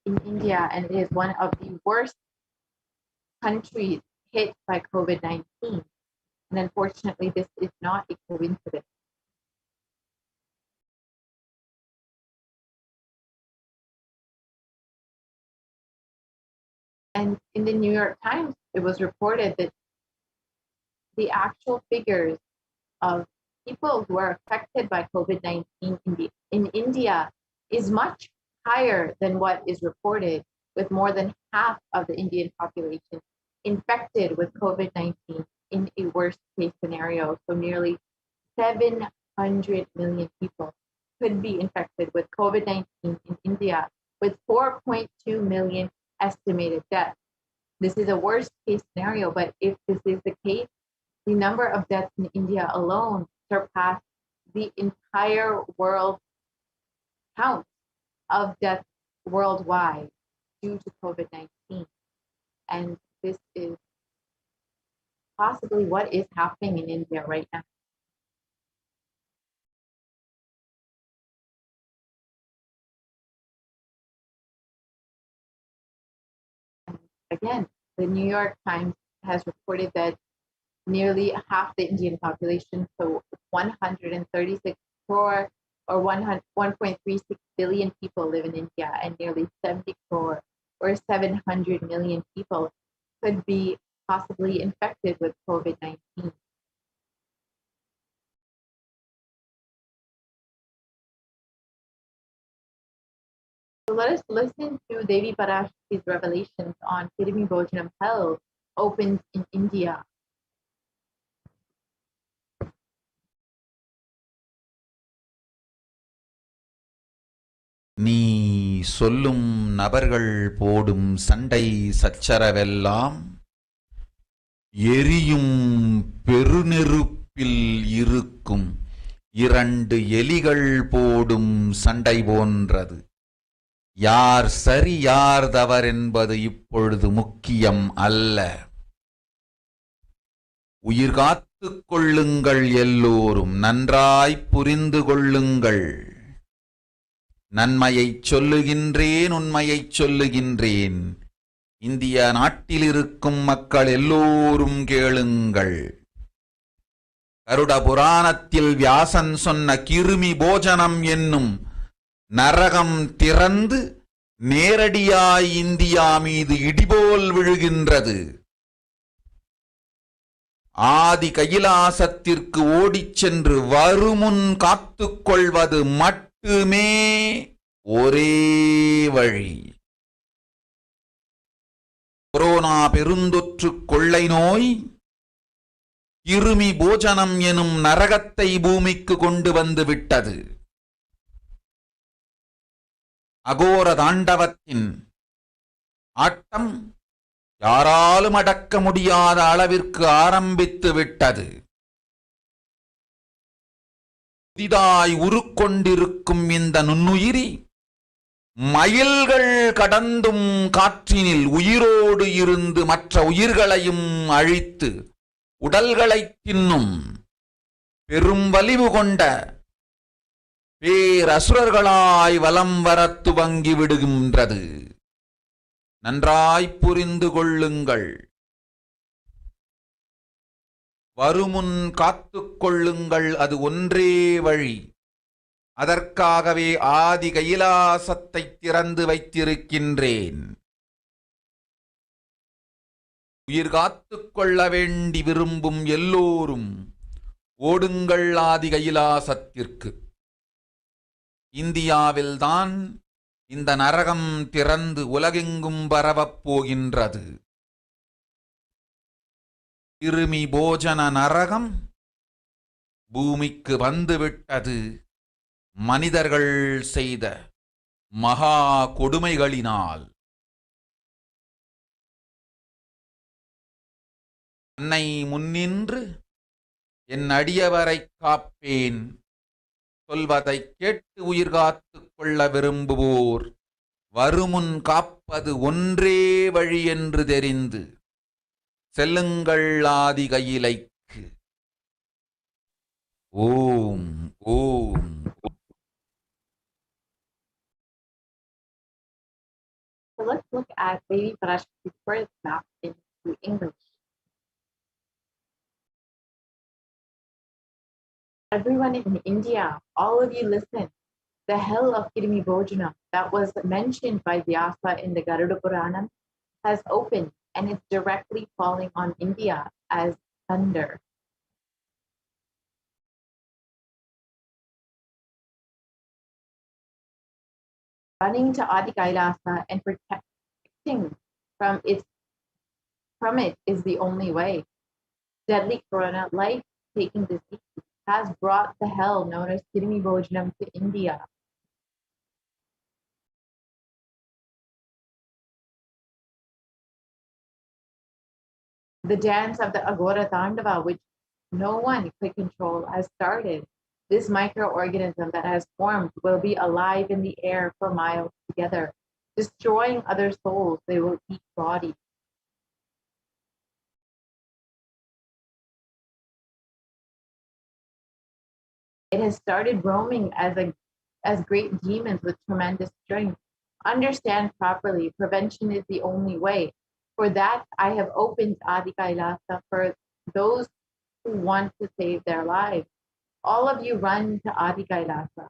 in India, and it is one of the worst countries hit by COVID-19. And unfortunately, this is not a coincidence. And in the New York Times, it was reported that the actual figures of people who are affected by COVID-19 in India is much higher than what is reported, with more than half of the Indian population infected with COVID-19 in a worst case scenario. So nearly 700 million people could be infected with COVID-19 in India, with 4.2 million estimated deaths. This is a worst case scenario, but if this is the case, the number of deaths in India alone surpassed the entire world count of deaths worldwide due to COVID-19. And this is possibly what is happening in India right now. And again, the New York Times has reported that nearly half the Indian population, so 136 crore or 1.36 billion people live in India, and nearly 70 crore or 700 million people could be possibly infected with COVID-19. So let us listen to Devi Parashakti's revelations on Kirimi Bhojanam Hell opens in India. நீ சொல்லும் நபர்கள் போடும் சண்டை சச்சரவெல்லாம் எரியும் பெருநெருப்பில் இருக்கும் இரண்டு எலிகள் போடும் சண்டை போன்றது. யார் சரி யார் தவறென்பது இப்பொழுது முக்கியம் அல்ல. உயிர் காத்துக் கொள்ளுங்கள், எல்லோரும் நன்றாய் புரிந்து கொள்ளுங்கள். நன்மையைச் சொல்லுகின்றேன், உண்மையைச் சொல்லுகின்றேன். இந்திய நாட்டில் இருக்கும் மக்கள் எல்லோரும் கேளுங்கள். கருட புராணத்தில் வியாசன் சொன்ன கிருமி போஜனம் என்னும் நரகம் திறந்து நேரடியாய் இந்தியா மீது இடிபோல் விழுகின்றது. ஆதி கைலாசத்திற்கு ஓடிச் சென்று வருமுன் காத்துக்கொள்வது மட்டுமே ஒரே வழி. கொரோனா பெருந்தொற்று கொள்ளை நோய் கிருமி போஜனம் எனும் நரகத்தை பூமிக்கு கொண்டு வந்து விட்டது. அகோர தாண்டவத்தின் ஆட்டம் யாராலும் அடக்க முடியாத அளவிற்கு ஆரம்பித்து விட்டது. புதிதாய் உருக்கொண்டிருக்கும் இந்த நுண்ணுயிரி மைல்கள் கடந்தும் காற்றினில் உயிரோடு இருந்து மற்ற உயிர்களையும் அழித்து உடல்களை தின்னும் பெரும் வலிவு கொண்ட பேரசுரர்களாய் வலம் வரத் துவங்கி விடுகின்றது. நன்றாய் புரிந்து கொள்ளுங்கள். வருமுன் காத்துக் கொள்ளுங்கள், அது ஒன்றே வழி. அதற்காகவே ஆதி கைலாசத்தை திறந்து வைத்திருக்கின்றேன். உயிர் காத்துக் கொள்ள வேண்டி விரும்பும் எல்லோரும் ஓடுங்கள் ஆதி கைலாசத்திற்கு. இந்தியாவில்தான் இந்த நரகம் திறந்து உலகெங்கும் பரவப் போகின்றது. கிருமி போஜன நரகம் பூமிக்கு வந்துவிட்டது. மனிதர்கள் செய்த மகா கொடுமைகளினால். அன்னை முன்னின்று என் அடியவரை காப்பேன் சொல்வதை கேட்டு உயிர் காத்துக் கொள்ள விரும்புவோர் வருமுன் காப்பது ஒன்றே வழி என்று தெரிந்து செல்லுங்கள் ஆதி கையிலைக்கு. ஓம் ஓம் So let's look at baby Parashakti's birth map into English. Everyone in India, all of you listen. The hell of Kirimi Bhojanam that was mentioned by Vyasa in the Garuda Puranam has opened and is directly falling on India as thunder. Running to Adi Kailasa and protecting from it is the only way. Deadly corona, life-taking disease, has brought the hell known as Kirimi Bhojanam to India. The dance of the Agora Tandava, which no one could control, has started. This microorganism that has formed will be alive in the air for miles together, destroying other souls. They will eat bodies. It has started roaming as great demons with tremendous strength. Understand properly, prevention is the only way. For that, I have opened Adi Kailasa for those who want to save their lives. All of you run to Adi Kailasa.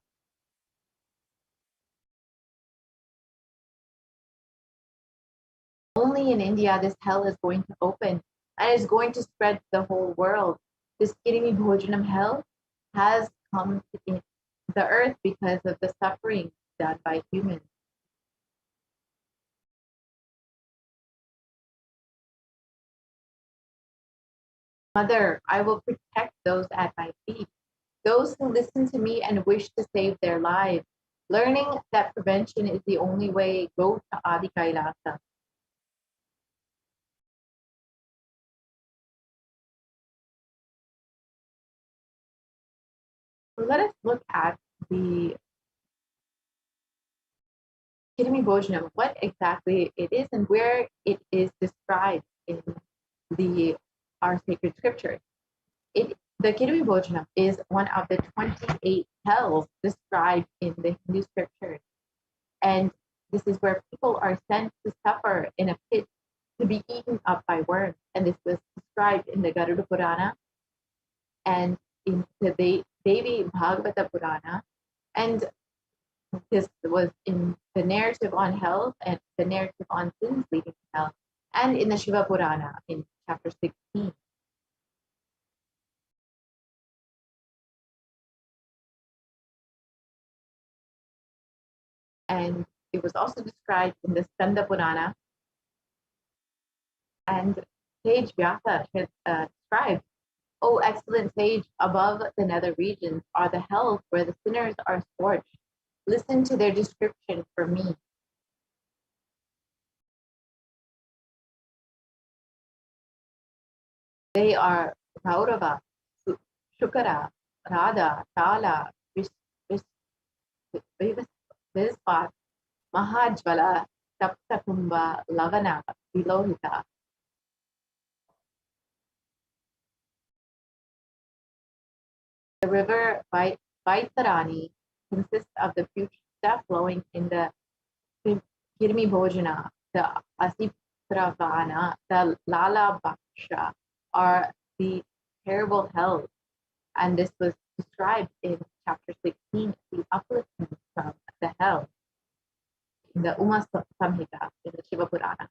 Only in India this hell is going to open and is going to spread to the whole world. This Kirimi Bhojanam hell has come to the earth because of the suffering done by humans. Mother, I will protect those at my feet, those who listen to me and wish to save their lives. Learning that prevention is the only way, go to Adi Kailasa. So let us look at the Kirimi Bhojanam, what exactly it is and where it is described in our sacred scriptures. The Kirimi Bhojanam is one of the 28 hells described in the Hindu scriptures. And this is where people are sent to suffer in a pit to be eaten up by worms. And this was described in the Garuda Purana and in the Devi Bhagavata Purana. And this was in the narrative on hell and the narrative on sins leading to hell, and in the Shiva Purana in chapter 16. And it was also described in the Skanda Purana. And sage Vyasa has described, "O excellent sage, above the nether regions are the hells where the sinners are scorched. Listen to their description for me." They are Raurava, Shukara, Radha, Tala, Vispat, Mahajvala, Taptakumbha, Lavana, Vilohita. The river Vaitarani consists of the putrid stuff flowing in the Kirmi Bhojana, the Asipravana, the Lala Bhaksha are the terrible hells. And this was described in chapter 16, the upliftment from the hell, in the Uma Samhita, in the Shiva Purana.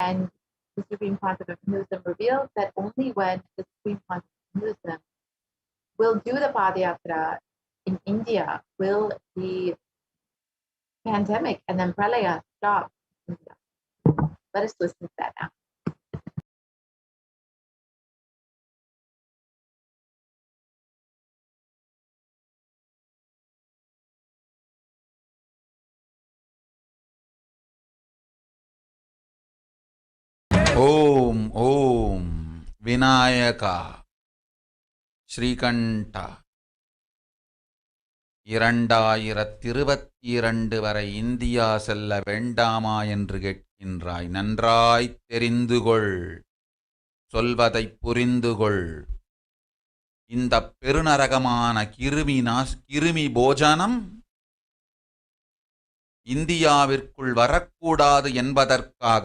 And the Supreme Concept of Hinduism reveals that only when the Supreme Concept of Hinduism will do the Padayatra in India will the pandemic and then Pralaya stop in India. Let us listen to that now. ஓம் ஓம் விநாயகா ஸ்ரீகண்ட 2022 வரை India செல்ல வேண்டாமா என்று கேட்கின்றாய். நன்றாய் தெரிந்துகொள், சொல்வதைப் புரிந்துகொள். இந்த பெருநரகமான கிருமி போஜனம் இந்தியாவிற்குள் வரக்கூடாது என்பதற்காக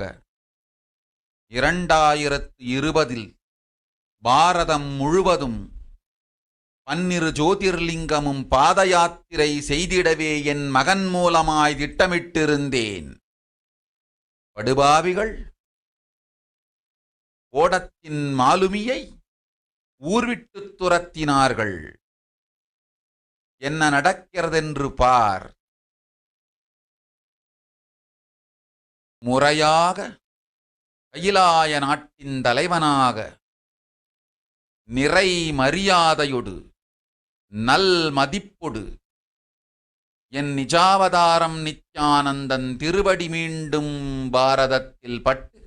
2020 பாரதம் முழுவதும் 12 ஜோதிர்லிங்கமும் பாத யாத்திரை செய்திடவே என் மகன் மூலமாய் திட்டமிட்டிருந்தேன். படுபாவிகள் ஓடத்தின் மாலுமியை ஊர்விட்டு துரத்தினார்கள். என்ன நடக்கிறதென்று பார். முறையாக கைலாய நாட்டின் தலைவனாக நிறை மரியாதையொடு நல் மதிப்பொடு என் நிஜாவதாரம் நித்யானந்தன் திருவடி மீண்டும் பாரதத்தில் பட்டு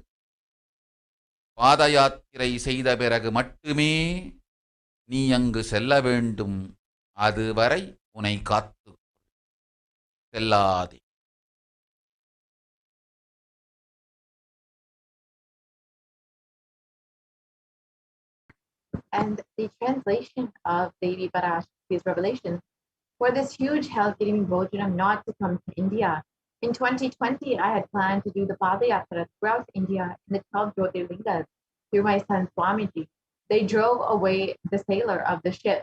பாத யாத்திரை செய்த பிறகு மட்டுமே நீ அங்கு செல்ல வேண்டும். அதுவரை உன்னை காத்து செல்லாதே. And the translation of Devi Parashakti's revelations for this huge hell-giving Bhojanam not to come to India. In 2020, I had planned to do the Padayatra throughout India in the 12 Jyotirlingas through my son Swamiji. They drove away the sailor of the ship.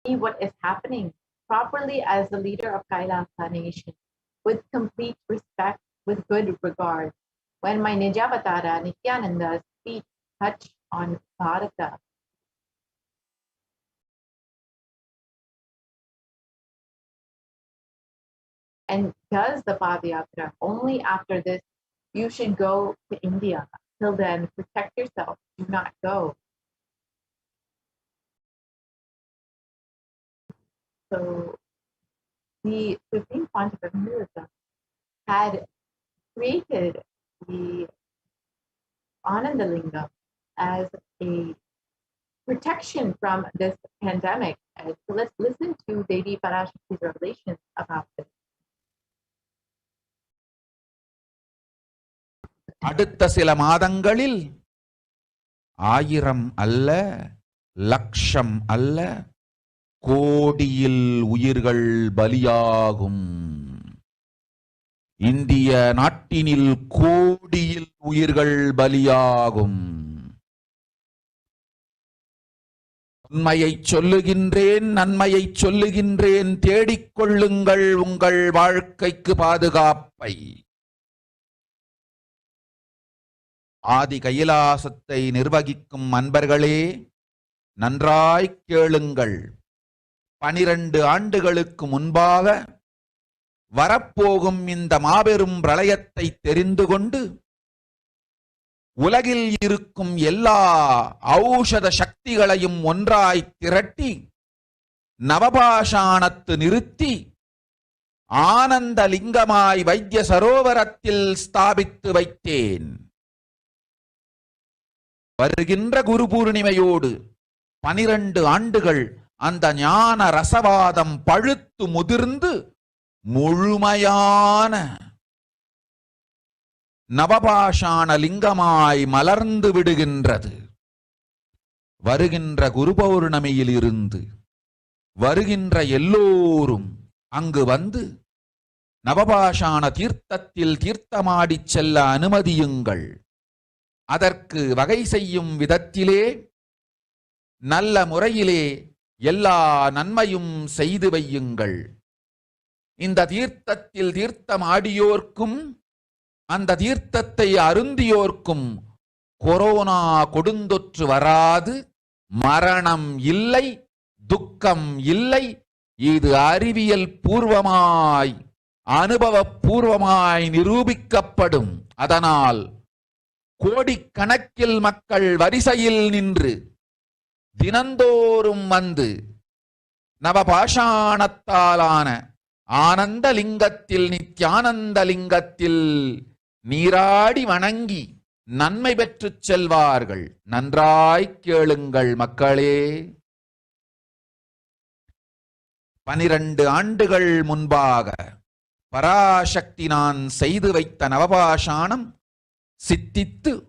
See what is happening properly as the leader of Kailasa nation, with complete respect, with good regard. When my Nijavatara Nithyananda's feet touch on Bharata, and does the Padayatra. Only after this, you should go to India. Till then, protect yourself. Do not go. So, the Supreme Pontiff of Hinduism had created the Anandalingam as a protection from this pandemic. So let's listen to Devi Parashakti's revelations about this. அடுத்த சில மாதங்களில் 1000 அல்ல, லட்சம் அல்ல, கோடியில் உயிர்கள் பலியாகும். இந்திய நாட்டினில் கோடியில் உயிர்கள் பலியாகும். உண்மையை சொல்லுகின்றேன், நன்மையை சொல்லுகின்றேன். தேடிக்கொள்ளுங்கள் உங்கள் வாழ்க்கைக்கு பாதுகாப்பை. ஆதி கைலாசத்தை நிர்வகிக்கும் அன்பர்களே, நன்றாய் கேளுங்கள். 12 ஆண்டுகளுக்கு முன்பாக வரப்போகும் இந்த மாபெரும் பிரளயத்தை தெரிந்து கொண்டு உலகில் இருக்கும் எல்லா ஔஷத சக்திகளையும் ஒன்றாய் திரட்டி நவபாஷாணத்து நிறுத்தி ஆனந்த லிங்கமாய் வைத்திய சரோவரத்தில் ஸ்தாபித்து வைத்தேன். வருகின்ற குரு பூர்ணிமையோடு 12 ஆண்டுகள் அந்த ஞான ரசவாதம் பழுத்து முதிர்ந்து முழுமையான நவபாஷாண லிங்கமாய் மலர்ந்து விடுகின்றது. வருகின்ற குரு பௌர்ணமியில் இருந்து வருகின்ற எல்லோரும் அங்கு வந்து நவபாஷாண தீர்த்தத்தில் தீர்த்தமாடிச் செல்ல அனுமதியுங்கள். அதற்கு வகை செய்யும் விதத்திலே நல்ல முறையிலே எல்லா நன்மையும் செய்து வையுங்கள். இந்த தீர்த்தத்தில் தீர்த்தமாடியோர்க்கும் அந்த தீர்த்தத்தை அருந்தியோர்க்கும் கொரோனா கொடுந்தொற்று வராது, மரணம் இல்லை, துக்கம் இல்லை. இது அறிவியல் பூர்வமாய் அனுபவபூர்வமாய் நிரூபிக்கப்படும். அதனால் கோடிக்கணக்கில் மக்கள் வரிசையில் நின்று தினந்தோறும் வந்து நவபாஷாணத்தாலான ஆனந்த லிங்கத்தில் நித்யானந்த லிங்கத்தில் நீராடி வணங்கி நன்மை பெற்றுச் செல்வார்கள். நன்றாய் கேளுங்கள் மக்களே. 12 ஆண்டுகள் முன்பாக பராசக்தி நான் செய்து வைத்த நவபாஷாணம் சித்தித்து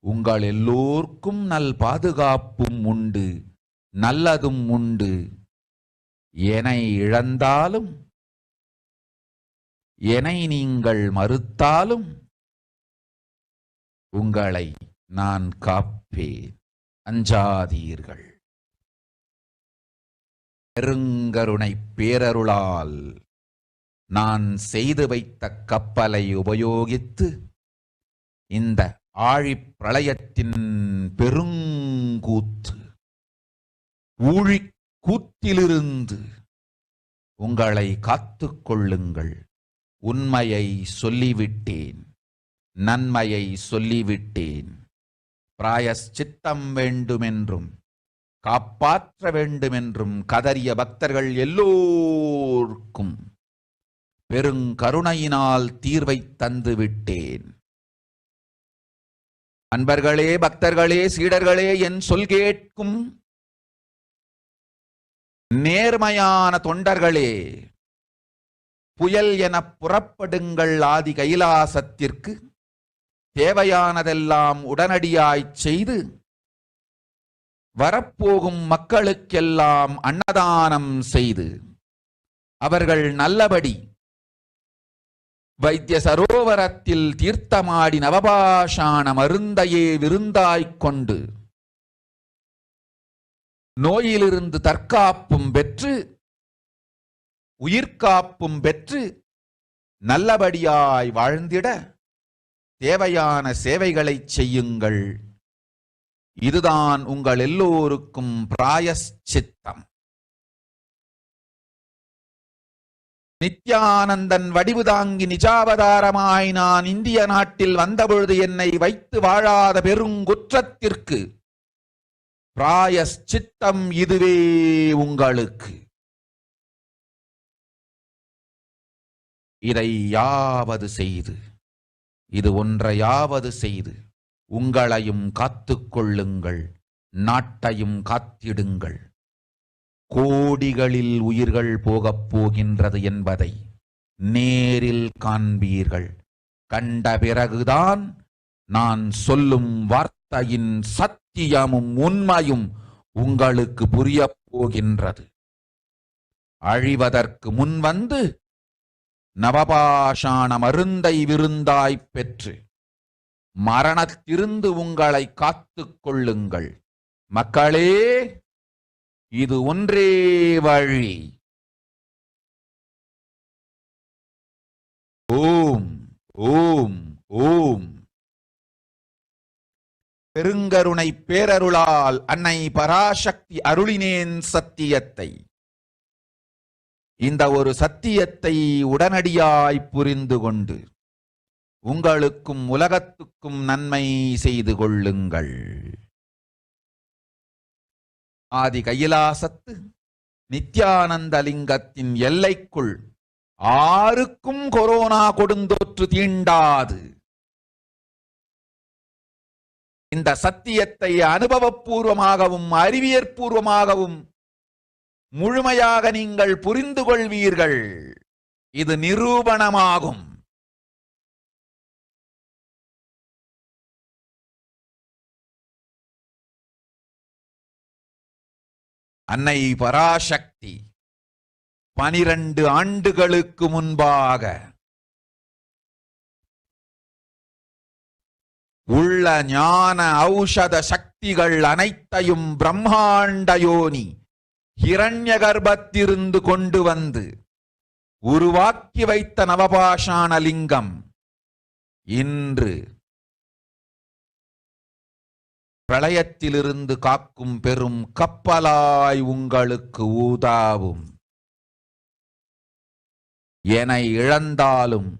உங்கள் எல்லோர்க்கும் நல் பாதுகாப்பும் உண்டு, நல்லதும் உண்டு. என்னை இழந்தாலும் என்னை நீங்கள் மறுத்தாலும் உங்களை நான் காப்பேன், அஞ்சாதீர்கள். பெருங்கருணை பேரருளால் நான் செய்து வைத்த கப்பலை உபயோகித்து இந்த ஆழிப் பிரளயத்தின் பெருங்கூத்து ஊழிக் கூத்திலிருந்து உங்களை காத்துக் கொள்ளுங்கள். உண்மையை சொல்லிவிட்டேன், நன்மையை சொல்லிவிட்டேன். பிராயஷ்சித்தம் வேண்டுமென்றும் காப்பாற்ற வேண்டுமென்றும் கதறிய பக்தர்கள் எல்லோருக்கும் பெருங்கருணையினால் தீர்வை தந்து விட்டேன். அன்பர்களே, பக்தர்களே, சீடர்களே, என் சொல் கேட்கும் நேர்மையான தொண்டர்களே, புயல் என புறப்படுங்கள் ஆதி கைலாசத்திற்கு. தேவையானதெல்லாம் உடனடியாய்ச் செய்து வரப்போகும் மக்களுக்கெல்லாம் அன்னதானம் செய்து அவர்கள் நல்லபடி வைத்திய சரோவரத்தில் தீர்த்தமாடி நவபாஷாண மருந்தையே விருந்தாய்க் கொண்டு நோயிலிருந்து தற்காப்பும் பெற்று உயிர்காப்பும் பெற்று நல்லபடியாய் வாழ்ந்திட தேவையான சேவைகளை செய்யுங்கள். இதுதான் உங்கள் எல்லோருக்கும் பிராயஷ்சித்தம். நித்யானந்தன் வடிவு தாங்கி நிஜாவதாரமாய் நான் இந்திய நாட்டில் வந்தபொழுது என்னை வைத்து வாழாத பெருங்குற்றத்திற்கு பிராயஷ்சித்தம் இதுவே உங்களுக்கு. இதை யாவது செய்து, இது ஒன்றையாவது செய்து உங்களையும் காத்துக்கொள்ளுங்கள், நாட்டையும் காத்திடுங்கள். கோடிகளில் உயிர்கள் போகப் போகின்றது என்பதை நேரில் காண்பீர்கள். கண்ட பிறகுதான் நான் சொல்லும் வார்த்தையின் சத்தியமும் உண்மையும் உங்களுக்கு புரியப் போகின்றது. அழிவதற்கு முன்வந்து நவபாஷாண மருந்தை விருந்தாய்ப் பெற்று மரணத்திலிருந்து உங்களை காத்துக் கொள்ளுங்கள். மக்களே, இது ஒன்றே வழி. ஓம் ஓம் ஓம். பெருங்கருணை பேரருளால் அன்னை பராசக்தி அருளினேன் சத்தியத்தை. இந்த ஒரு சத்தியத்தை உடனடியாய் புரிந்து கொண்டு உங்களுக்கும் உலகத்துக்கும் நன்மை செய்து கொள்ளுங்கள். ஆதி கைலாசத்து நித்யானந்த லிங்கத்தின் எல்லைக்குள் ஆருக்கும் கொரோனா கொடுந்தொற்று தீண்டாது. இந்த சத்தியத்தை அனுபவபூர்வமாகவும் அறிவியற்பூர்வமாகவும் முழுமையாக நீங்கள் புரிந்து கொள்வீர்கள். இது நிரூபணமாகும். அன்னை பராசக்தி 12 ஆண்டுகளுக்கு முன்பாக உள்ள ஞான ஔஷத சக்திகள் அனைத்தையும் பிரம்மாண்ட யோனி ஹிரண்ய கர்ப்பத்திலிருந்து கொண்டு வந்து உருவாக்கி வைத்த நவபாஷாண லிங்கம் இன்று பிரளயத்திலிருந்து காக்கும் பெரும் கப்பலாய் உங்களுக்கு ஊதாவும். என இழந்தாலும்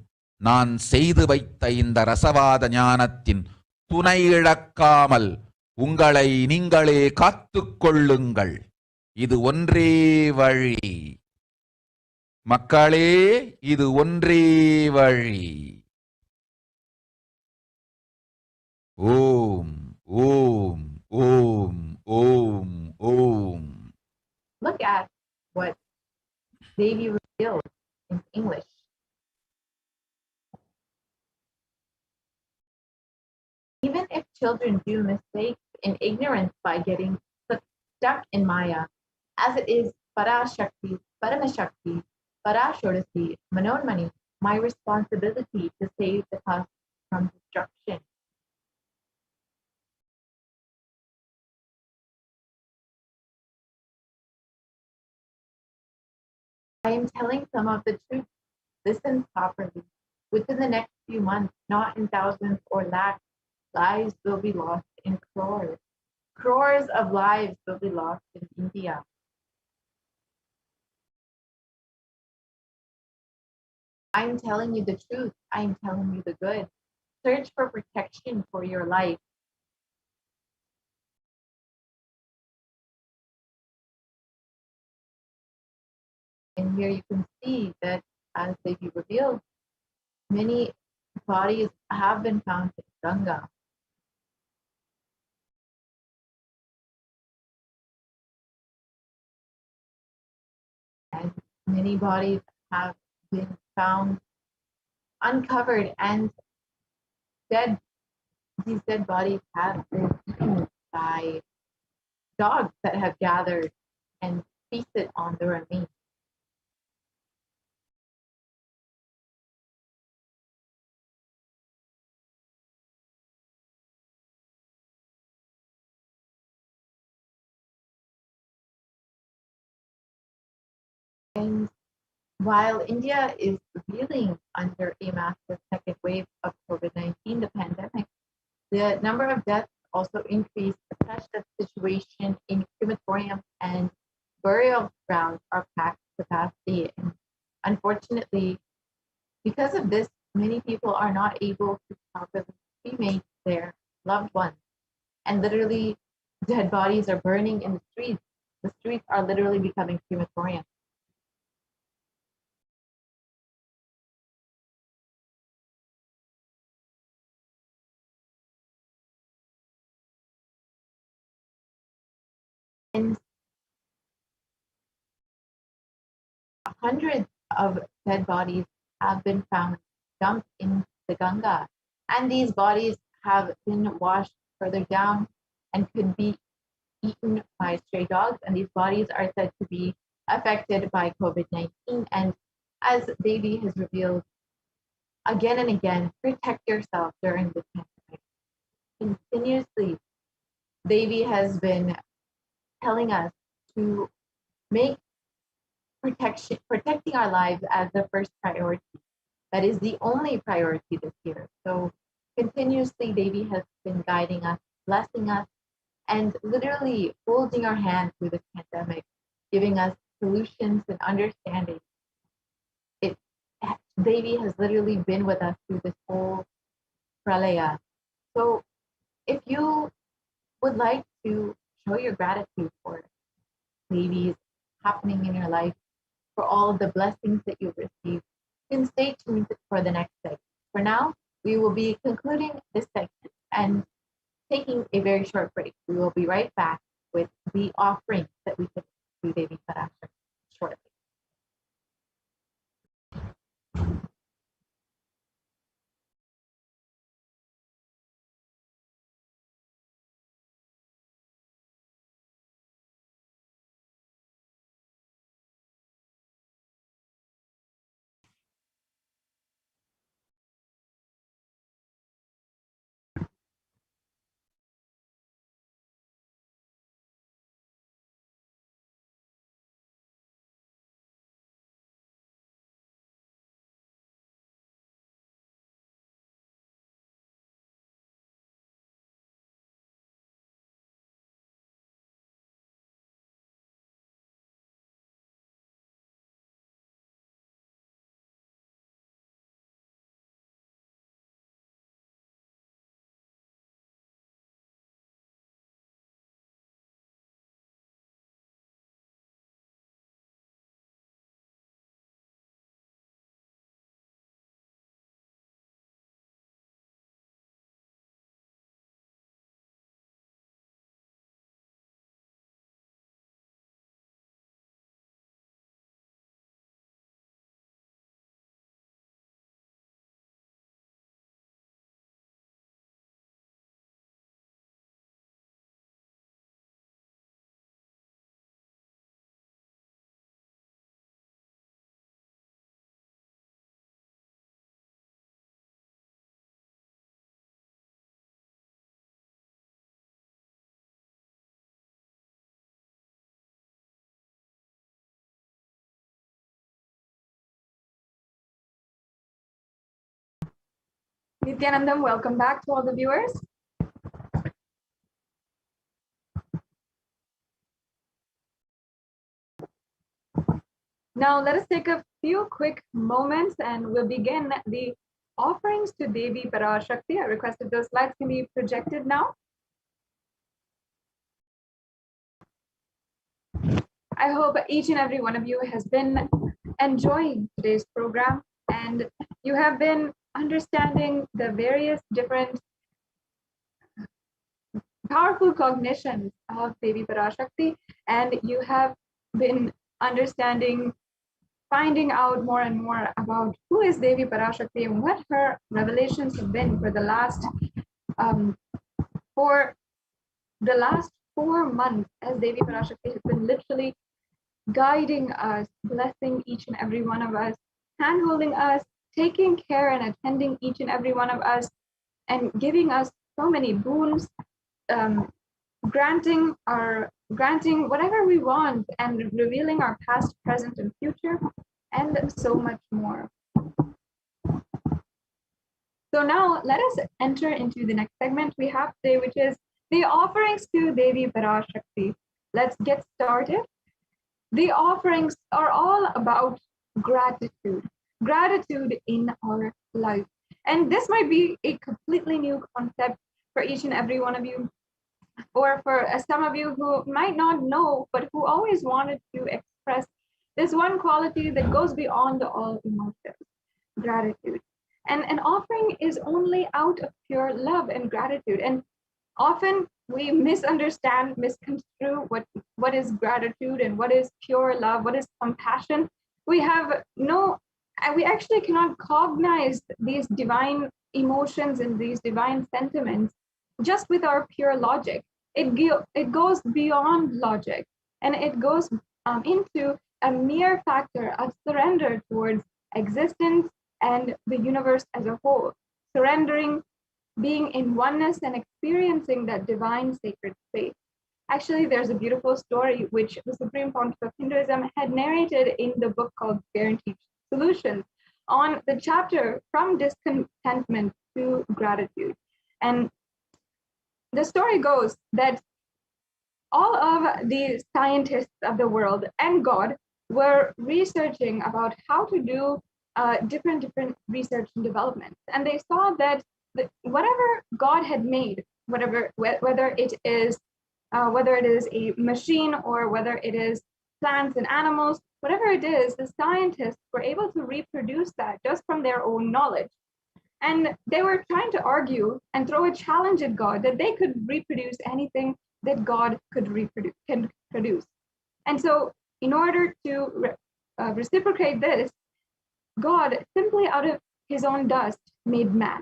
நான் செய்து வைத்த இந்த ரசவாத ஞானத்தின் துணை இழக்காமல் உங்களை நீங்களே காத்துக் கொள்ளுங்கள். இது ஒன்றே வழி மக்களே, இது ஒன்றே வழி. ஓம் ஓம் ஓம் ஓம் ஓம். Look at what Devi revealed in English. Even if children do mistakes in ignorance by getting stuck in Maya, as it is Parashakti, Paramashakti, Parashakti, Manonmani, my responsibility to save the cosmos from destruction. I am telling some of the truth. Listen properly. Within the next few months, not in thousands or lakhs, lives will be lost in crores. Crores of lives will be lost in India. I'm telling you the truth. I'm telling you the good. Search for protection for your life. And here you can see that as they be revealed, many bodies have been found in Ganga. And many bodies have been found uncovered, and these dead bodies have been eaten by dogs that have gathered and feasted on the remains. And while India is reeling under a massive second wave of COVID-19, the pandemic, the number of deaths also increased, such that the situation in crematoriums and burial grounds are packed to capacity. And unfortunately, because of this, many people are not able to properly cremate their loved ones. And literally, dead bodies are burning in the streets. The streets are literally becoming crematoriums. And hundreds of dead bodies have been found dumped in the Ganga. And these bodies have been washed further down and could be eaten by stray dogs. And these bodies are said to be affected by COVID-19. And as Devi has revealed again and again, protect yourself during this pandemic. Continuously, Devi has been telling us to make protecting our lives as the first priority. That is the only priority this year. So continuously, Devi has been guiding us, blessing us, and literally holding our hand through this pandemic, giving us solutions and understanding. Devi has literally been with us through this whole pralaya. So if you would like to show your gratitude for Devi's happening in your life, for all of the blessings that you've received, you can stay tuned for the next segment. For now, we will be concluding this segment, and taking a very short break. We will be right back with the offerings that we put to Devi Parashakti shortly. Nithyanandam, welcome back to all the viewers. Now let us take a few quick moments and we'll begin the offerings to Devi Parashakti. I requested those slides can be projected now. I hope each and every one of you has been enjoying today's program and you have been understanding the various different powerful cognitions of Devi Parashakti, and you have been understanding, finding out more and more about who is Devi Parashakti and what her revelations have been for the last 4 months, as Devi Parashakti has been literally guiding us, blessing each and every one of us, handholding us, taking care and attending each and every one of us, and giving us so many boons, granting whatever we want, and revealing our past, present, and future, and so much more. So now let us enter into the next segment we have today, which is the offerings to Devi Parashakti. Let's get started. The offerings are all about gratitude in our life. And this might be a completely new concept for each and every one of you, or for some of you who might not know, but who always wanted to express this one quality that goes beyond all emotions, gratitude. And an offering is only out of pure love and gratitude. And often we misunderstand, misconstrue what is gratitude and what is pure love, what is compassion. We actually cannot cognize these divine emotions and these divine sentiments just with our pure logic. It goes beyond logic, and it goes into a mere factor of surrender towards existence and the universe as a whole, surrendering, being in oneness and experiencing that divine sacred space. Actually, there's a beautiful story which the Supreme Pontiff of Hinduism had narrated in the book called Guaranteed Solutions on the chapter from discontentment to gratitude. And the story goes that all of the scientists of the world and God were researching about how to do different research and development. And they saw that whatever God had made, whether it is a machine or whether it is plants and animals, whatever it is, the scientists were able to reproduce that just from their own knowledge. And they were trying to argue and throw a challenge at God that they could reproduce anything that God can produce. And so in order to reciprocate this, God simply out of his own dust made man.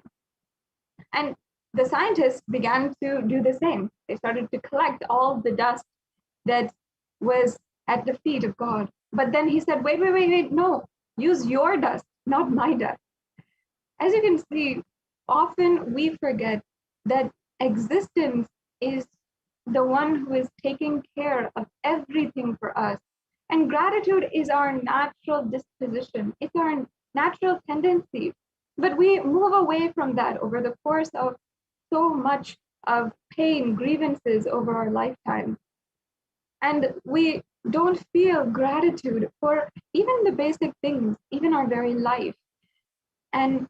And the scientists began to do the same. They started to collect all the dust that was at the feet of God. But then he said, wait, no, use your dust, not my dust. As you can see, often we forget that existence is the one who is taking care of everything for us. And gratitude is our natural disposition. It's our natural tendency. But we move away from that over the course of so much of pain, grievances over our lifetime. And we don't feel gratitude for even the basic things, even our very life. And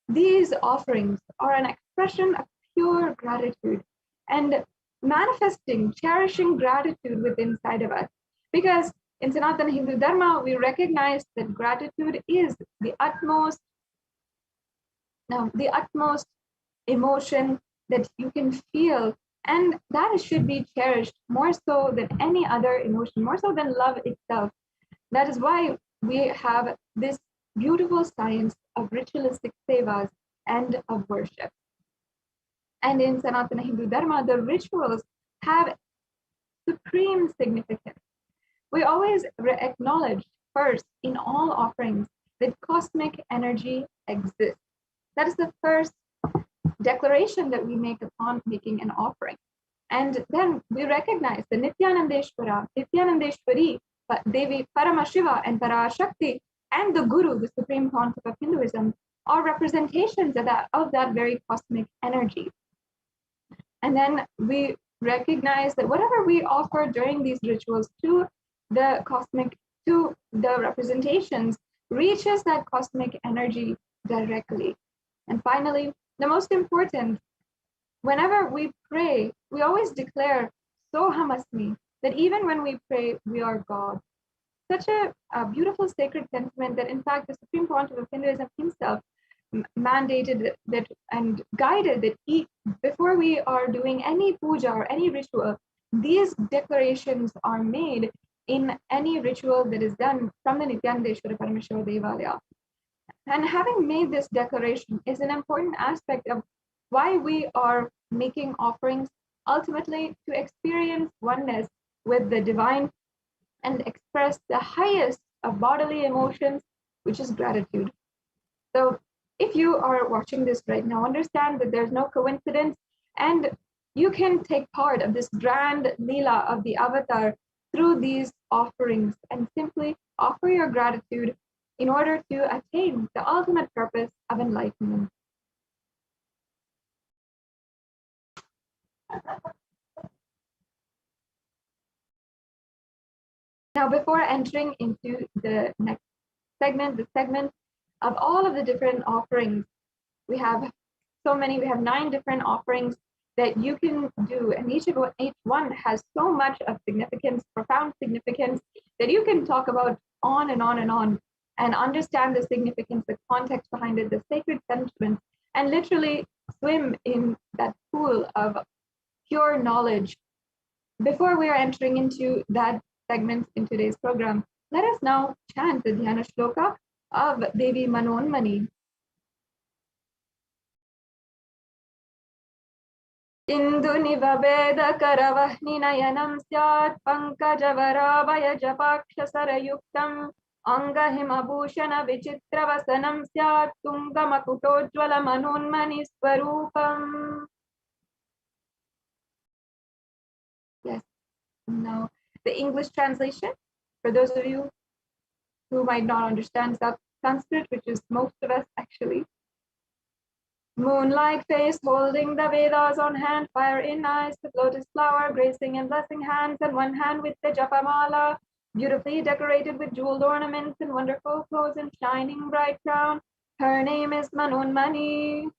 these offerings are an expression of pure gratitude and manifesting, cherishing gratitude within inside of us. Because in Sanatana Hindu Dharma, we recognize that gratitude is the utmost emotion that you can feel, and that should be cherished more so than any other emotion, more so than love itself. That is why we have this beautiful science of ritualistic sevas and of worship. And in Sanatana Hindu Dharma, the rituals have supreme significance. We always acknowledge first in all offerings that cosmic energy exists. That is the first declaration that we make upon making an offering. And then we recognize the Nithyanandeshwari, Devi Paramashiva and Parashakti, and the Guru, the supreme concept of Hinduism, are representations of that very cosmic energy. And then we recognize that whatever we offer during these rituals to the representations reaches that cosmic energy directly. And finally, the most important, whenever we pray, we always declare Sohamasmi, that even when we pray, we are God. Such a beautiful sacred sentiment that in fact the Supreme Pontiff of Hinduism himself mandated that and guided that before we are doing any puja or any ritual, these declarations are made in any ritual that is done from the Nithyananda Paramashiva Devalaya. And having made this declaration is an important aspect of why we are making offerings, ultimately to experience oneness with the divine and express the highest of bodily emotions, which is gratitude. So if you are watching this right now, understand that there's no coincidence, and you can take part of this grand Leela of the Avatar through these offerings and simply offer your gratitude in order to attain the ultimate purpose of enlightenment. Now, before entering into the next segment, the segment of all of the different offerings, we have so many, we have 9 different offerings that you can do, and each one has so much of significance, profound significance, that you can talk about on and on and on, and understand the significance, the context behind it, the sacred sentiment, and literally swim in that pool of pure knowledge. Before we are entering into that segment in today's program, let us now chant the Dhyana Shloka of Devi Manonmani. Induniva Veda Karavahni Nayanam Syat Pankajavara Japaksha Sarayuktam Anga Himabhushana Vichitra Vasanam Syat Tunga Makutojvala Manonmani Swarupam. Yes, now the English translation, for those of you who might not understand Sanskrit, which is most of us actually. Moon-like face, holding the Vedas on hand, fire in eyes, with lotus flower, gracing and blessing hands, and one hand with the Japamala, beautifully decorated with jeweled ornaments and wonderful clothes and shining bright crown. Her name is Manonmani.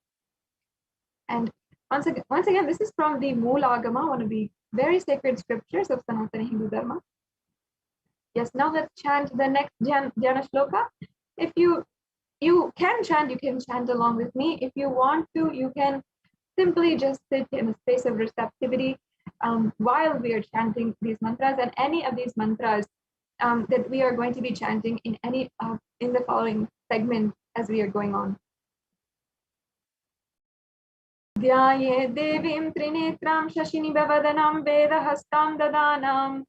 And once again, this is from the Moolagama, one of the very sacred scriptures of Sanatana Hindu Dharma. Yes, now let's chant the next Dhyana Shloka. If you you can chant along with me. If you want to, you can simply just sit in a space of receptivity while we are chanting these mantras, and any of these mantras that we are going to be chanting in the following segment as we are going on. Dhyaye devim trinetram shashinibhavadhanam vedahastam dadanam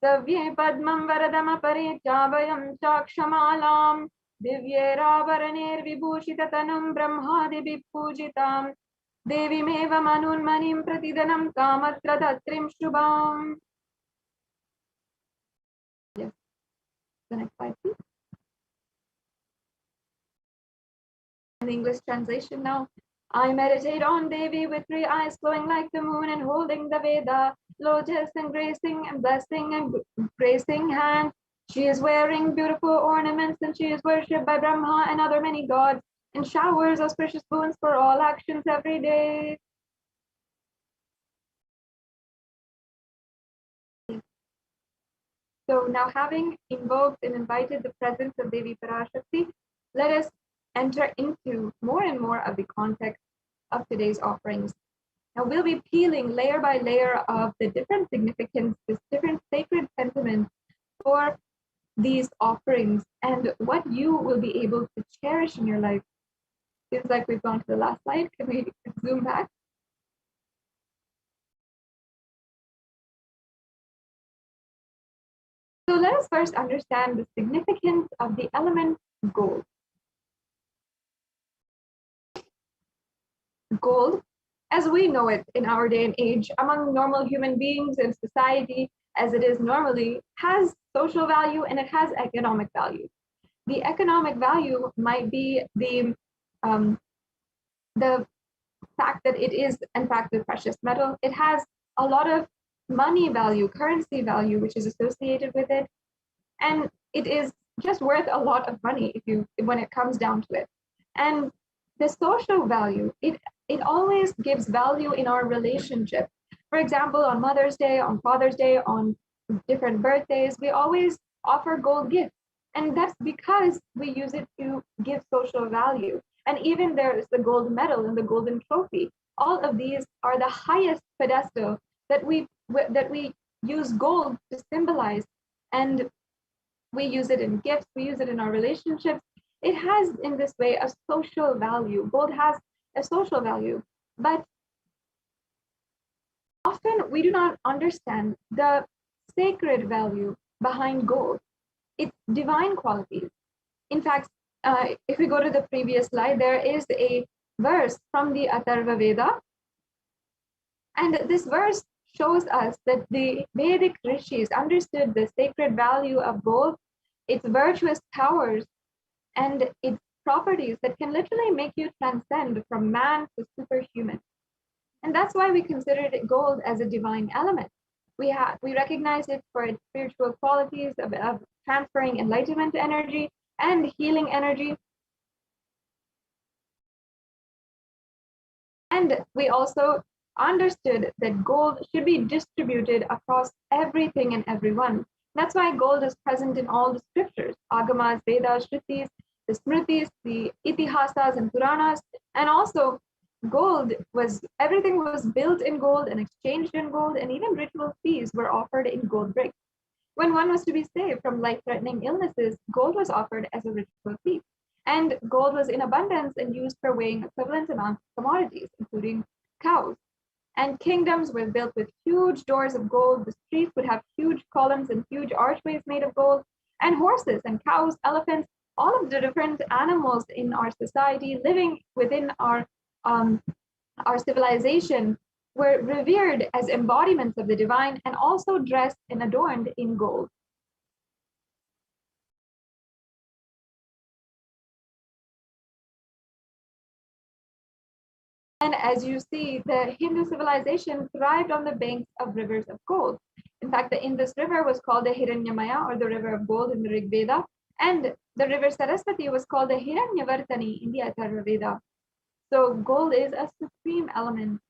savye padmam varadamapare chabhayam chakshamalam divyeravaranair vibhushitatanam brahmadibhi pujitam devimeva manunmanim pratidanam kamatradatrim shubham. Yes. The next slide, please. The English translation now. I meditate on Devi with 3 eyes glowing like the moon and holding the Veda, lotus and gracing and blessing and gracing hand. She is wearing beautiful ornaments and she is worshipped by Brahma and other many gods and showers auspicious boons for all actions every day. So now, having invoked and invited the presence of Devi Parashakti, let us enter into more and more of the context of today's offerings. Now we'll be peeling layer by layer of the different significance, this different sacred sentiments for these offerings and what you will be able to cherish in your life. Seems like we've gone to the last slide. Can we zoom back? So let us first understand the significance of the element gold. Gold, as we know it in our day and age, among normal human beings in society, as it is normally, has social value and it has economic value. The economic value might be the fact that it is, in fact, a precious metal. It has a lot of money value, currency value, which is associated with it, and it is just worth a lot of money when it comes down to it. And the social value, it always gives value in our relationship. For example, on Mother's Day, on Father's Day, on different birthdays, we always offer gold gifts. And that's because we use it to give social value. And even there is the gold medal and the golden trophy. All of these are the highest pedestal that we use gold to symbolize. And we use it in gifts, we use it in our relationships. It has, in this way, a social value. Gold has a social value, but often we do not understand the sacred value behind gold, its divine qualities. In fact, if we go to the previous slide, there is a verse from the Atharva Veda, and this verse shows us that the Vedic rishis understood the sacred value of gold, its virtuous powers, and its properties that can literally make you transcend from man to superhuman. And that's why we considered gold as a divine element. We recognize it for its spiritual qualities of transferring enlightenment energy and healing energy. And we also understood that gold should be distributed across everything and everyone. That's why gold is present in all the scriptures, Agamas, Vedas, Shrutis, the Smritis, the Itihasas and Puranas, and also everything was built in gold and exchanged in gold, and even ritual fees were offered in gold bricks. When one was to be saved from life-threatening illnesses, gold was offered as a ritual fee. And gold was in abundance and used for weighing equivalent amounts of commodities, including cows. And kingdoms were built with huge doors of gold. The streets would have huge columns and huge archways made of gold, and horses and cows, elephants, all of the different animals in our society living within our civilization were revered as embodiments of the divine and also dressed and adorned in gold. And as you see, the Hindu civilization thrived on the banks of rivers of gold. In fact, the Indus River was called the Hiranyamaya, or the river of gold, in the Rig Veda, and the river Saraswati was called the Hiranyavartani in the Atharva Veda. So gold is a supreme element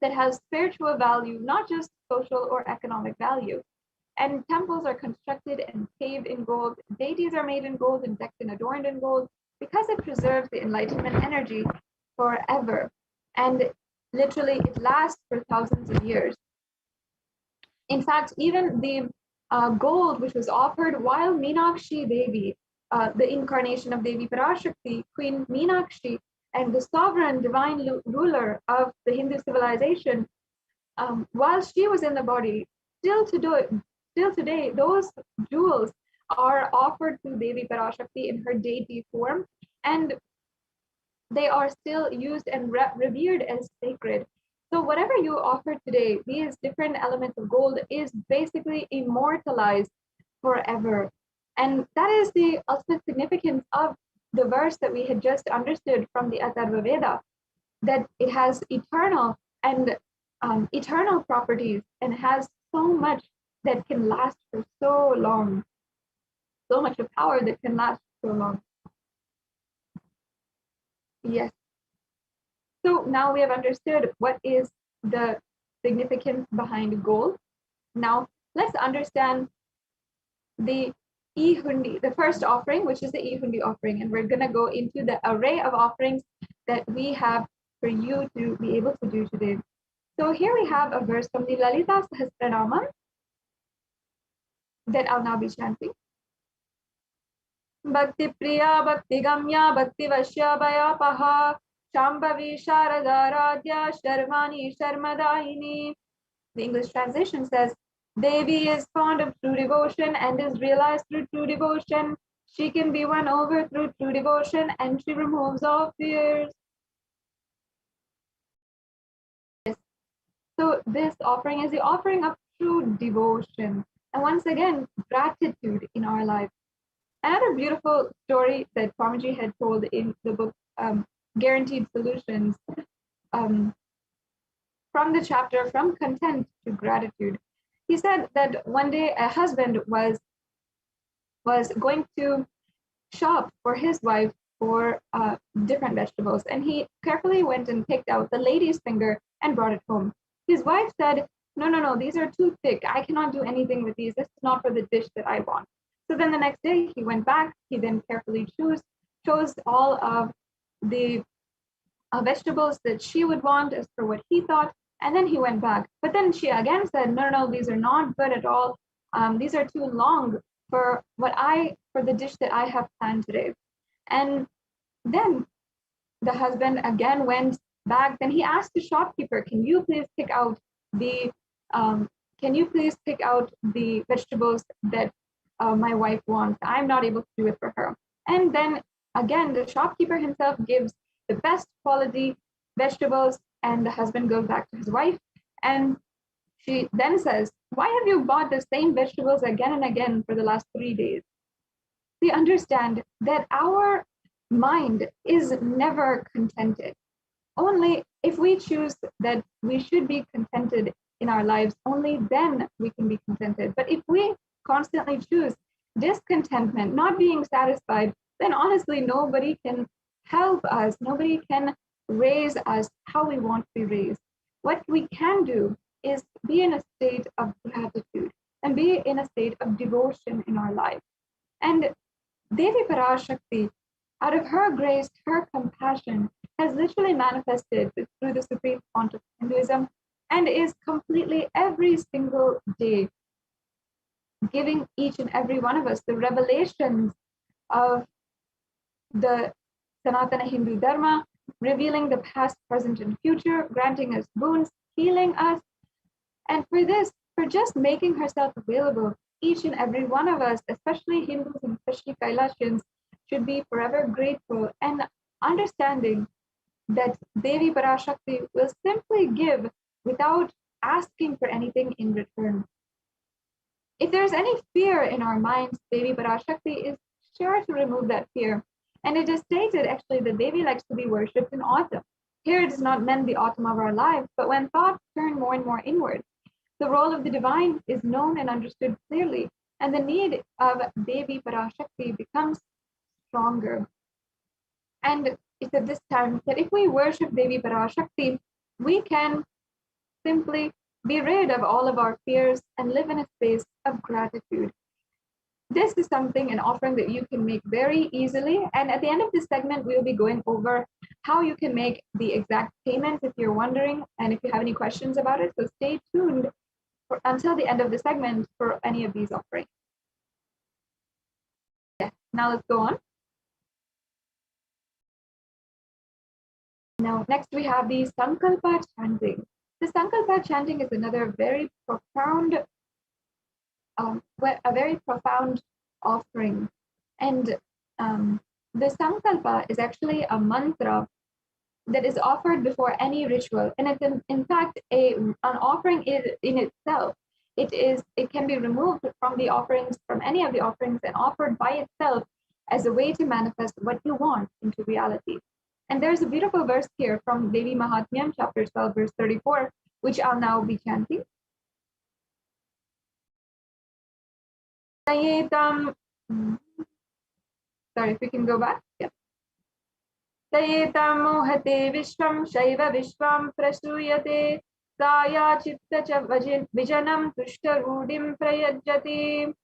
that has spiritual value, not just social or economic value. and temples are constructed and paved in gold. Deities are made in gold and decked and adorned in gold because it preserves the enlightenment energy forever. And literally, it lasts for thousands of years. In fact, even the gold which was offered while Meenakshi Devi, the incarnation of Devi Parashakti, Queen Meenakshi, and the sovereign divine ruler of the Hindu civilization, while she was in the body, still today, those jewels are offered to Devi Parashakti in her deity form, and they are still used and revered as sacred. So whatever you offer today, these different elements of gold is basically immortalized forever. And that is the ultimate significance of the verse that we had just understood from the Atharva Veda, that it has eternal and eternal properties and has so much that can last for so long, so much of power that can last so long. Yes. So now we have understood what is the significance behind gold. Now let's understand the Ihundi, the first offering, which is the Ihundi offering. And we're going to go into the array of offerings that we have for you to be able to do today. So here we have a verse from the Lalita Sahasranama that I'll now be chanting. Bhakti Priya, Bhakti Gamya, Bhakti Vashya Bhayapaha, Shambhavi Sharadaradhya, Sharvani Sharmadayini. The English translation says, Devi is fond of true devotion and is realized through true devotion. She can be won over through true devotion and she removes all fears. So this offering is the offering of true devotion. And once again, gratitude in our life. Another beautiful story that Swamiji had told in the book Guaranteed Solutions, from the chapter From Content to Gratitude. He said that one day a husband was going to shop for his wife for different vegetables, and he carefully went and picked out the lady's finger and brought it home. His wife said, no, these are too thick. I cannot do anything with these. This is not for the dish that I want. So then the next day he went back. He then carefully chose all of the vegetables that she would want as per what he thought. And then he went back. But then she again said, no, these are not good at all. These are too long for the dish that I have planned today. And then the husband again went back. Then he asked the shopkeeper, can you please pick out the vegetables that my wife wants? I'm not able to do it for her. And then again, the shopkeeper himself gives the best quality vegetables, and the husband goes back to his wife, and she then says, why have you bought the same vegetables again and again for the last 3 days? We understand that our mind is never contented. Only if we choose that we should be contented in our lives, only then we can be contented. But if we constantly choose discontentment, not being satisfied, then honestly, nobody can help us. Nobody can raise us how we want to be raised. What we can do is be in a state of gratitude and be in a state of devotion in our life. And Devi Parashakti, out of her grace, her compassion, has literally manifested through the supreme font of Hinduism and is completely every single day giving each and every one of us the revelations of the Sanatana Hindu Dharma, revealing the past, present, and future, granting us boons, healing us. And for this, for just making herself available, each and every one of us, especially Hindus and especially Kailasians, should be forever grateful and understanding that Devi Parashakti will simply give without asking for anything in return. If there's any fear in our minds, Devi Parashakti is sure to remove that fear. And it is stated actually that Devi likes to be worshipped in autumn. Here it does not mean the autumn of our lives, but when thoughts turn more and more inward, the role of the divine is known and understood clearly, and the need of Devi Parashakti becomes stronger. And it's at this time that if we worship Devi Parashakti, we can simply be rid of all of our fears, and live in a space of gratitude. This is something, an offering that you can make very easily. And at the end of this segment, we'll be going over how you can make the exact payments if you're wondering, and if you have any questions about it. So stay tuned until the end of the segment for any of these offerings. Yeah, now let's go on. Now, next we have the Sankalpa chanting. The Sankalpa chanting is another very profound a very profound offering. And the Sankalpa is actually a mantra that is offered before any ritual. And it's in fact an offering in itself. It can be removed from the offerings, from any of the offerings, and offered by itself as a way to manifest what you want into reality. And there's a beautiful verse here from Devi Mahatmyam, chapter 12, verse 34, which I'll now be chanting. Sorry, if we can go back. Yeah. Tayetam mohate vishvam shaiva vishvam prasuyate saya chitta cha vijanam tushta rudim prayajati.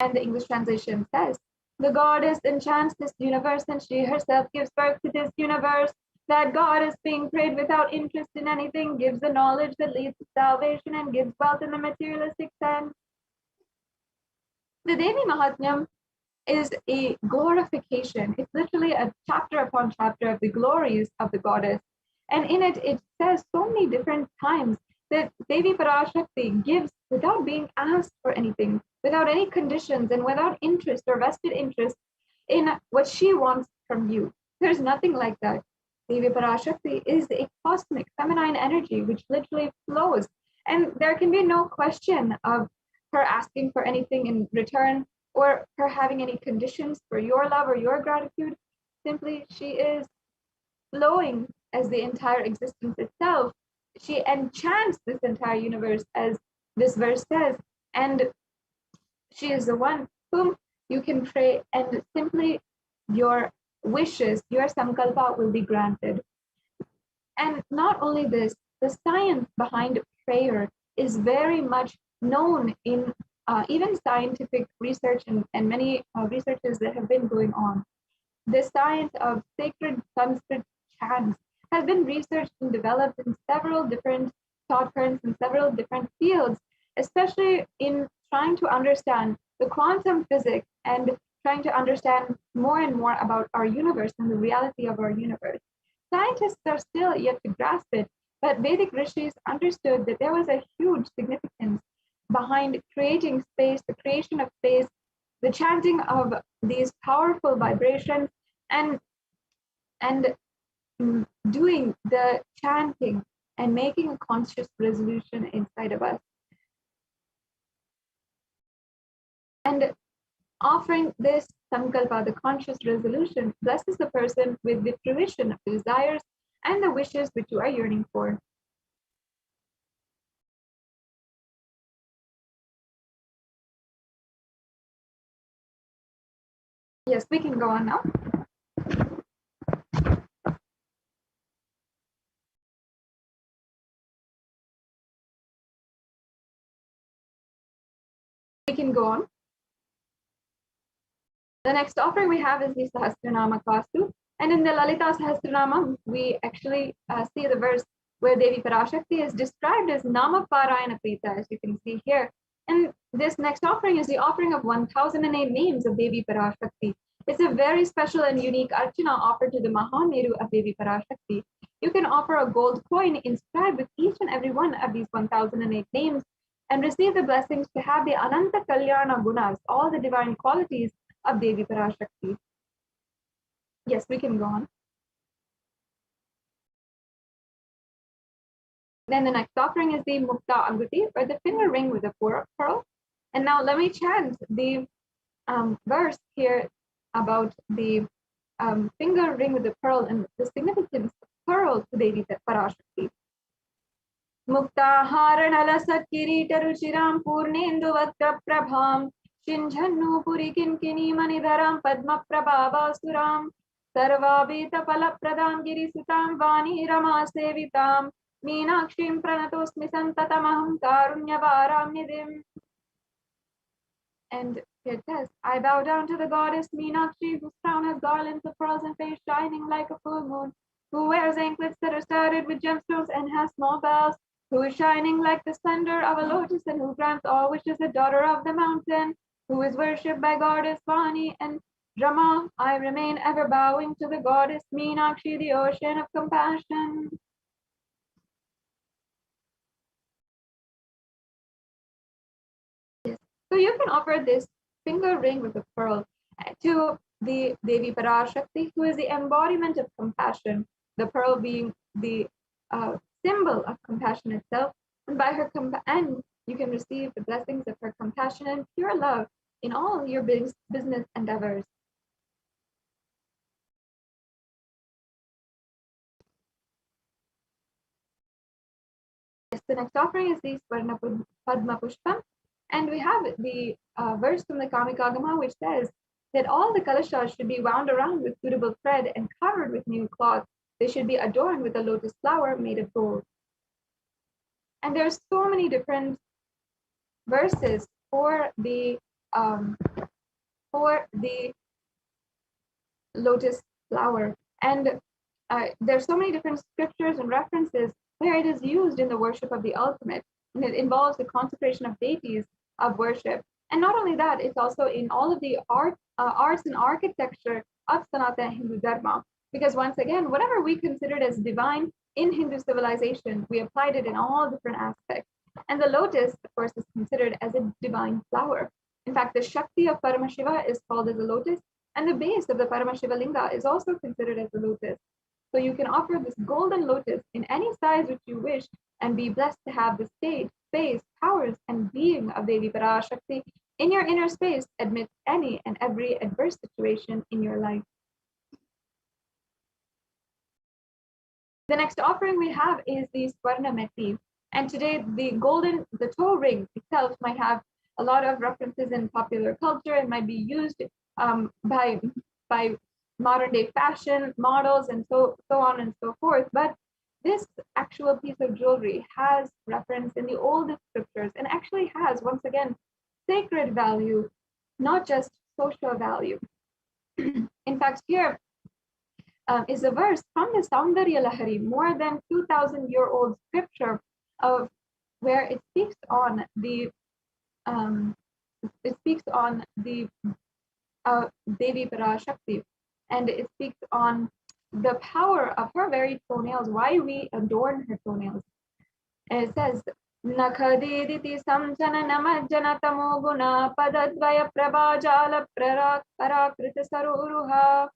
And the English translation says, the goddess enchants this universe, and she herself gives birth to this universe. That goddess, being prayed without interest in anything, gives the knowledge that leads to salvation and gives wealth in the materialistic sense. The Devi Mahatmyam is a glorification. It's literally a chapter upon chapter of the glories of the goddess. And in it, it says so many different times that Devi Parashakti gives without being asked for anything, without any conditions, and without interest or vested interest in what she wants from you. There's nothing like that. Devi Parashakti is a cosmic feminine energy which literally flows. And there can be no question of her asking for anything in return, or her having any conditions for your love or your gratitude. Simply, she is flowing as the entire existence itself. She enchants this entire universe, as this verse says, and she is the one whom you can pray, and simply your wishes, your sankalpa will be granted. And not only this, the science behind prayer is very much known in even scientific research and many researches that have been going on. The science of sacred Sanskrit chants has been researched and developed in several different thought currents in several different fields, especially in trying to understand the quantum physics and trying to understand more and more about our universe and the reality of our universe. Scientists are still yet to grasp it, but Vedic rishis understood that there was a huge significance behind creating space, the creation of space, the chanting of these powerful vibrations, and doing the chanting and making a conscious resolution inside of us. And offering this sankalpa, the conscious resolution, blesses the person with the fruition of the desires and the wishes which you are yearning for. Yes, we can go on now. We can go on. The next offering we have is the Sahasranama Kastu. And in the Lalita Sahasranama, we actually see the verse where Devi Parashakti is described as Nama Parayana Prita, as you can see here. And this next offering is the offering of 1008 names of Devi Parashakti. It's a very special and unique archana offered to the Mahameru of Devi Parashakti. You can offer a gold coin inscribed with each and every one of these 1008 names and receive the blessings to have the Ananta Kalyana Gunas, all the divine qualities of Devi Parashakti. Yes, we can go on. Then the next offering is the Mukta Anguti, or the finger ring with a pearl. And now let me chant the verse here about the finger ring with the pearl and the significance of pearl to Devi Parashakti. Mukta Haranala Satkirita Ruchiram Purnendu Vakta Prabham Shinjhannu Purikinkini Manidharam Padma Prabhava Suram Sarvabita Palapradam Girisutam Vani Rama Sevitam Meenakshim pranatosmi santatamaham karunyavaram nidhim. And it says, I bow down to the goddess Meenakshi, whose crown has garlands of pearls and face shining like a full moon, who wears anklets that are studded with gemstones and has small bells, who is shining like the splendor of a lotus and who grants all wishes, the daughter of the mountain, who is worshipped by goddess Vani and Rama. I remain ever bowing to the goddess Meenakshi, the ocean of compassion. So you can offer this finger ring with a pearl to the Devi Parashakti, who is the embodiment of compassion, the pearl being the symbol of compassion itself. And by her and you can receive the blessings of her compassion and pure love in all your business endeavors. Yes, the next offering is the Swarna Padma Pushpam. And we have the verse from the Kamikagama, which says that all the kalashas should be wound around with suitable thread and covered with new cloth. They should be adorned with a lotus flower made of gold. And there's so many different verses for the lotus flower. And there's so many different scriptures and references where it is used in the worship of the ultimate. And it involves the consecration of deities of worship. And not only that, it's also in all of the arts and architecture of Sanatana Hindu Dharma. Because once again, whatever we considered as divine in Hindu civilization, we applied it in all different aspects. And the lotus, of course, is considered as a divine flower. In fact, the Shakti of Paramashiva is called as a lotus, and the base of the Paramashiva Linga is also considered as a lotus. So you can offer this golden lotus in any size which you wish and be blessed to have the state, space, powers, and being of Devi Parashakti in your inner space amidst any and every adverse situation in your life. The next offering we have is the Swarna Meti. And today the toe ring itself might have a lot of references in popular culture and might be used by modern day fashion models and so on and so forth. But this actual piece of jewelry has reference in the oldest scriptures and actually has, once again, sacred value, not just social value. In fact, here is a verse from the Saundarya Lahari, more than 2,000-year-old scripture of where it speaks on the Devi Parashakti, and it speaks on the power of her very toenails, why we adorn her toenails. And it says, Nakhadiditi samjana namajjana tamo guna padadvaya prabhajala parakrita saruruha.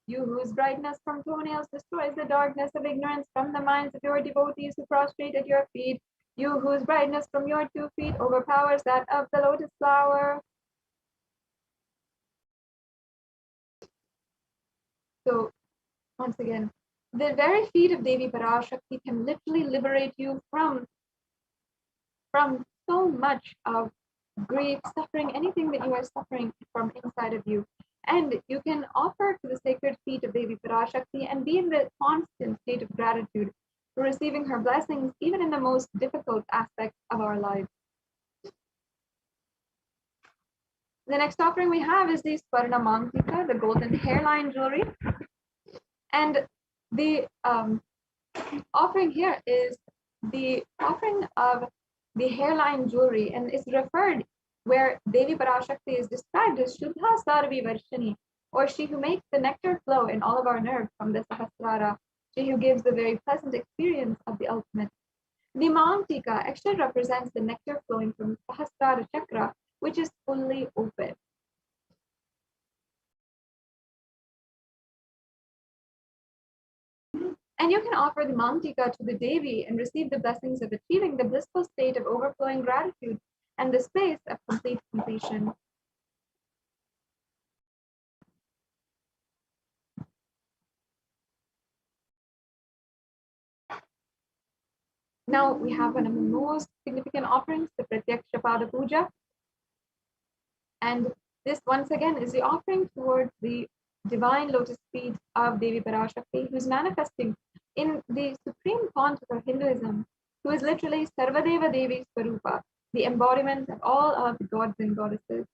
You whose brightness from toenails destroys the darkness of ignorance from the minds of your devotees who prostrate at your feet. You whose brightness from your 2 feet overpowers that of the lotus flower. So once again, the very feet of Devi Parashakti can literally liberate you from so much of grief, suffering, anything that you are suffering from inside of you. And you can offer to the sacred feet of Devi Parashakti and be in the constant state of gratitude for receiving her blessings, even in the most difficult aspects of our lives. The next offering we have is the Swarna Mantika, the golden hairline jewelry. And the offering here is the offering of the hairline jewelry, and is referred where Devi Parashakti is described as Shuddha Sarvi Varshini, or she who makes the nectar flow in all of our nerves from the Sahasrara, she who gives the very pleasant experience of the ultimate. The Mantika actually represents the nectar flowing from Sahasrara chakra, which is fully open. And you can offer the Mantika to the Devi and receive the blessings of achieving the blissful state of overflowing gratitude and the space of complete completion. Now we have one of the most significant offerings, the Pratyaksha Pada Puja. And this once again is the offering towards the divine lotus feet of Devi Parashakti, who's manifesting in the supreme font of Hinduism, who is literally Sarvadeva Devi Swarupa, the embodiment of all of the gods and goddesses.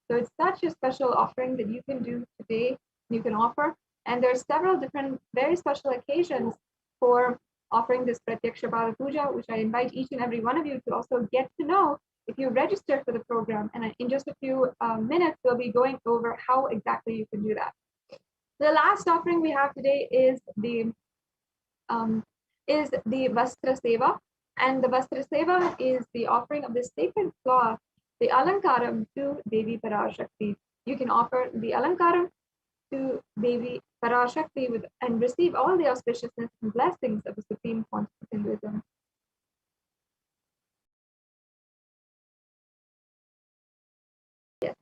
So it's such a special offering that you can do today, you can offer. And there's several different very special occasions for offering this Pratyaksha Pada Puja, which I invite each and every one of you to also get to know if you register for the program. And in just a few minutes, we'll be going over how exactly you can do that. The last offering we have today is the Vastra Seva. And the Vastra Seva is the offering of the sacred cloth, the Alankaram, to Devi Parashakti. You can offer the Alankaram to Devi Parashakti and receive all the auspiciousness and blessings of the supreme font of Hinduism. Yes.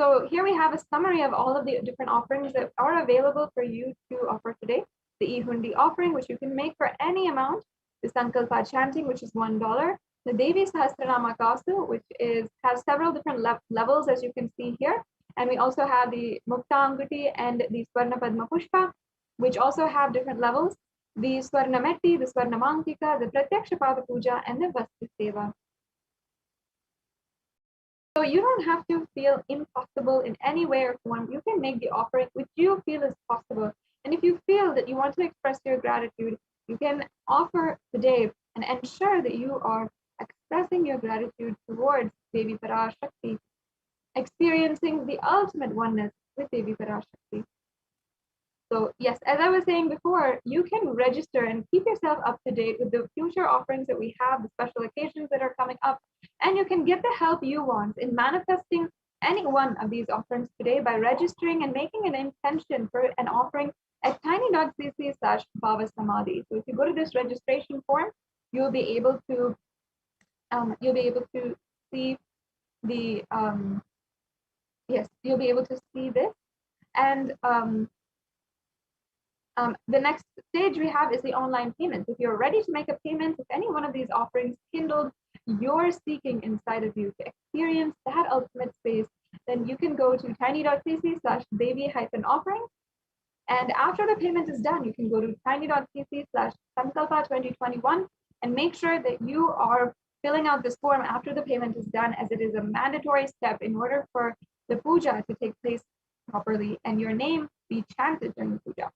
So here we have a summary of all of the different offerings that are available for you to offer today. The Ihundi offering, which you can make for any amount. The Sankalpa chanting, which is $1. The Devi Sahasranama Kasu, which has several different levels, as you can see here. And we also have the Mukta Anguti and the Swarna Padma Pushpa, which also have different levels. The Swarna Metti, the Swarna Mantika, the Pratyaksha Pada Puja, and the Vastra Seva. So you don't have to feel impossible in any way or form. You can make the offering which you feel is possible. And if you feel that you want to express your gratitude, you can offer today and ensure that you are expressing your gratitude towards Devi Parashakti, experiencing the ultimate oneness with Devi Parashakti. So yes, as I was saying before, you can register and keep yourself up to date with the future offerings that we have, the special occasions that are coming up, and you can get the help you want in manifesting any one of these offerings today by registering and making an intention for an offering at tiny.cc/bhavasamadhi. So if you go to this registration form, you'll be able to see the you'll be able to see this. And the next stage we have is the online payment. If you're ready to make a payment, if any one of these offerings kindled your seeking inside of you to experience that ultimate space, then you can go to tiny.cc/devi-offering. And after the payment is done, you can go to tiny.cc/sankalpa2021 and make sure that you are filling out this form after the payment is done, as it is a mandatory step in order for the puja to take place properly and your name be chanted during the puja.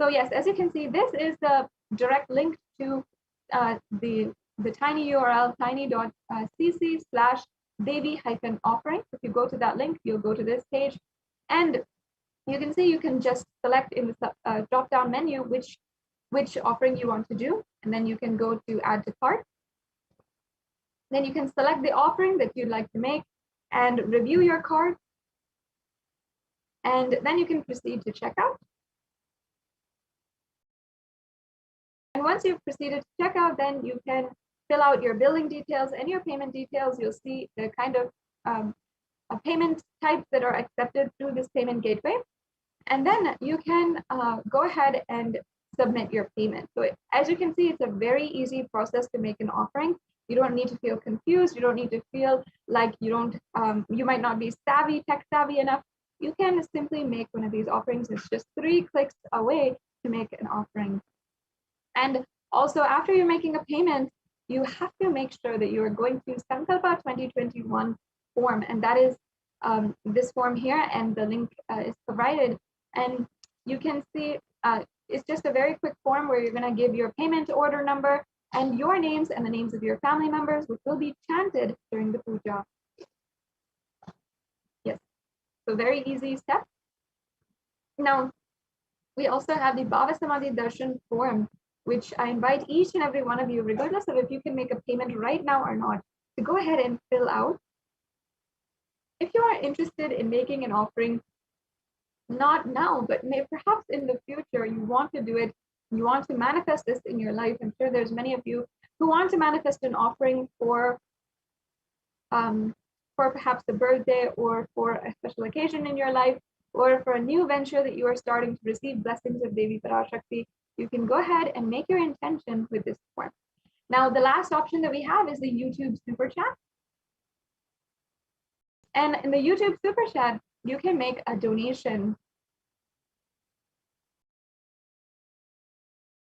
So yes, as you can see, this is the direct link to the tiny URL, tiny.cc/devi-offering. If you go to that link, you'll go to this page, and you can see you can just select in the drop-down menu which offering you want to do, and then you can go to add to cart. Then you can select the offering that you'd like to make and review your cart, and then you can proceed to checkout. And once you've proceeded to checkout, then you can fill out your billing details and your payment details. You'll see the kind of payment types that are accepted through this payment gateway. And then you can go ahead and submit your payment. So as you can see, it's a very easy process to make an offering. You don't need to feel confused. You don't need to feel like you might not be tech savvy enough. You can simply make one of these offerings. It's just 3 clicks away to make an offering. And also, after you're making a payment, you have to make sure that you are going to Sankalpa 2021 form, and that is this form here, and the link is provided. And you can see it's just a very quick form where you're going to give your payment order number and your names and the names of your family members, which will be chanted during the puja. Yes, so very easy step. Now, we also have the Bhava Samadhi Darshan form, which I invite each and every one of you, regardless of if you can make a payment right now or not, to go ahead and fill out. If you are interested in making an offering, not now, but perhaps in the future, you want to do it, you want to manifest this in your life. I'm sure there's many of you who want to manifest an offering for perhaps a birthday or for a special occasion in your life, or for a new venture that you are starting to receive blessings of Devi Parashakti. You can go ahead and make your intention with this form. Now, the last option that we have is the YouTube Super Chat. And in the YouTube Super Chat, you can make a donation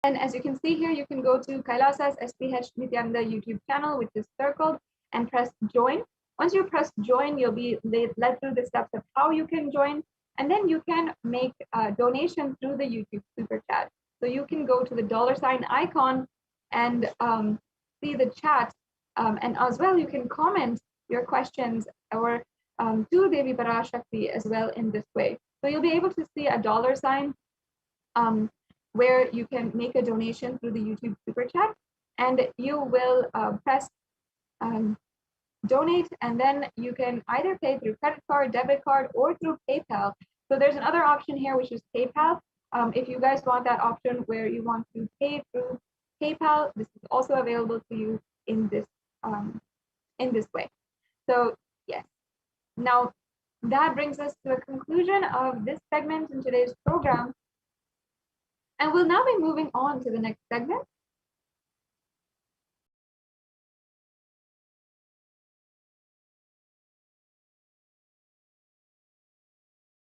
And as you can see here, you can go to Kailasa's HDH Nithyananda YouTube channel, which is circled, and press join. Once you press join, you'll be led through the steps of how you can join, and then you can make a donation through the YouTube super chat. So you can go to the $ icon and see the chat, and as well you can comment your questions or to Devi Parashakti as well in this way. So you'll be able to see a $ where you can make a donation through the YouTube super chat, and you will press donate, and then you can either pay through credit card, debit card, or through PayPal. So there's another option here, which is PayPal. If you guys want that option where you want to pay through PayPal, this is also available to you in this way. So yes, now that brings us to the conclusion of this segment in today's program. And we'll now be moving on to the next segment.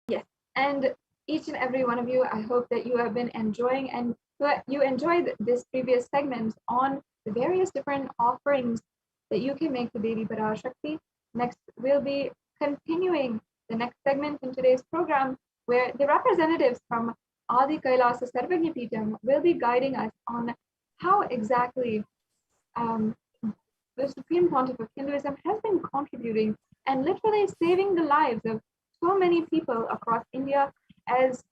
Yes, and each and every one of you, I hope that you have been enjoying and that you enjoyed this previous segment on the various different offerings that you can make to Devi Parashakti. Next, we'll be continuing the next segment in today's program, where the representatives from Adi Kailasa Sarvagya Peetham will be guiding us on how exactly the Supreme Pontiff of Hinduism has been contributing and literally saving the lives of so many people across India, as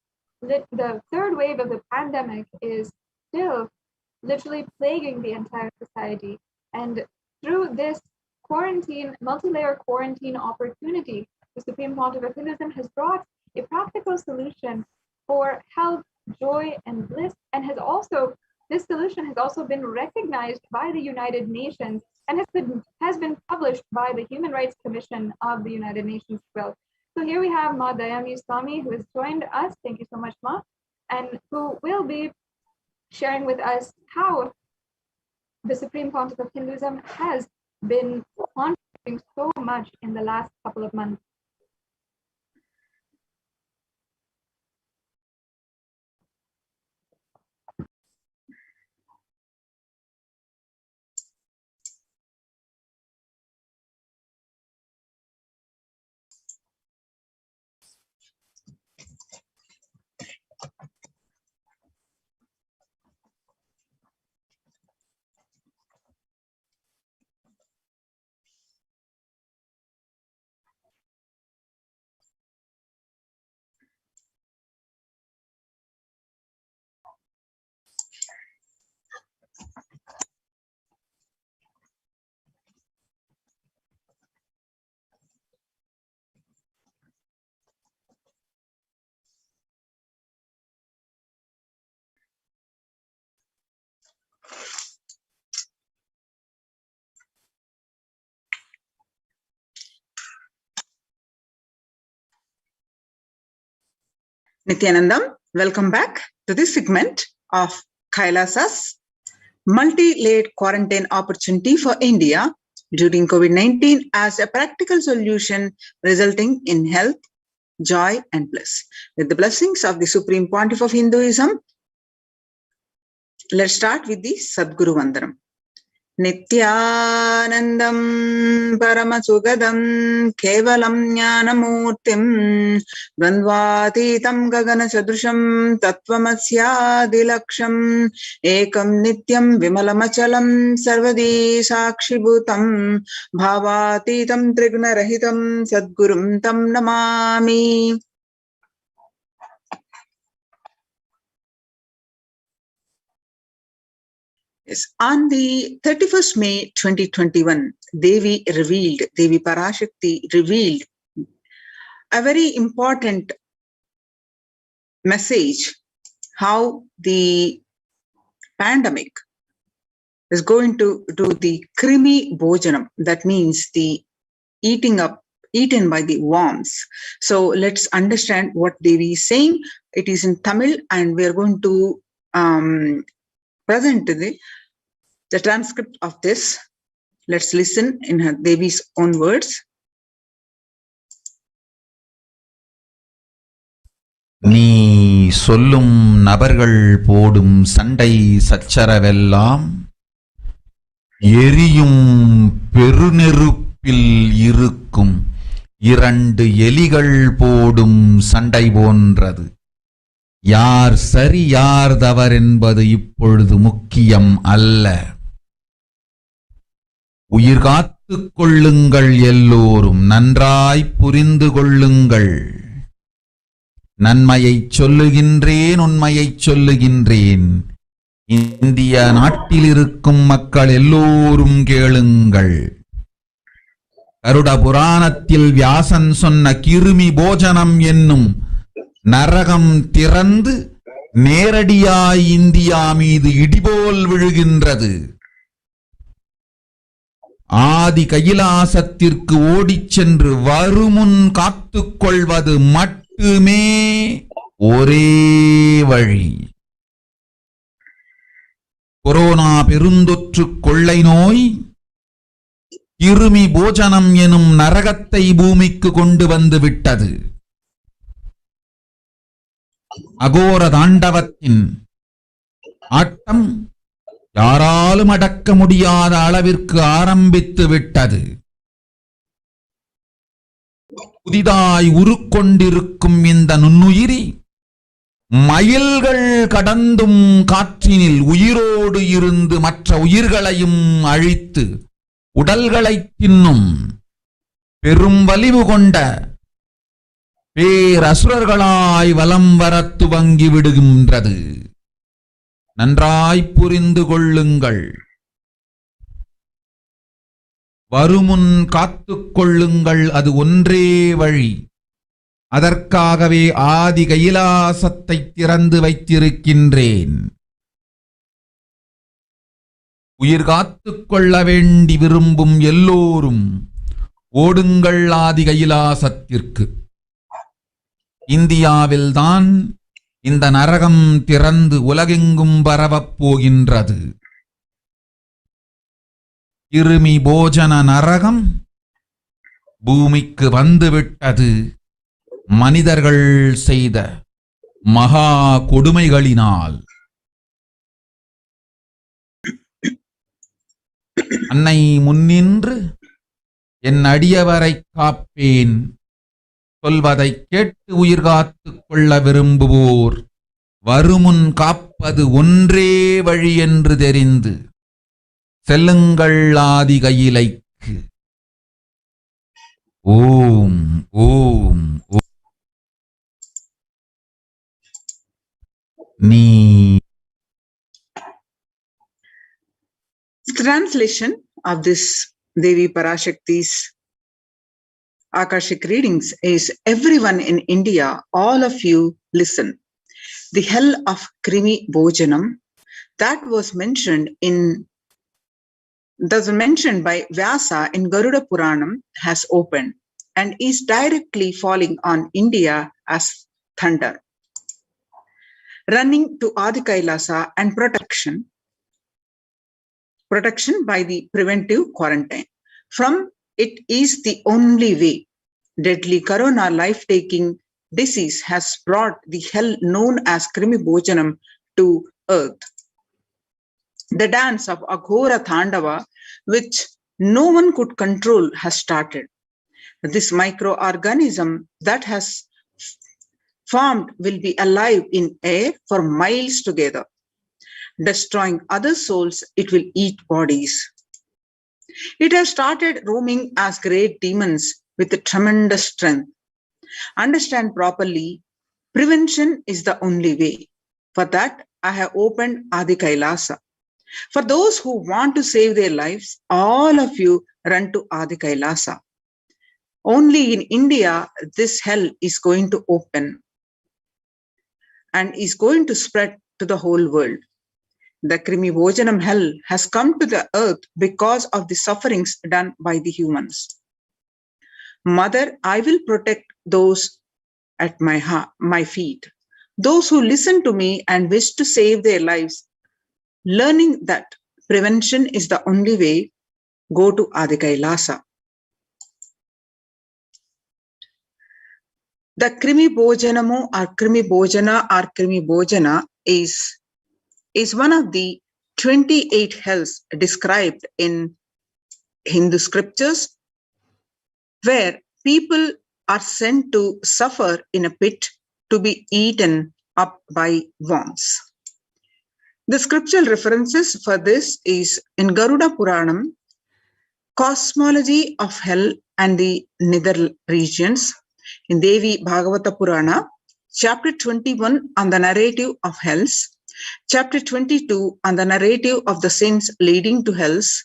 the third wave of the pandemic is still literally plaguing the entire society. And through this quarantine, multi-layer quarantine opportunity, the Supreme Pontiff of Hinduism has brought a practical solution for health, joy, and bliss, and this solution has also been recognized by the United Nations and has been published by the Human Rights Commission of the United Nations as well. So here we have Ma Dayami Swami, who has joined us. Thank you so much, Ma, and who will be sharing with us how the Supreme Pontiff of Hinduism has been contributing so much in the last couple of months. Nithyanandam, welcome back to this segment of Kailasa's multi-layered quarantine opportunity for India during COVID-19 as a practical solution resulting in health, joy, and bliss. With the blessings of the Supreme Pontiff of Hinduism, let's start with the Sadguru Vandanam. Nithyanandam Paramachivoham Kevalam Jnanamurtim Dvandvatitam Gagana Sadrusham Tattvamasya Ekam Nityam Vimalamachalam Sarvadi Sakshibhutam Bhavatitam Trigunarahitam Sadgurum Tam Namami. Yes. On the 31st May 2021, Devi Parashakti revealed a very important message, how the pandemic is going to do the krimi bhojanam, that means the eaten by the worms. So let's understand what Devi is saying. It is in Tamil, and we are going to present the transcript of this. Let's listen in her Devi's own words. நீ சொல்லும் நபர்கள் போடும் சண்டை சச்சரவெல்லாம் எரியும் பெருநெருப்பில் இருக்கும் 2 எலிகள் போடும் சண்டை போன்றது. யார் சரி யார் தவறென்பது இப்பொழுது முக்கியம் அல்ல. உயிர் காத்துக் கொள்ளுங்கள், எல்லோரும் நன்றாய் புரிந்து கொள்ளுங்கள். நன்மையைச் சொல்லுகின்றேன், உண்மையைச் சொல்லுகின்றேன். இந்திய நாட்டில் இருக்கும் மக்கள் எல்லோரும் கேளுங்கள். கருட புராணத்தில் வியாசன் சொன்ன கிருமி போஜனம் என்னும் நரகம் திறந்து நேரடியாய் இந்தியா மீது இடிபோல் விழுகின்றது. ஆதி கைலாசத்திற்கு ஓடிச் சென்று வருமுன் காத்துக் கொள்வது மட்டுமே ஒரே வழி. கொரோனா பெருந்தொற்று கொள்ளை நோய் கிருமி போஜனம் எனும் நரகத்தை பூமிக்கு கொண்டு வந்து விட்டது. அகோர தாண்டவத்தின் ஆட்டம் யாராலும் அடக்க முடியாத அளவிற்கு ஆரம்பித்து விட்டது. புதிதாய் உருக்கொண்டிருக்கும் இந்த நுண்ணுயிரி மைல்கள் கடந்தும் காற்றினில் உயிரோடு இருந்து மற்ற உயிர்களையும் அழித்து உடல்களை தின்னும் பெரும் வலிவு கொண்ட பேரசுரர்களாய் வலம் வரத் துவங்கி விடுகின்றது. நன்றாய் புரிந்து கொள்ளுங்கள். வருமுன் காத்துக் கொள்ளுங்கள், அது ஒன்றே வழி. அதற்காகவே ஆதி கைலாசத்தை திறந்து வைத்திருக்கின்றேன். உயிர் காத்துக் கொள்ள வேண்டி விரும்பும் எல்லோரும் ஓடுங்கள் ஆதி கைலாசத்திற்கு. இந்தியாவில்தான் இந்த நரகம் திறந்து உலகெங்கும் பரவப் போகின்றது. கிருமி போஜன நரகம் பூமிக்கு வந்துவிட்டது. மனிதர்கள் செய்த மகா கொடுமைகளினால். அன்னை முன்னின்று என் அடியவரை காப்பேன் சொல்வதை கேட்டு உயிர் காத்துக் கொள்ள விரும்புவோர் வருமுன் காப்பது ஒன்றே வழி என்று தெரிந்து செல்லுங்கள் ஆதி கையிலைக்கு. ஓம் ஓம் ஓம். நீ Translation of this Devi Parashakti's Akashic readings is: everyone in India, all of you listen. The hell of Krimi Bhojanam that was mentioned by Vyasa in Garuda Puranam has opened and is directly falling on India as thunder. Running to Adi Kailasa and protection by the preventive quarantine. From it is the only way. Deadly corona life-taking disease has brought the hell known as Krimi Bhojanam to earth. The dance of Aghora Thandava, which no one could control, has started. This microorganism that has formed will be alive in air for miles together. Destroying other souls, it will eat bodies. It has started roaming as great demons with a tremendous strength. Understand properly, prevention is the only way. For that, I have opened Adi Kailasa. For those who want to save their lives, all of you run to Adi Kailasa. Only in India, this hell is going to open and is going to spread to the whole world. The Krimi Bhojanam hell has come to the earth because of the sufferings done by the humans. Mother, I will protect those at my feet, those who listen to me and wish to save their lives. Learning that prevention is the only way, go to Adi Kailasa. The Krimi Bhojanamo or Krimi Bhojana or Krimi Bhojana is one of the 28 hells described in Hindu scriptures, where people are sent to suffer in a pit to be eaten up by worms. The scriptural references for this is in Garuda Puranam, Cosmology of Hell and the Nether Regions, in Devi Bhagavata Purana, chapter 21 on the narrative of hells, chapter 22 on the narrative of the sins leading to hells,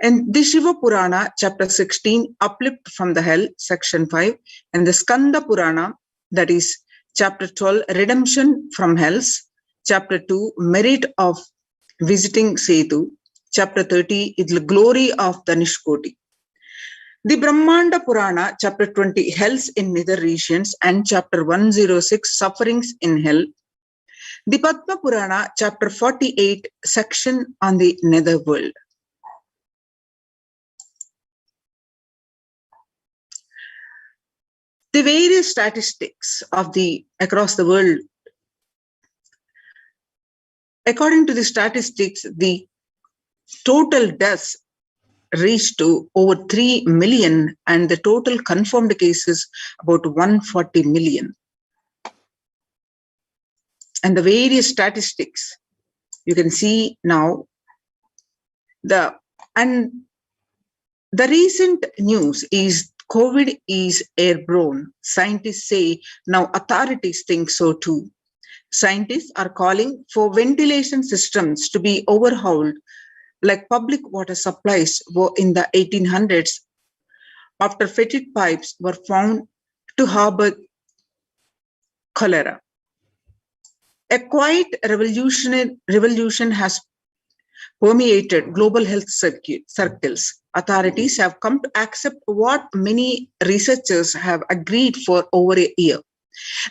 and the Shiva Purana, chapter 16, Uplift from the Hell, section 5, and the Skanda Purana, that is chapter 12, Redemption from Hells, chapter 2, Merit of Visiting Setu, chapter 30 is the Glory of the Nishkoti. The Brahmanda Purana, chapter 20, Hells in Nether Regions, and chapter 106, Sufferings in Hell. The Padma Purana, chapter 48, section on the Nether World. The various statistics of across the world, according to the statistics, the total deaths reached to over 3 million and the total confirmed cases about 140 million. And the various statistics you can see now, the recent news is COVID is airborne. Scientists say now authorities think so too. Scientists are calling for ventilation systems to be overhauled like public water supplies were in the 1800s after fetid pipes were found to harbor cholera. A quiet revolution has permeated global health circles. Authorities have come to accept what many researchers have agreed for over a year.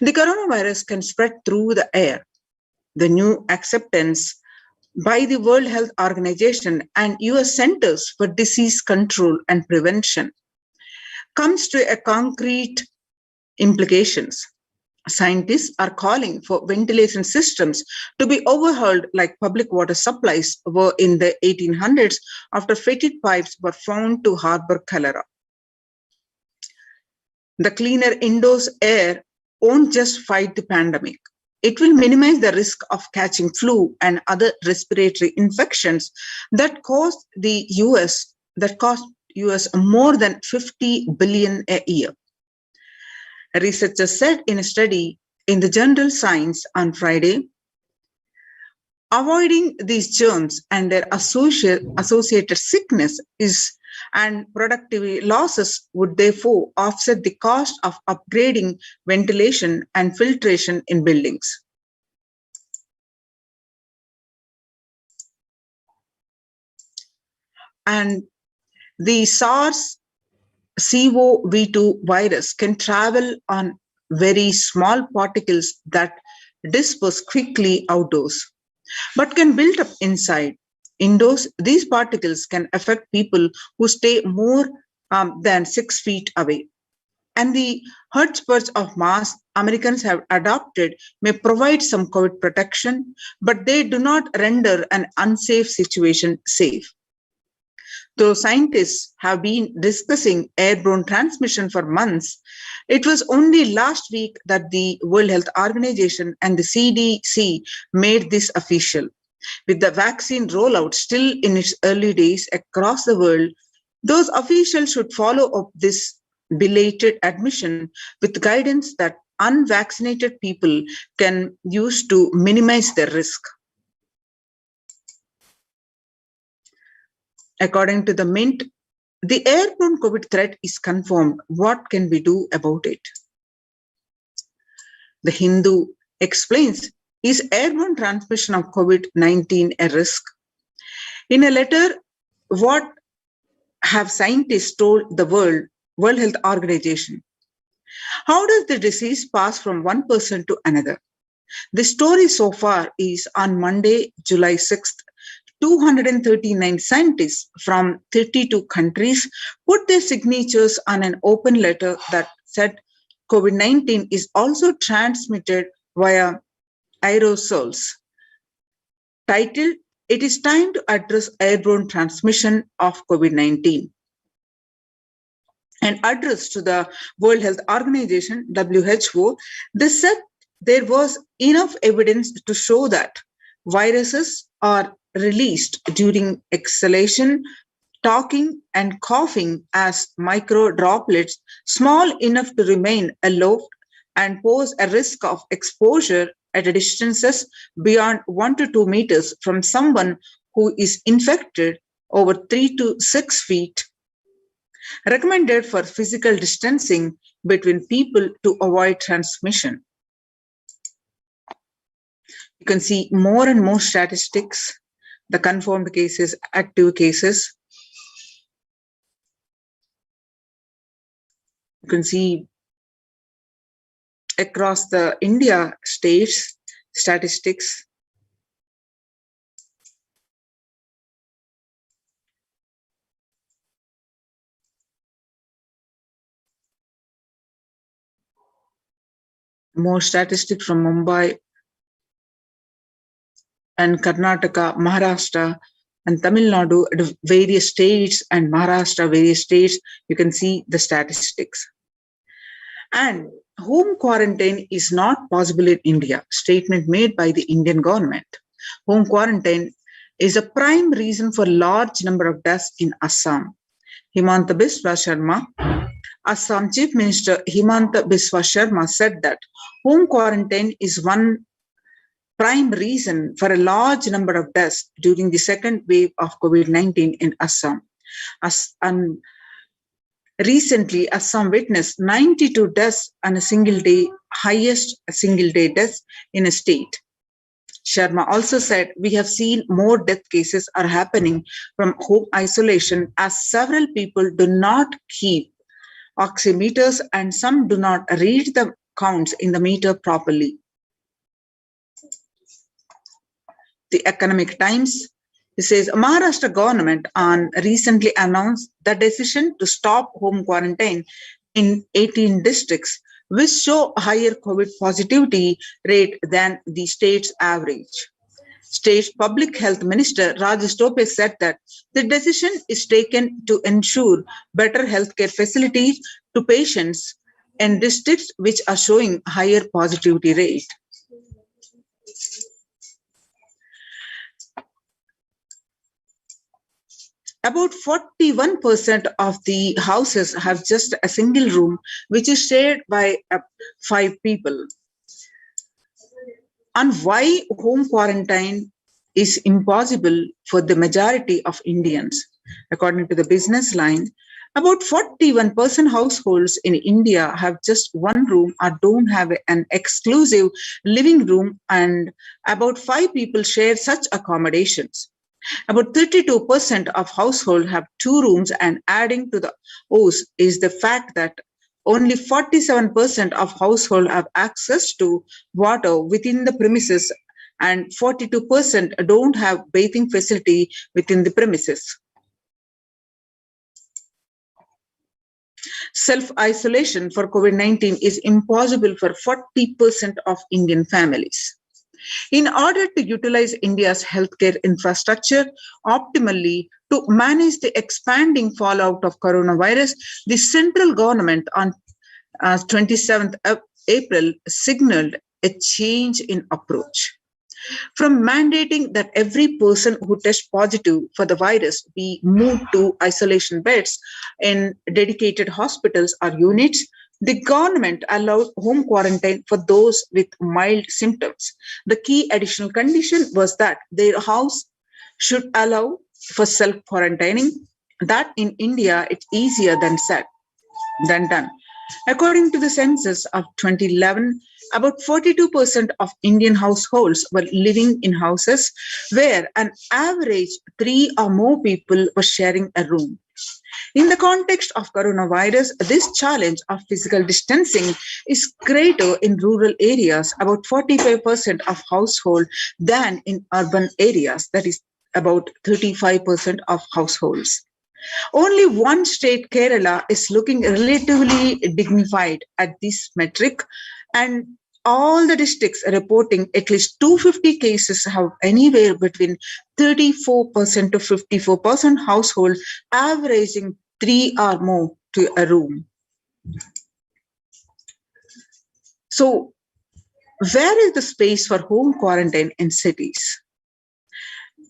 The coronavirus can spread through the air. The new acceptance by the World Health Organization and US Centers for Disease Control and Prevention comes to a concrete implications. Scientists are calling for ventilation systems to be overhauled like public water supplies were in the 1800s after fetid pipes were found to harbor cholera. The cleaner indoors air won't just fight the pandemic. It will minimize the risk of catching flu and other respiratory infections that cost US more than $50 billion a year. Researchers said in a study in the journal Science on Friday, avoiding these germs and their associated sickness and productivity losses would therefore offset the cost of upgrading ventilation and filtration in buildings. And the SARS-CoV-2 virus can travel on very small particles that disperse quickly outdoors, but can build up inside. Indoors, these particles can affect people who stay more than 6 feet away. And the hotspots of mass Americans have adopted may provide some COVID protection, but they do not render an unsafe situation safe. Though scientists have been discussing airborne transmission for months, it was only last week that the World Health Organization and the CDC made this official. With the vaccine rollout still in its early days across the world, those officials should follow up this belated admission with guidance that unvaccinated people can use to minimize their risk. According to the Mint, the airborne COVID threat is confirmed. What can we do about it? The Hindu explains, is airborne transmission of COVID-19 a risk? In a letter, what have scientists told the World Health Organization? How does the disease pass from one person to another? The story so far is on Monday, July 6th, 239 scientists from 32 countries put their signatures on an open letter that said COVID-19 is also transmitted via aerosols. Titled, "It is time to address airborne transmission of COVID-19." And addressed to the World Health Organization, WHO, they said there was enough evidence to show that viruses are released during exhalation, talking, and coughing as micro droplets, small enough to remain aloft and pose a risk of exposure at distances beyond 1 to 2 meters from someone who is infected, over 3 to 6 feet. Recommended for physical distancing between people to avoid transmission. You can see more and more statistics, the confirmed cases, active cases. You can see across the India states statistics. More statistics from Mumbai and Karnataka, Maharashtra, and Tamil Nadu, various states, and Maharashtra, various states. You can see the statistics. And home quarantine is not possible in India. Statement made by the Indian government. Home quarantine is a prime reason for large number of deaths in Assam. Himanta Biswa Sharma, Assam Chief Minister Himanta Biswa Sharma said that home quarantine is one prime reason for a large number of deaths during the second wave of COVID-19 in Assam. Recently, Assam witnessed 92 deaths on a single day, highest single day deaths in a state. Sharma also said, "We have seen more death cases are happening from home isolation as several people do not keep oximeters and some do not read the counts in the meter properly." The Economic Times, it says, Maharashtra government recently announced the decision to stop home quarantine in 18 districts, which show a higher COVID positivity rate than the state's average. State Public Health Minister Rajesh Tope said that the decision is taken to ensure better healthcare facilities to patients in districts which are showing higher positivity rate. About 41% of the houses have just a single room, which is shared by 5 people. And why home quarantine is impossible for the majority of Indians? According to the Business Line, about 41% households in India have just one room or don't have an exclusive living room, and about 5 people share such accommodations. About 32% of households have 2 rooms, and adding to the O's is the fact that only 47% of households have access to water within the premises, and 42% don't have bathing facility within the premises. Self-isolation for COVID-19 is impossible for 40% of Indian families. In order to utilize India's healthcare infrastructure optimally to manage the expanding fallout of coronavirus, the central government on 27th of April signaled a change in approach. From mandating that every person who tests positive for the virus be moved to isolation beds in dedicated hospitals or units, the government allowed home quarantine for those with mild symptoms. The key additional condition was that their house should allow for self-quarantining. That in India, it's easier than said than done. According to the census of 2011, about 42% of Indian households were living in houses where an average 3 or more people were sharing a room. In the context of coronavirus, this challenge of physical distancing is greater in rural areas, about 45% of households, than in urban areas, that is about 35% of households. Only one state, Kerala, is looking relatively dignified at this metric, and all the districts reporting at least 250 cases have anywhere between 34% to 54% household, averaging 3 or more to a room. So, where is the space for home quarantine in cities?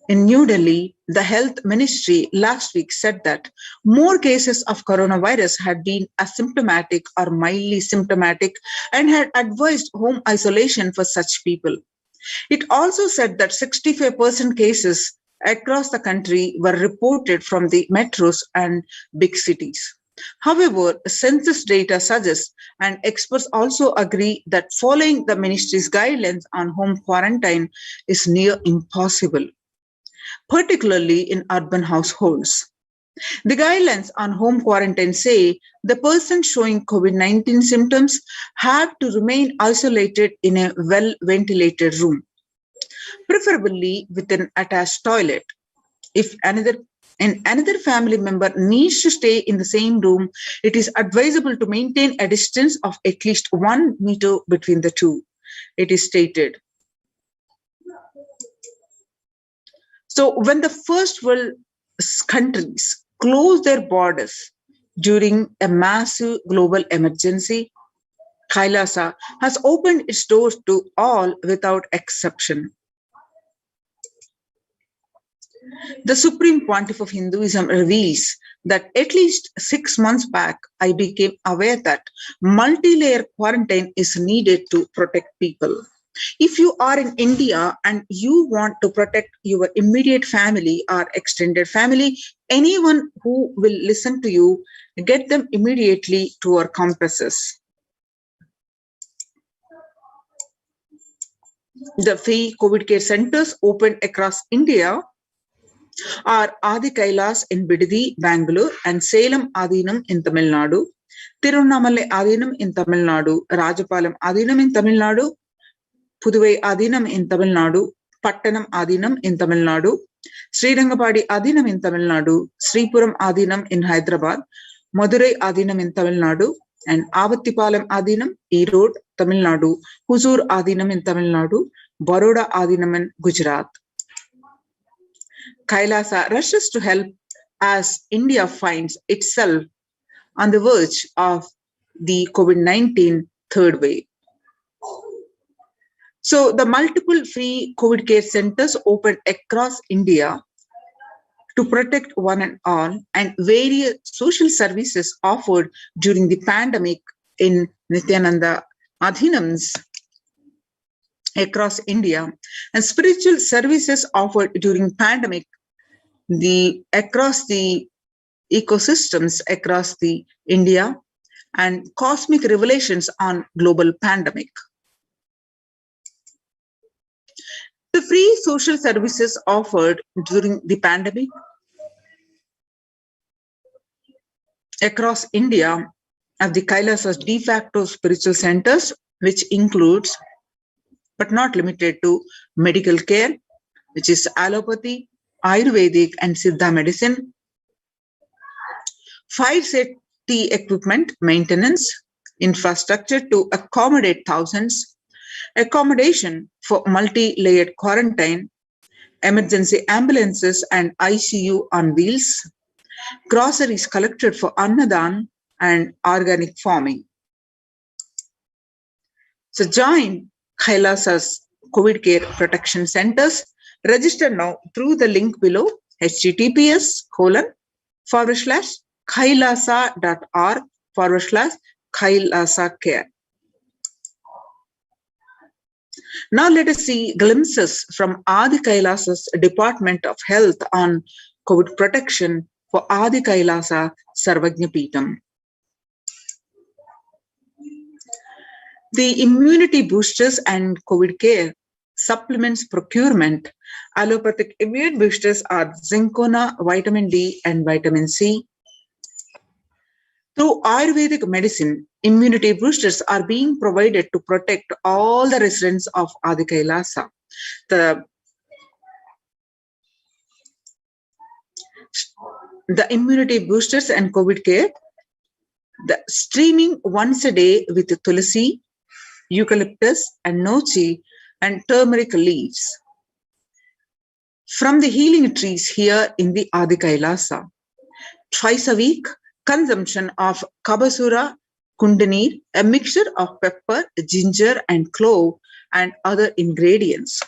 In New Delhi, the health ministry last week said that more cases of coronavirus had been asymptomatic or mildly symptomatic and had advised home isolation for such people. It also said that 65% cases across the country were reported from the metros and big cities. However, census data suggests, and experts also agree, that following the ministry's guidelines on home quarantine is near impossible, particularly in urban households. The guidelines on home quarantine say the person showing COVID-19 symptoms have to remain isolated in a well-ventilated room, preferably with an attached toilet. If another family member needs to stay in the same room, it is advisable to maintain a distance of at least 1 meter between the two, it is stated. So when the first world countries closed their borders during a massive global emergency, Kailasa has opened its doors to all without exception. The Supreme Pontiff of Hinduism reveals that at least 6 months back, I became aware that multi-layer quarantine is needed to protect people. If you are in India and you want to protect your immediate family or extended family, anyone who will listen to you, get them immediately to our campuses. The free COVID care centers opened across India are Adi Kailas in Bidadi, Bangalore, and Salem Adinam in Tamil Nadu, Tirunnamalai Adinam in Tamil Nadu, Rajapalam Adinam in Tamil Nadu, Puduvai Adinam in Tamil Nadu, Pattanam Adinam in Tamil Nadu, Srirangapadi Adinam in Tamil Nadu, Sripuram Adinam in Hyderabad, Madurai Adinam in Tamil Nadu, and Avattipalam Adinam, Erode, Tamil Nadu, Huzur Adinam in Tamil Nadu, Baroda Adinam in Gujarat. Kailasa rushes to help as India finds itself on the verge of the COVID-19 third wave. So the multiple free COVID care centers opened across India to protect one and all, and various social services offered during the pandemic in Nithyananda Adhinams across India, and spiritual services offered during pandemic across the ecosystems across the India, and cosmic revelations on global pandemic. The free social services offered during the pandemic across India are the Kailasa's de facto spiritual centers, which includes but not limited to medical care, which is allopathy, Ayurvedic and Siddha medicine, fire safety equipment maintenance, infrastructure to accommodate thousands, accommodation for multi-layered quarantine, emergency ambulances and ICU on wheels, groceries collected for Annadan, and organic farming. So join Kailasa's COVID care protection centers. Register now through the link below, https://kailasa.org/Kailasa care. Now let us see glimpses from Adi Kailasa's Department of Health on COVID protection for Adi Kailasa Sarvajnapeetham. The immunity boosters and COVID care supplements procurement. Allopathic immune boosters are Zincona, vitamin D, and vitamin C. Through Ayurvedic medicine, immunity boosters are being provided to protect all the residents of Adi Kailasa. The the immunity boosters and COVID care, the streaming once a day with tulsi, eucalyptus and nochi and turmeric leaves from the healing trees here in the Adi Kailasa. Twice a week, consumption of Kabasura Kundanir, a mixture of pepper, ginger and clove and other ingredients,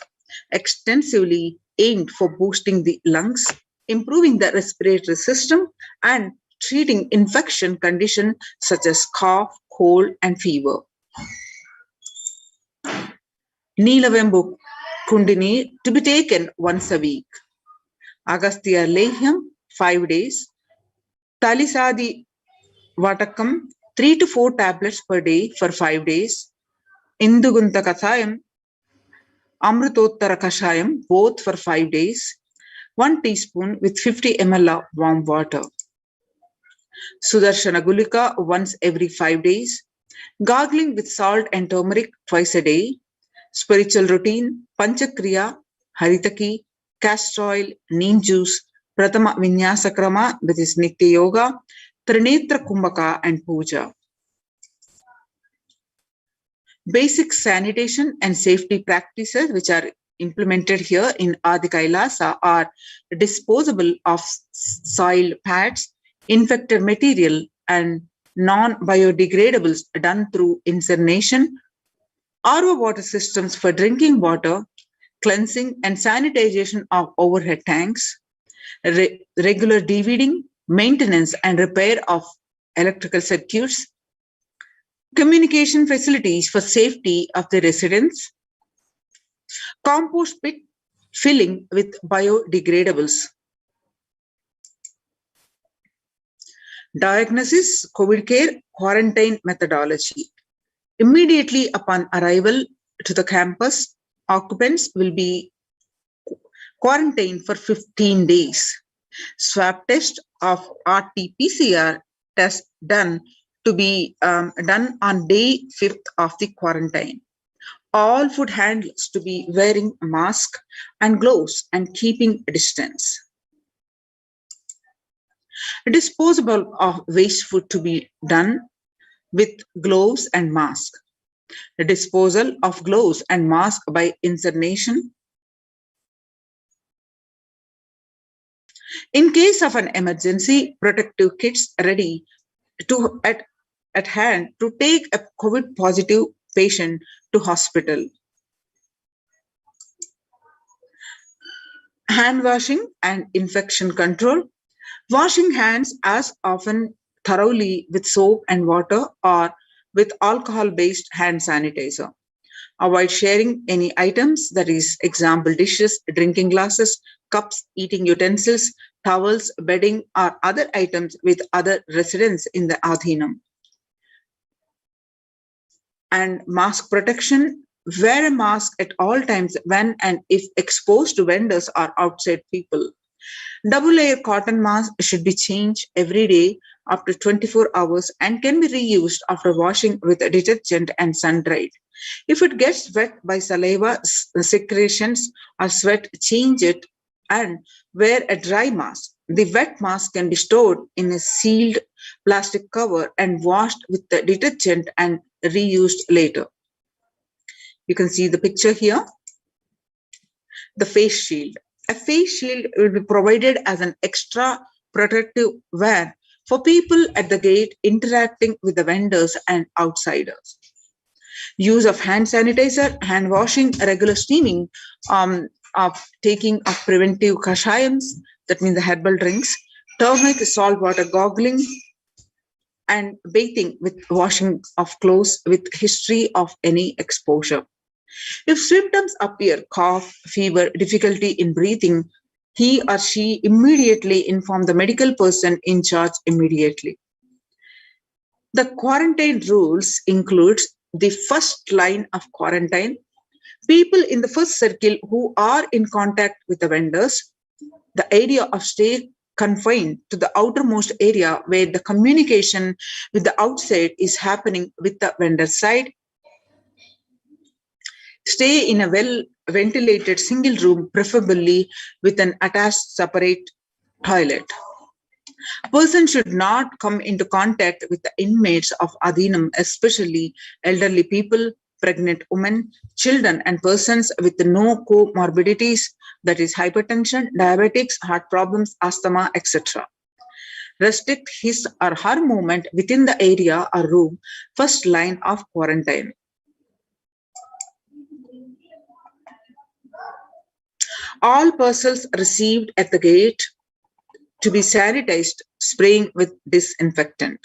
extensively aimed for boosting the lungs, improving the respiratory system and treating infection conditions such as cough, cold and fever. Neelavembu Kundini to be taken once a week. Agastya Lehyam 5 days. Talisadi Vatakam 3 to 4 tablets per day for 5 days. Indugunta Kathayam, Amrutottara Kashayam both for 5 days. 1 teaspoon with 50 ml of warm water. Sudarshana Gulika once every 5 days. Gargling with salt and turmeric twice a day. Spiritual routine, Panchakriya, Haritaki, castor oil, neem juice, Pratama Vinyasa Krama, that is Nitya Yoga, Trinetra Kumbhaka and Puja. Basic sanitation and safety practices which are implemented here in Adi Kailasa are disposable of soil pads, infected material and non-biodegradables done through incineration, RO water systems for drinking water, cleansing and sanitization of overhead tanks, regular DVDing, maintenance and repair of electrical circuits, communication facilities for safety of the residents, compost pit filling with biodegradables. Diagnosis, COVID care, quarantine methodology. Immediately upon arrival to the campus, occupants will be quarantined for 15 days. Swab test of RT-PCR test done to be done on day 5th of the quarantine. All food handlers to be wearing a mask and gloves and keeping a distance. Disposable of waste food to be done with gloves and mask. The disposal of gloves and mask by incineration. In case of an emergency, protective kits ready to at hand to take a COVID positive patient to hospital. Hand washing and infection control. Washing hands as often thoroughly with soap and water or with alcohol-based hand sanitizer. Avoid sharing any items, that is, example, dishes, drinking glasses, cups, eating utensils, towels, bedding, or other items with other residents in the Adhinam. And mask protection. Wear a mask at all times when and if exposed to vendors or outside people. Double-layer cotton mask should be changed every day after 24 hours and can be reused after washing with a detergent and sun-dried. If it gets wet by saliva, secretions or sweat, change it and wear a dry mask. The wet mask can be stored in a sealed plastic cover and washed with the detergent and reused later. You can see the picture here. The face shield. A face shield will be provided as an extra protective wear for people at the gate interacting with the vendors and outsiders. Use of hand sanitizer, hand washing, regular steaming, of taking of preventive kashayams, that means the herbal drinks, turmeric, salt water gargling, and bathing with washing of clothes with history of any exposure. If symptoms appear, cough, fever, difficulty in breathing, he or she immediately inform the medical person in charge immediately. The quarantine rules include the first line of quarantine, people in the first circle who are in contact with the vendors, the area of stay confined to the outermost area where the communication with the outside is happening with the vendor side. Stay in a well-ventilated single room, preferably with an attached separate toilet. A person should not come into contact with the inmates of Adhinam, especially elderly people, pregnant women, children, and persons with no comorbidities, that is hypertension, diabetics, heart problems, asthma, etc. Restrict his or her movement within the area or room, first line of quarantine. All parcels received at the gate to be sanitized, spraying with disinfectant.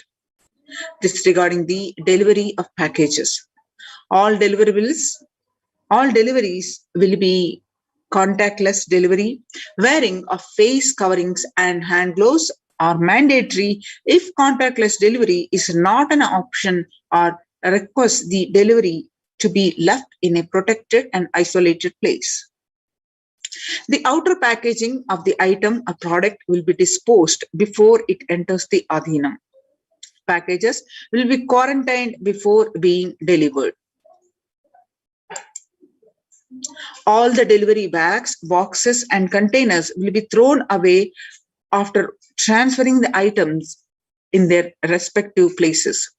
This regarding the delivery of packages. All deliveries will be contactless delivery. Wearing of face coverings and hand gloves are mandatory if contactless delivery is not an option, or request the delivery to be left in a protected and isolated place. The outer packaging of the item or product will be disposed before it enters the Adhinam. Packages will be quarantined before being delivered. All the delivery bags, boxes, and containers will be thrown away after transferring the items in their respective places.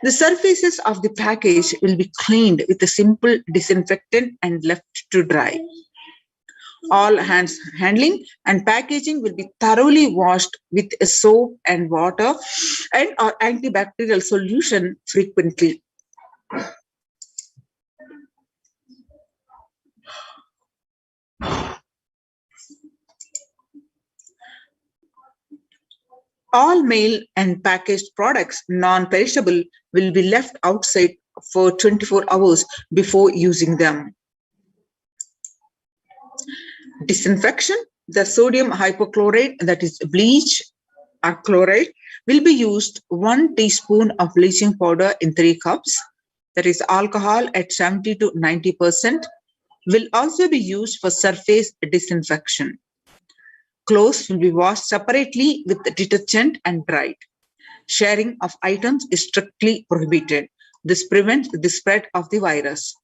The surfaces of the package will be cleaned with a simple disinfectant and left to dry. All handling and packaging will be thoroughly washed with soap and water and or antibacterial solution frequently. All mail and packaged products, non-perishable, will be left outside for 24 hours before using them. Disinfection, the sodium hypochlorite, that is bleach or chloride, will be used 1 teaspoon of bleaching powder in 3 cups, that is alcohol at 70 to 90%, will also be used for surface disinfection. Clothes will be washed separately with the detergent and dried. Sharing of items is strictly prohibited. This prevents the spread of the virus.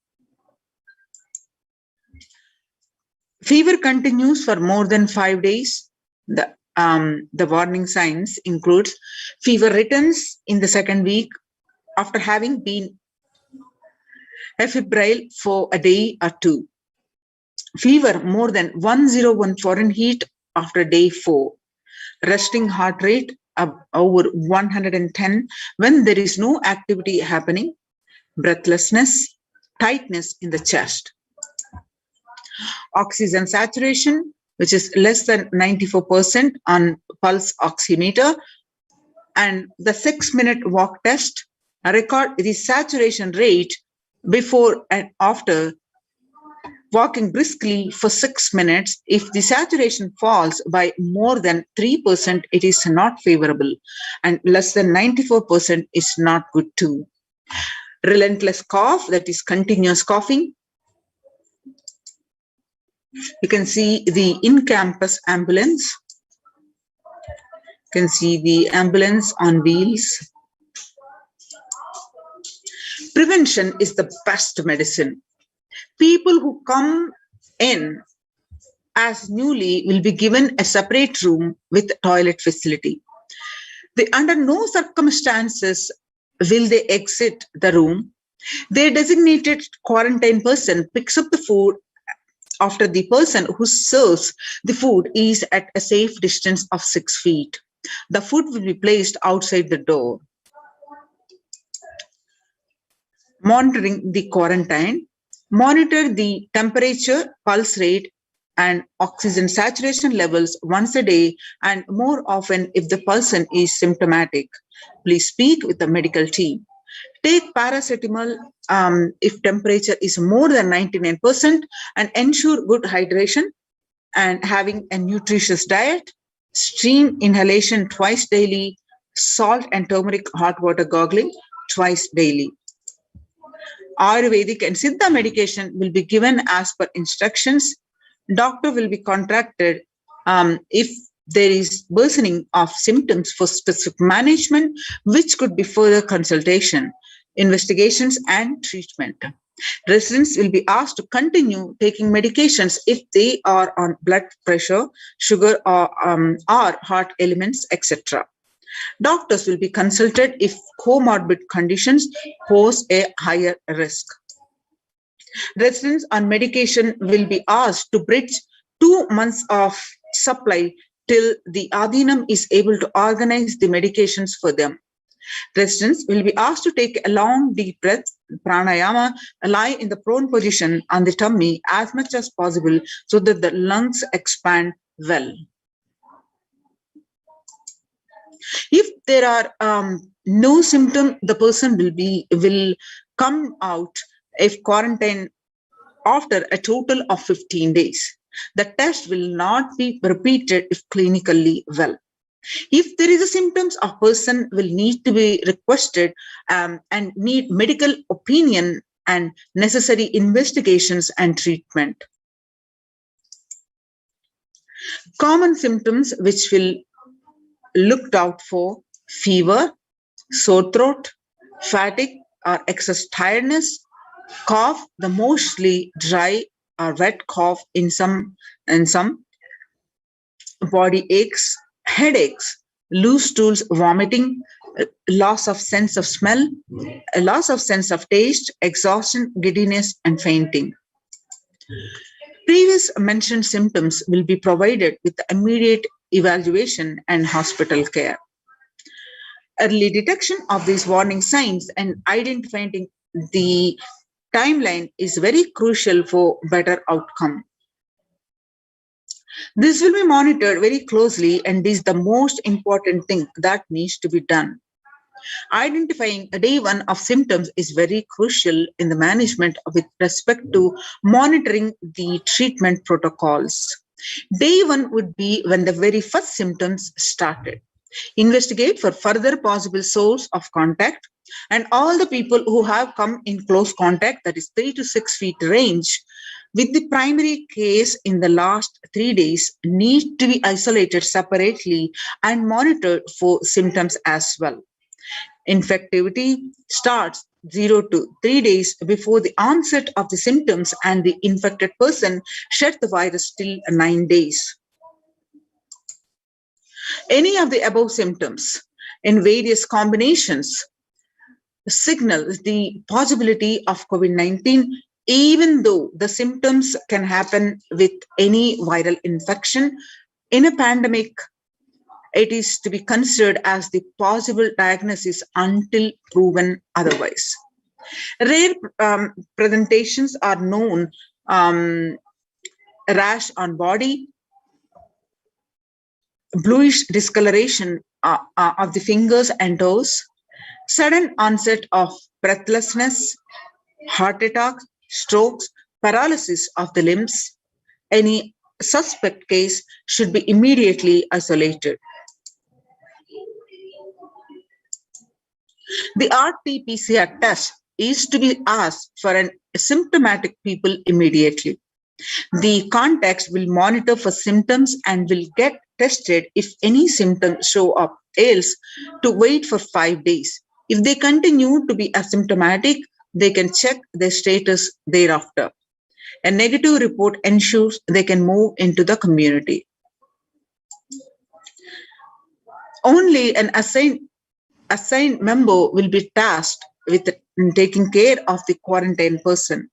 Fever continues for more than 5 days. The warning signs includes fever returns in the 2nd week after having been febrile for a day or 2. Fever more than 101 Fahrenheit after day 4. Resting heart rate over 110 when there is no activity happening. Breathlessness, tightness in the chest. Oxygen saturation, which is less than 94% on pulse oximeter, and the 6-minute walk test record the saturation rate before and after walking briskly for 6 minutes. If the saturation falls by more than 3%, it is not favorable, and less than 94% is not good too. Relentless cough, that is continuous coughing. You can see the in-campus ambulance. You can see the ambulance on wheels. Prevention is the best medicine. People who come in as newly will be given a separate room with toilet facility. Under no circumstances will they exit the room. Their designated quarantine person picks up the food after the person who serves the food is at a safe distance of 6 feet. The food will be placed outside the door. Monitoring the quarantine. Monitor the temperature, pulse rate, and oxygen saturation levels once a day and more often if the person is symptomatic. Please speak with the medical team. Take paracetamol if temperature is more than 99% and ensure good hydration and having a nutritious diet. Steam inhalation twice daily. Salt and turmeric hot water gargling twice daily. Ayurvedic and Siddha medication will be given as per instructions. Doctor will be contacted if there is worsening of symptoms for specific management, which could be further consultation, investigations, and treatment. Residents will be asked to continue taking medications if they are on blood pressure, sugar, or heart elements, etc. Doctors will be consulted if comorbid conditions pose a higher risk. Residents on medication will be asked to bridge 2 months of supply till the Adhinam is able to organize the medications for them. Residents will be asked to take a long deep breath, pranayama, lie in the prone position on the tummy as much as possible so that the lungs expand well. If there are no symptom, the person will come out if quarantine after a total of 15 days. The test will not be repeated if clinically well. If there is a symptoms, a person will need to be requested and need medical opinion and necessary investigations and treatment. Common symptoms which will looked out for: fever, sore throat, fatigue or excess tiredness, cough, the mostly dry or wet cough in some, body aches, headaches, loose stools, vomiting, loss of sense of smell, loss of sense of taste, exhaustion, giddiness, and fainting. Previous mentioned symptoms will be provided with immediate evaluation and hospital care. Early detection of these warning signs and identifying the timeline is very crucial for better outcome. This will be monitored very closely and is the most important thing that needs to be done. Identifying a day one of symptoms is very crucial in the management with respect to monitoring the treatment protocols. Day one would be when the very first symptoms started. Investigate for further possible source of contact, and all the people who have come in close contact, that is 3 to 6 feet range, with the primary case in the last 3 days need to be isolated separately and monitored for symptoms as well. Infectivity starts 0 to 3 days before the onset of the symptoms, and the infected person shed the virus till 9 days. Any of the above symptoms in various combinations signal the possibility of COVID-19, even though the symptoms can happen with any viral infection. In a pandemic, it is to be considered as the possible diagnosis until proven otherwise. Rare presentations are known: rash on body, bluish discoloration of the fingers and toes, sudden onset of breathlessness, heart attack, strokes, paralysis of the limbs. Any suspect case should be immediately isolated. The RT-PCR test is to be asked for an asymptomatic people immediately. The contacts will monitor for symptoms and will get tested if any symptoms show up, else to wait for 5 days. If they continue to be asymptomatic, they can check their status thereafter. A negative report ensures they can move into the community. Only an assigned member will be tasked with taking care of the quarantined person.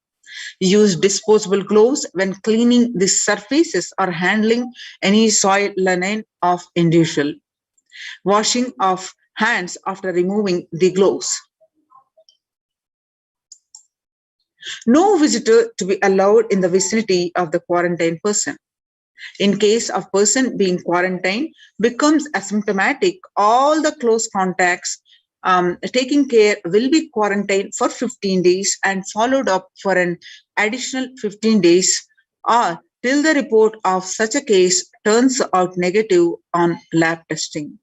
Use disposable gloves when cleaning the surfaces or handling any soil linen of individual. Washing of hands after removing the gloves. No visitor to be allowed in the vicinity of the quarantined person. In case of person being quarantined becomes asymptomatic, all the close contacts taking care will be quarantined for 15 days and followed up for an additional 15 days or till the report of such a case turns out negative on lab testing.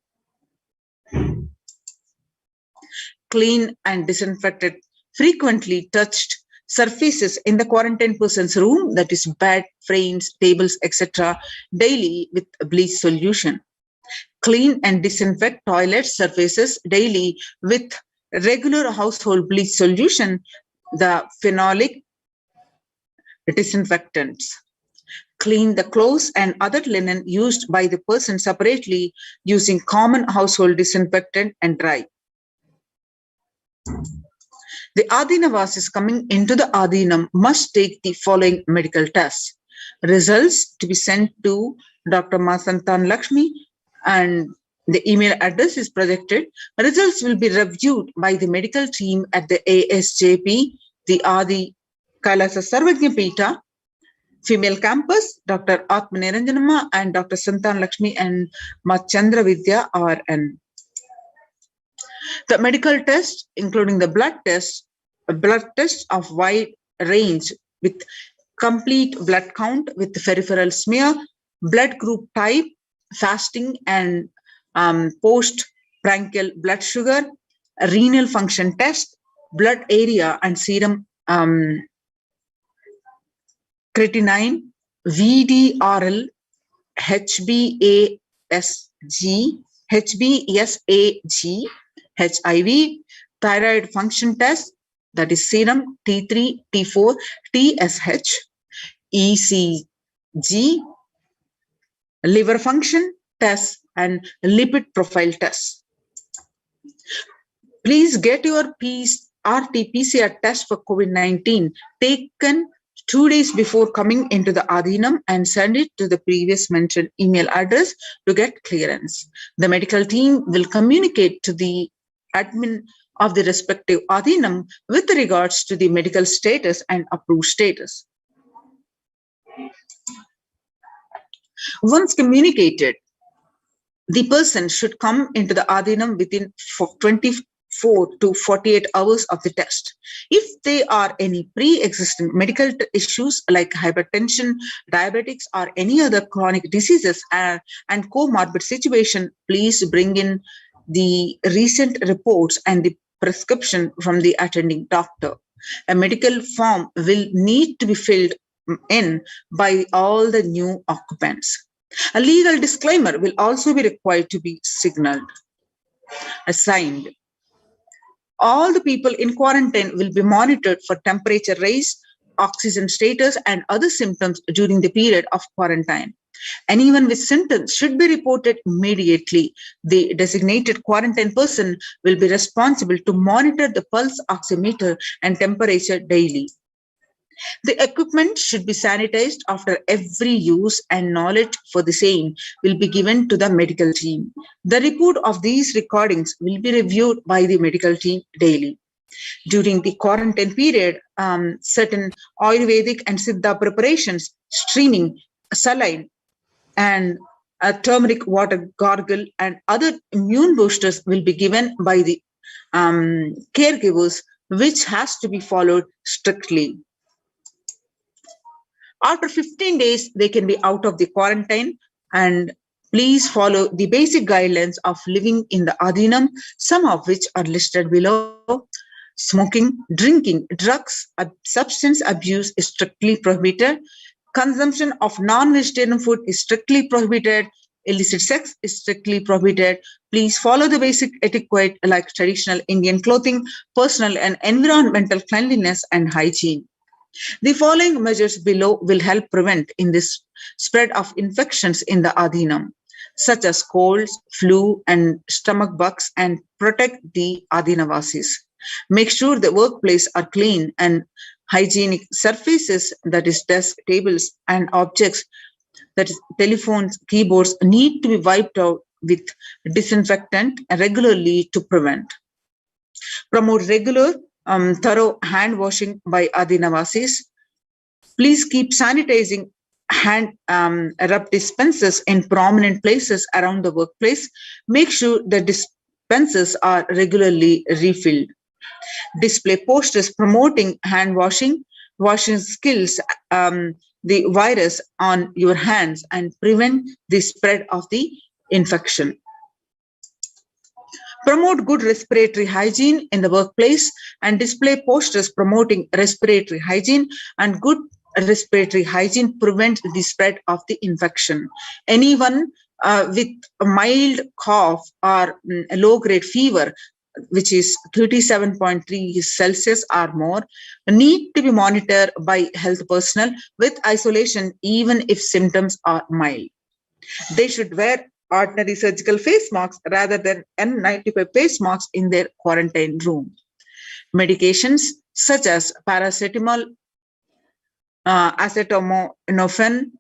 Clean and disinfected frequently touched surfaces in the quarantined person's room, that is bed, frames, tables, etc., daily with bleach solution. Clean and disinfect toilet surfaces daily with regular household bleach solution the phenolic disinfectants. Clean the clothes and other linen used by the person separately using common household disinfectant and dry. The Adinavasis coming into the Adinam must take the following medical tests. Results to be sent to Dr. Masantan Lakshmi, and the email address is projected. Results will be reviewed by the medical team at the ASJP, the Adi Kailasa Sarvajna Pita, female campus, Dr. Atma Niranjanama and Dr. Santan Lakshmi and Chandra Vidya RN. The medical test, including the blood test of wide range with complete blood count with peripheral smear, blood group type, fasting and post-prandial blood sugar, renal function test, blood area and serum creatinine, VDRL, HbASG, HIV, thyroid function test, that is serum T3, T4, TSH, ECG, liver function test, and lipid profile test. Please get your RT-PCR test for COVID-19 taken 2 days before coming into the Adinam and send it to the previous mentioned email address to get clearance. The medical team will communicate to the admin of the respective Adinam with regards to the medical status and approved status. Once communicated, the person should come into the Adinam within 24 to 48 hours of the test. If there are any pre-existing medical issues like hypertension, diabetics, or any other chronic diseases and comorbid situation, please bring in the recent reports and the prescription from the attending doctor. A medical form will need to be filled in by all the new occupants. A legal disclaimer will also be required to be signed. All the people in quarantine will be monitored for temperature rise, oxygen status, and other symptoms during the period of quarantine. Anyone with symptoms should be reported immediately. The designated quarantine person will be responsible to monitor the pulse oximeter and temperature daily. The equipment should be sanitized after every use, and knowledge for the same will be given to the medical team. The report of these recordings will be reviewed by the medical team daily. During the quarantine period, certain Ayurvedic and Siddha preparations, streaming, saline, and a turmeric water gargle and other immune boosters will be given by the caregivers, which has to be followed strictly. After 15 days, they can be out of the quarantine, and please follow the basic guidelines of living in the Adinam, some of which are listed below. Smoking, drinking, drugs, substance abuse is strictly prohibited. Consumption of non-vegetarian food is strictly prohibited. Illicit sex is strictly prohibited. Please follow the basic etiquette like traditional Indian clothing, personal and environmental cleanliness, and hygiene. The following measures below will help prevent in this spread of infections in the Adinam, such as colds, flu, and stomach bugs, and protect the Adinavasis. Make sure the workplace are clean and hygienic surfaces, that is desk, tables, and objects, that is telephones, keyboards, need to be wiped out with disinfectant regularly to prevent. Promote regular thorough hand washing by Adinavasis. Please keep sanitizing hand rub dispensers in prominent places around the workplace. Make sure the dispensers are regularly refilled. Display posters promoting hand washing skills, the virus on your hands, and prevent the spread of the infection. Promote good respiratory hygiene in the workplace and display posters promoting respiratory hygiene, and good respiratory hygiene prevents the spread of the infection. Anyone with a mild cough or a low-grade fever which is 37.3 Celsius or more, need to be monitored by health personnel with isolation even if symptoms are mild. They should wear ordinary surgical face masks rather than N95 face masks in their quarantine room. Medications such as paracetamol, acetaminophen,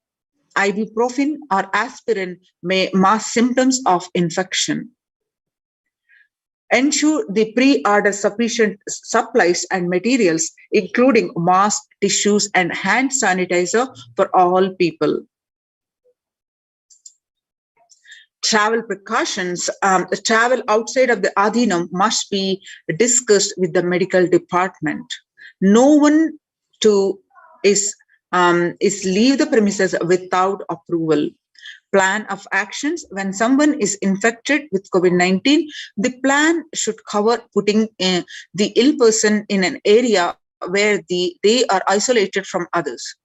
ibuprofen, or aspirin may mask symptoms of infection. Ensure the pre-order sufficient supplies and materials, including masks, tissues, and hand sanitizer for all people. Travel precautions. Travel outside of the Adhinam must be discussed with the medical department. No one is leave the premises without approval. Plan of actions. When someone is infected with COVID-19, the plan should cover putting the ill person in an area where they are isolated from others.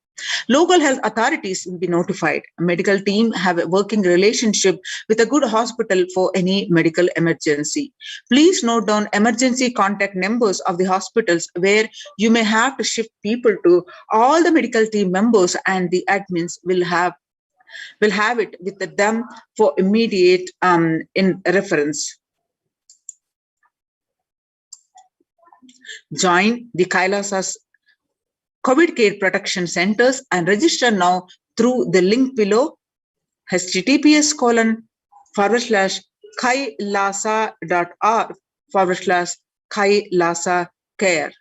Local health authorities will be notified. A medical team have a working relationship with a good hospital for any medical emergency. Please note down emergency contact numbers of the hospitals where you may have to shift people to. All the medical team members and the admins will have it with them for immediate in reference. Join the Kailasa's COVID care protection centers and register now through the link below, https://kailasa.org/Kailasa care.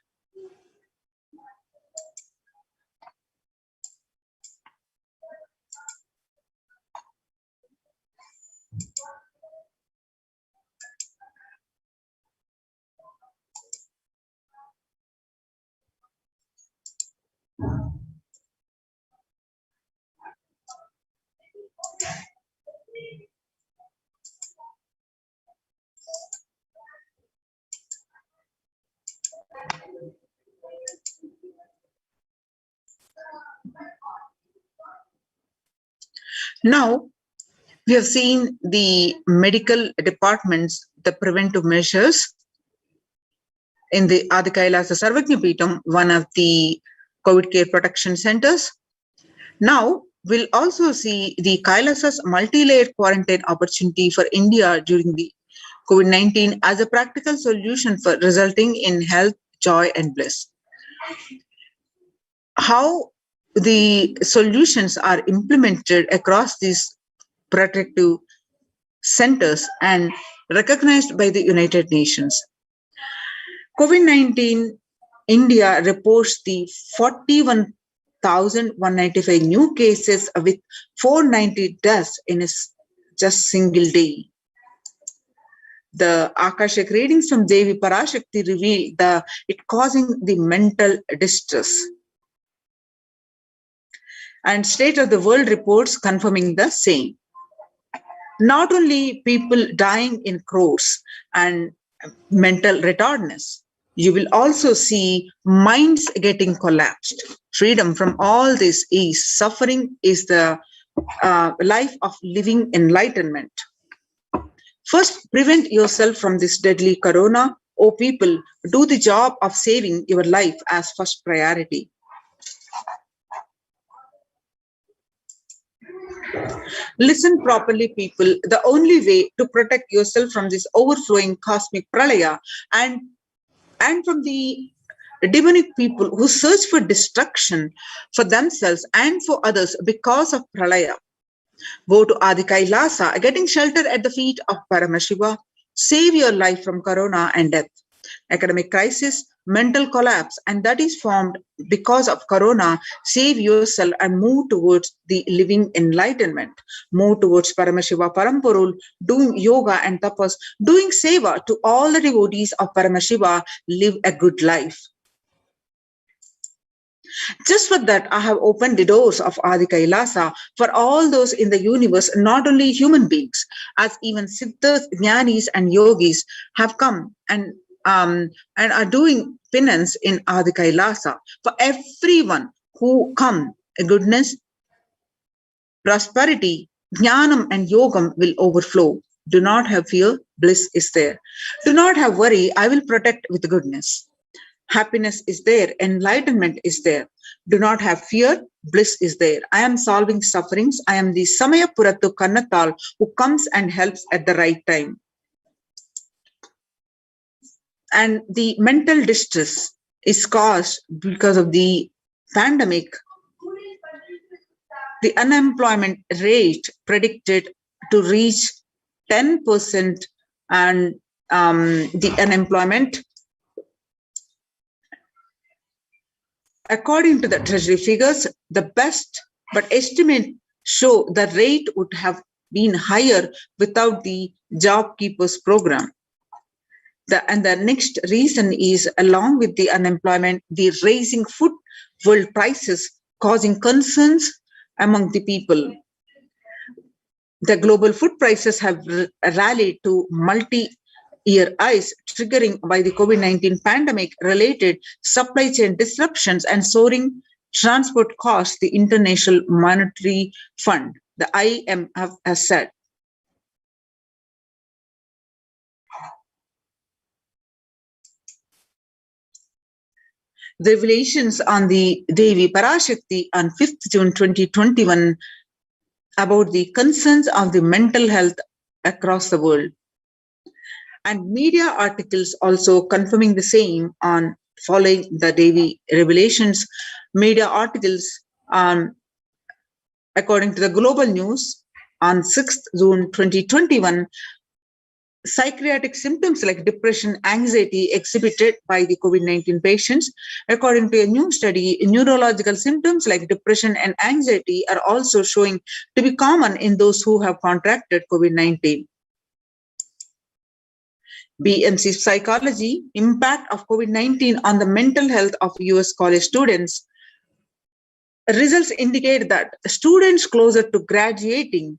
Now, we have seen the medical departments, the preventive measures in the Adi Kailasa Sarvajnapeetham, one of the COVID care protection centers. Now, we'll also see the Kailasa's multi-layered quarantine opportunity for India during the COVID-19 as a practical solution for resulting in health, joy, and bliss. How the solutions are implemented across these protective centers and recognized by the United Nations. COVID-19, India reports the 41,195 new cases with 490 deaths in a just single day. The Akashic readings from Devi Parashakti reveal it causing the mental distress. And State of the World reports confirming the same. Not only people dying in crores and mental retardness, you will also see minds getting collapsed. Freedom from all this is suffering is the life of living enlightenment. First, prevent yourself from this deadly corona. Oh people, do the job of saving your life as first priority. Listen properly, people. The only way to protect yourself from this overflowing cosmic pralaya and from the demonic people who search for destruction for themselves and for others because of pralaya. Go to Adi Kailasa, getting shelter at the feet of Paramashiva. Save your life from corona and death, academic crisis, mental collapse, and that is formed because of corona. Save yourself and move towards the living enlightenment. Move towards Paramashiva Paramporul, doing yoga and tapas, doing seva to all the devotees of Paramashiva. Live a good life. Just for that, I have opened the doors of Adi Kailasa for all those in the universe, not only human beings, as even Siddhas, Jnanis, and Yogis have come and are doing penance in Adi Kailasa. For everyone who come, goodness, prosperity, Jnanam, and Yogam will overflow. Do not have fear, bliss is there. Do not have worry, I will protect with goodness. Happiness is there, enlightenment is there. Do not have fear, bliss is there. I am solving sufferings. I am the Samaya Purattu Kannathal who comes and helps at the right time. And the mental distress is caused because of the pandemic. The unemployment rate predicted to reach 10%, and the unemployment, according to the Treasury figures, the best but estimate show the rate would have been higher without the Job Keepers program. And the next reason is, along with the unemployment, the rising food world prices causing concerns among the people. The global food prices have rallied to multi-year highs, triggering by the COVID-19 pandemic-related supply chain disruptions and soaring transport costs, the International Monetary Fund, the IMF, has said. The revelations on the Devi Parashakti on 5th June 2021 about the concerns of the mental health across the world. And media articles also confirming the same on following the Devi revelations. Media articles, according to the global news, on 6th June 2021, psychiatric symptoms like depression, anxiety exhibited by the COVID-19 patients. According to a new study, neurological symptoms like depression and anxiety are also showing to be common in those who have contracted COVID-19. BMC Psychology, Impact of COVID-19 on the Mental Health of US College Students. Results indicate that students closer to graduating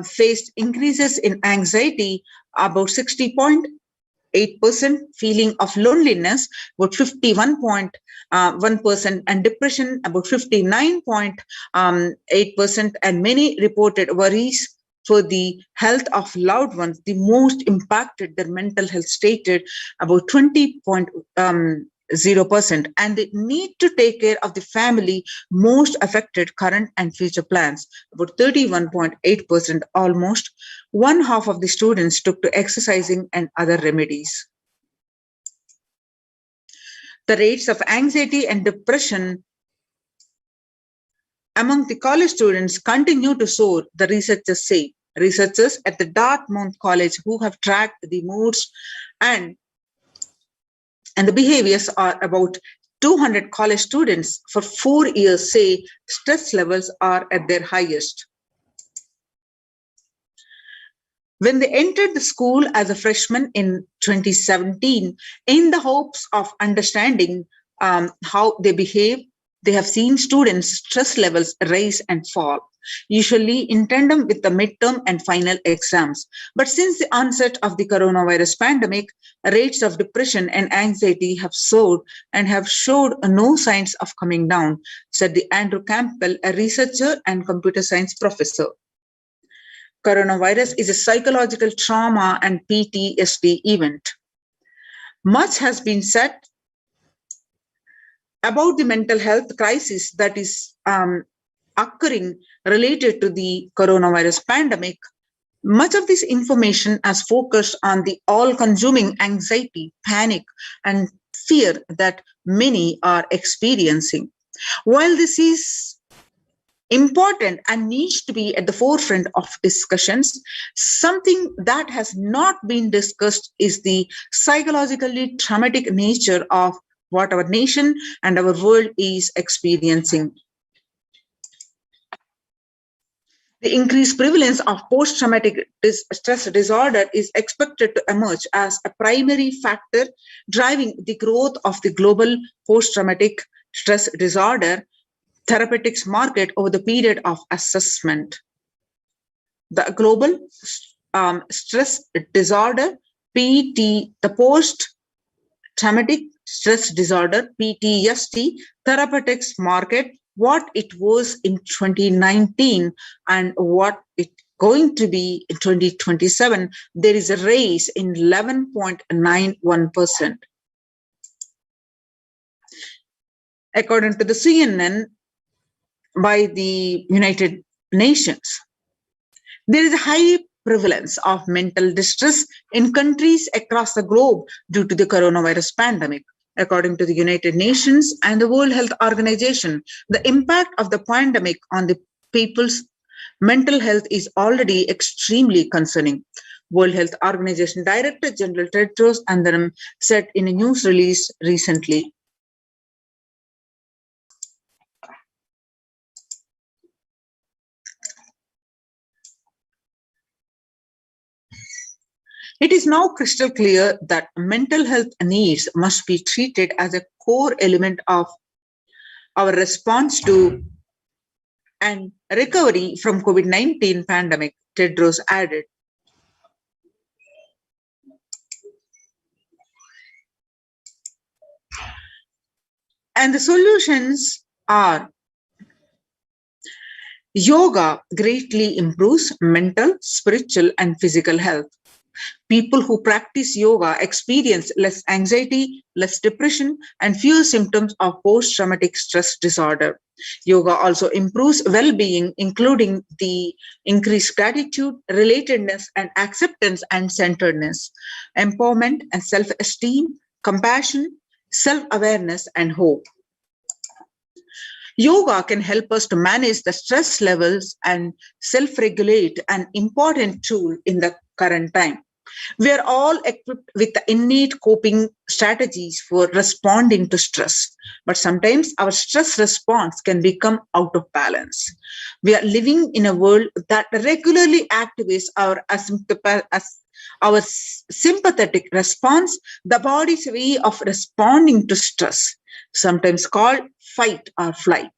faced increases in anxiety, about 60.8%, feeling of loneliness, about 51.1%, and depression, about 59.8%, and many reported worries for the health of loved ones. The most impacted their mental health stated about 20.0%, and they need to take care of the family most affected current and future plans, about 31.8%. Almost one half of the students took to exercising and other remedies. The rates of anxiety and depression among the college students continue to soar, the researchers say. Researchers at the Dartmouth College, who have tracked the moods and the behaviors are about 200 college students for 4 years, say stress levels are at their highest. When they entered the school as a freshman in 2017, in the hopes of understanding how they behave, they have seen students' stress levels rise and fall, usually in tandem with the midterm and final exams. But since the onset of the coronavirus pandemic, rates of depression and anxiety have soared and have showed no signs of coming down, said the Andrew Campbell, a researcher and computer science professor. Coronavirus is a psychological trauma and PTSD event. Much has been said about the mental health crisis that is occurring related to the coronavirus pandemic. Much of this information has focused on the all-consuming anxiety, panic, and fear that many are experiencing. While this is important and needs to be at the forefront of discussions, something that has not been discussed is the psychologically traumatic nature of what our nation and our world is experiencing. The increased prevalence of post-traumatic stress disorder is expected to emerge as a primary factor driving the growth of the global post-traumatic stress disorder therapeutics market over the period of assessment. The global stress disorder, the post-traumatic stress disorder, PTSD, therapeutics market, what it was in 2019 and what it going to be in 2027, there is a raise in 11.91%. According to the CNN by the United Nations, there is a high prevalence of mental distress in countries across the globe due to the coronavirus pandemic. According to the United Nations and the World Health Organization, the impact of the pandemic on the people's mental health is already extremely concerning. World Health Organization Director General Tedros Adhanom said in a news release recently. It is now crystal clear that mental health needs must be treated as a core element of our response to and recovery from COVID-19 pandemic, Tedros added. And the solutions are: yoga greatly improves mental, spiritual, and physical health. People who practice yoga experience less anxiety, less depression, and fewer symptoms of post-traumatic stress disorder. Yoga also improves well-being, including the increased gratitude, relatedness, and acceptance and centeredness, empowerment and self-esteem, compassion, self-awareness, and hope. Yoga can help us to manage the stress levels and self-regulate, an important tool in the current time. We are all equipped with the innate coping strategies for responding to stress, but sometimes our stress response can become out of balance. We are living in a world that regularly activates our sympathetic response, the body's way of responding to stress, sometimes called fight or flight.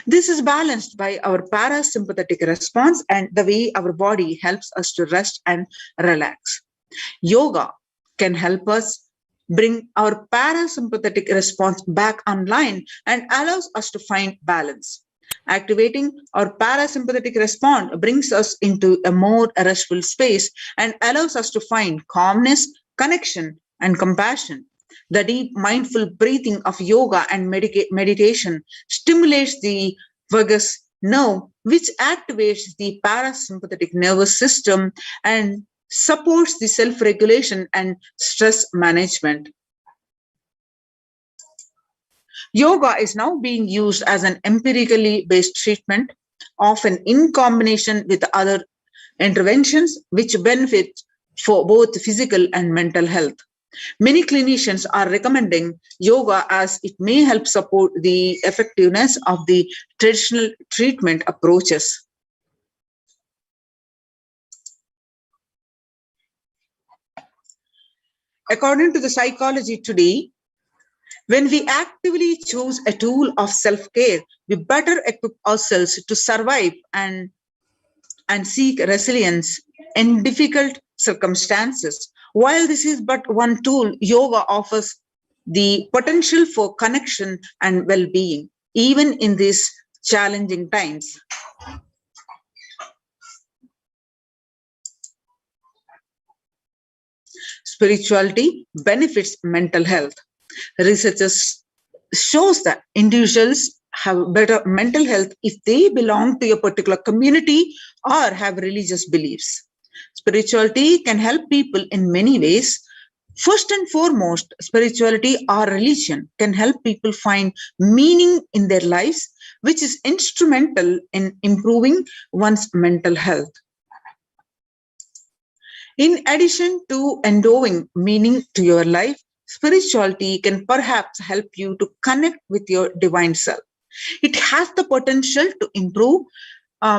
This is balanced by our parasympathetic response and the way our body helps us to rest and relax. Yoga can help us bring our parasympathetic response back online and allows us to find balance. Activating our parasympathetic response brings us into a more restful space and allows us to find calmness, connection, and compassion. The deep mindful breathing of yoga and meditation stimulates the vagus nerve, which activates the parasympathetic nervous system and supports the self-regulation and stress management. Yoga is now being used as an empirically based treatment, often in combination with other interventions which benefit for both physical and mental health. Many clinicians are recommending yoga as it may help support the effectiveness of the traditional treatment approaches. According to the Psychology Today, when we actively choose a tool of self-care, we better equip ourselves to survive and seek resilience in difficult circumstances. While this is but one tool, yoga offers the potential for connection and well-being, even in these challenging times. Spirituality benefits mental health. Researchers shows that individuals have better mental health if they belong to a particular community or have religious beliefs. Spirituality can help people in many ways. First and foremost, spirituality or religion can help people find meaning in their lives, which is instrumental in improving one's mental health. In addition to endowing meaning to your life, spirituality can perhaps help you to connect with your divine self. It has the potential to improve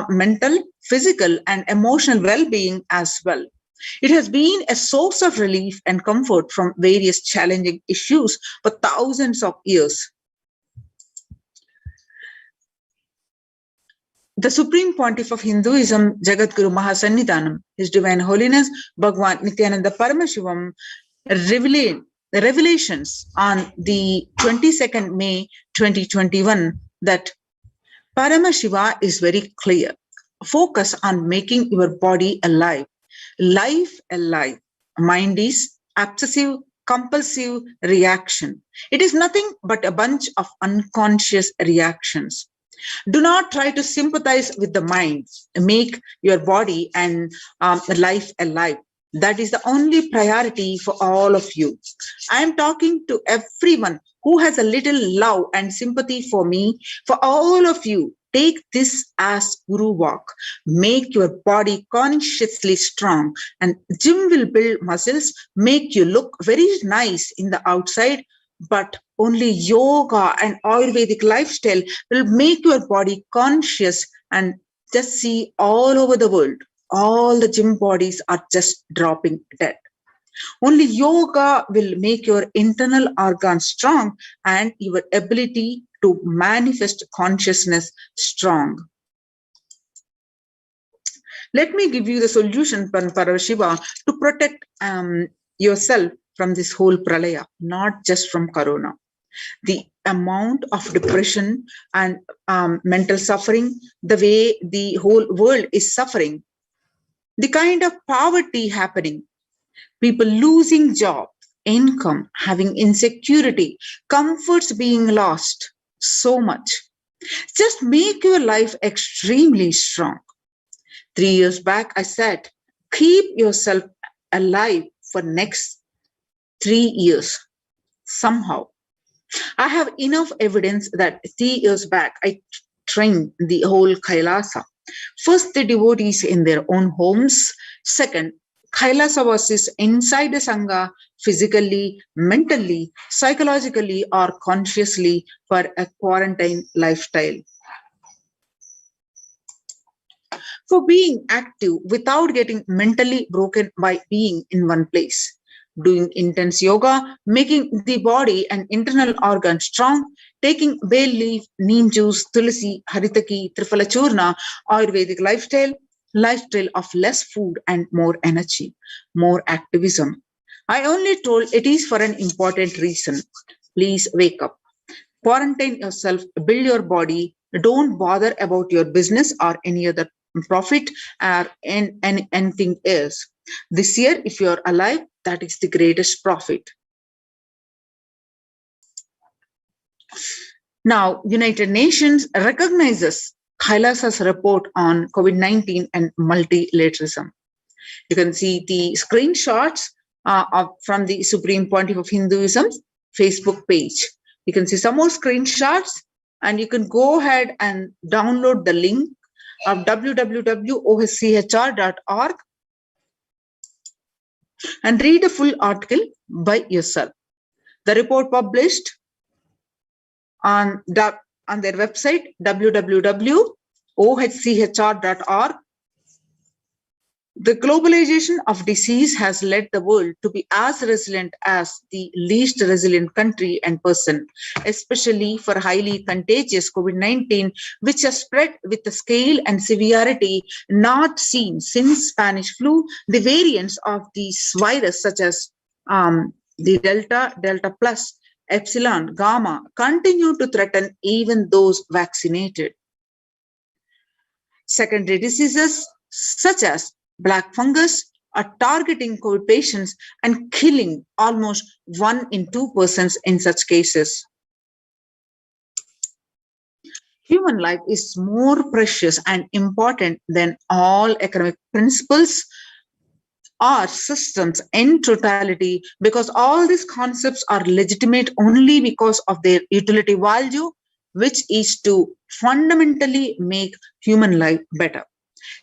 mental, physical, and emotional well-being as well. It has been a source of relief and comfort from various challenging issues for thousands of years. The Supreme Pontiff of Hinduism, Jagadguru Mahasannidhanam, His Divine Holiness Bhagwan Nithyananda Paramashivam, revelations on the 22nd May 2021 that Paramashiva is very clear. focus on making your body alive. Life alive. Mind is obsessive, compulsive reaction. It is nothing but a bunch of unconscious reactions. Do not try to sympathize with the mind. Make your body and life alive. That is the only priority for all of you. I am talking to everyone who has a little love and sympathy for me. For all of you, take this as Guru walk. Make your body consciously strong, and gym will build muscles, make you look very nice in the outside, but only yoga and Ayurvedic lifestyle will make your body conscious. And just see all over the world, all the gym bodies are just dropping dead. Only yoga will make your internal organs strong and your ability to manifest consciousness strong. Let me give you the solution, Parashiva, to protect yourself from this whole pralaya, not just from corona. The amount of depression and mental suffering, the way the whole world is suffering, the kind of poverty happening, people losing job, income, having insecurity, comforts being lost, so much. Just make your life extremely strong. 3 years back, I said, keep yourself alive for next 3 years. Somehow, I have enough evidence that 3 years back, I trained the whole Kailasa. First, the devotees in their own homes. Second, Kailasa was inside the Sangha, physically, mentally, psychologically, or consciously for a quarantine lifestyle. For being active without getting mentally broken by being in one place. Doing intense yoga, making the body and internal organs strong, taking bay leaf, neem juice, tulsi, haritaki, triphala churna, Ayurvedic lifestyle of less food and more energy, more activism. I only told it is for an important reason. Please wake up. Quarantine yourself, build your body. Don't bother about your business or any other profit or anything else. This year, if you're alive, that is the greatest profit. Now, United Nations recognizes Kailasa's report on COVID-19 and multilateralism. You can see the screenshots from the Supreme Pontiff of Hinduism's Facebook page. You can see some more screenshots, and you can go ahead and download the link of www.oschr.org and read a full article by yourself. The report published on their website, www.ochchr.org. The globalization of disease has led the world to be as resilient as the least resilient country and person, especially for highly contagious COVID-19, which has spread with a scale and severity not seen since Spanish flu. The variants of this virus, such as the Delta, Delta Plus, Epsilon, Gamma, continue to threaten even those vaccinated. Secondary diseases such as black fungus are targeting COVID patients and killing almost 1 in 2 persons in such cases. Human life is more precious and important than all economic principles or systems in totality, because all these concepts are legitimate only because of their utility value, which is to fundamentally make human life better.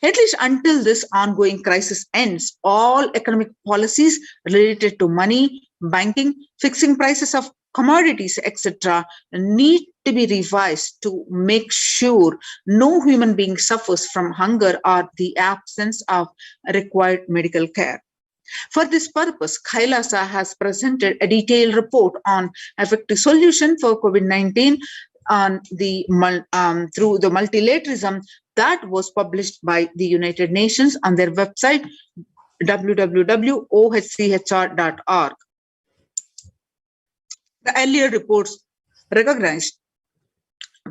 At least until this ongoing crisis ends, all economic policies related to money, banking, fixing prices of commodities, etc., need to be revised to make sure no human being suffers from hunger or the absence of required medical care. For this purpose, Kailasa has presented a detailed report on effective solution for COVID-19 on the through the multilateralism that was published by the United Nations on their website, www.ochchr.org. The earlier reports recognized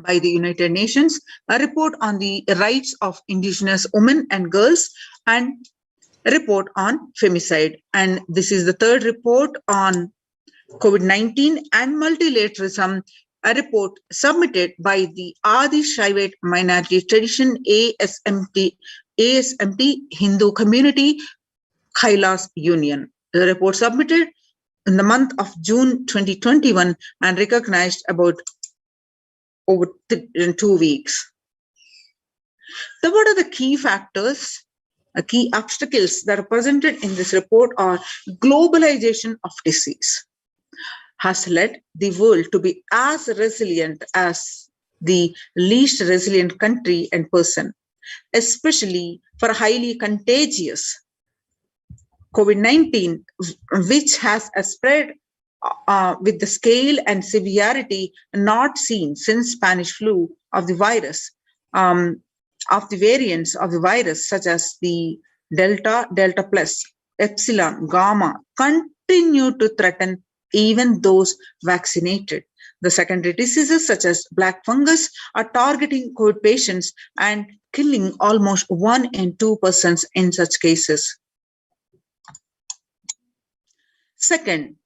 by the United Nations, a report on the rights of indigenous women and girls, and a report on femicide. And this is the third report on COVID-19 and multilateralism, a report submitted by the Adi Shaivite Minority Tradition ASMT Hindu Community Kailasa Union. The report submitted in the month of June 2021 and recognized about over 2 weeks. So what are the key factors, key obstacles that are presented in this report? Are globalization of disease has led the world to be as resilient as the least resilient country and person, especially for highly contagious COVID-19, which has a spread with the scale and severity not seen since Spanish flu of the virus, of the variants of the virus, such as the Delta, Delta plus, Epsilon, Gamma, continue to threaten even those vaccinated. The secondary diseases such as black fungus are targeting COVID patients and killing almost 1 in 2 persons in such cases. Second,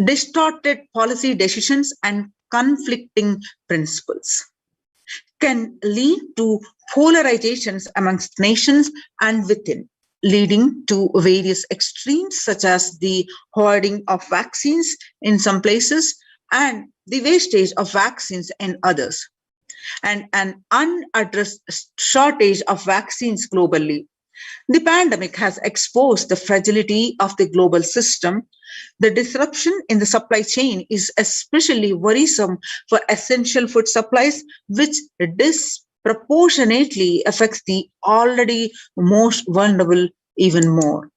distorted policy decisions and conflicting principles can lead to polarizations amongst nations and within, leading to various extremes such as the hoarding of vaccines in some places and the wastage of vaccines in others, and an unaddressed shortage of vaccines globally. The pandemic has exposed the fragility of the global system. The disruption in the supply chain is especially worrisome for essential food supplies, which disproportionately affects the already most vulnerable even more.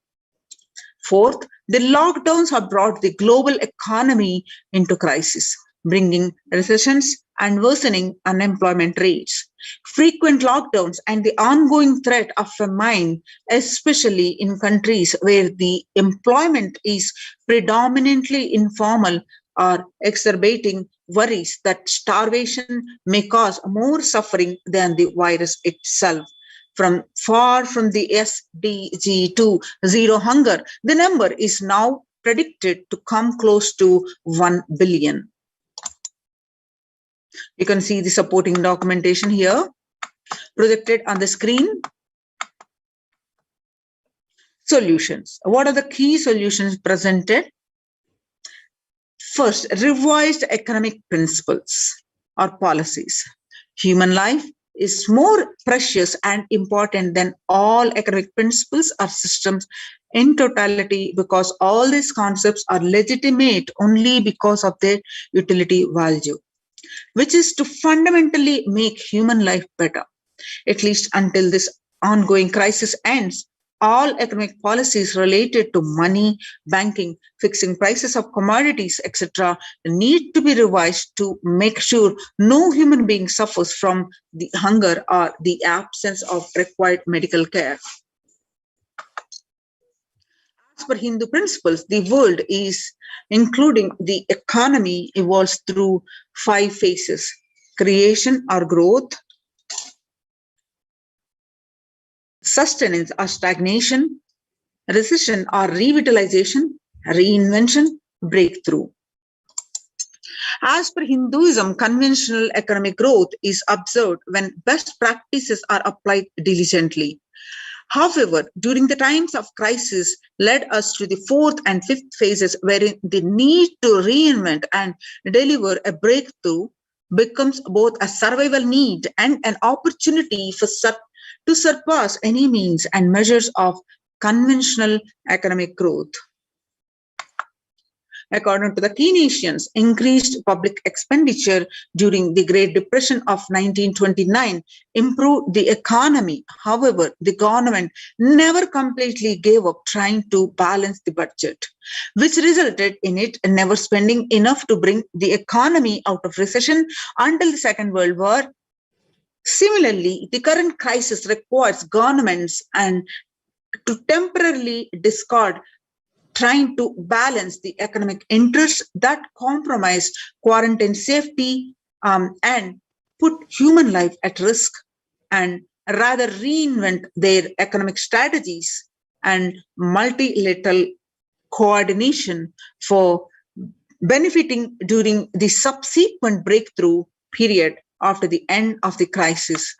Fourth, the lockdowns have brought the global economy into crisis, bringing recessions and worsening unemployment rates. Frequent lockdowns and the ongoing threat of famine, especially in countries where the employment is predominantly informal, are exacerbating worries that starvation may cause more suffering than the virus itself. Far from the SDG to zero hunger, the number is now predicted to come close to 1 billion. You can see the supporting documentation here projected on the screen. Solutions. What are the key solutions presented? First, revised economic principles or policies. Human life is more precious and important than all economic principles or systems in totality, because all these concepts are legitimate only because of their utility value, which is to fundamentally make human life better. At least until this ongoing crisis ends, all economic policies related to money, banking, fixing prices of commodities, etc., need to be revised to make sure no human being suffers from the hunger or the absence of required medical care. As per Hindu principles, the world is, including the economy, evolves through 5 phases: creation or growth, sustenance or stagnation, recession or revitalization, reinvention, breakthrough. As per Hinduism, conventional economic growth is observed when best practices are applied diligently. However, during the times of crisis led us to the 4th and 5th phases, wherein the need to reinvent and deliver a breakthrough becomes both a survival need and an opportunity to surpass any means and measures of conventional economic growth. According to the Keynesians, increased public expenditure during the Great Depression of 1929 improved the economy. However, the government never completely gave up trying to balance the budget, which resulted in it never spending enough to bring the economy out of recession until the Second World War. Similarly, the current crisis requires governments and to temporarily discard trying to balance the economic interests that compromise quarantine safety and put human life at risk and rather reinvent their economic strategies and multilateral coordination for benefiting during the subsequent breakthrough period after the end of the crisis.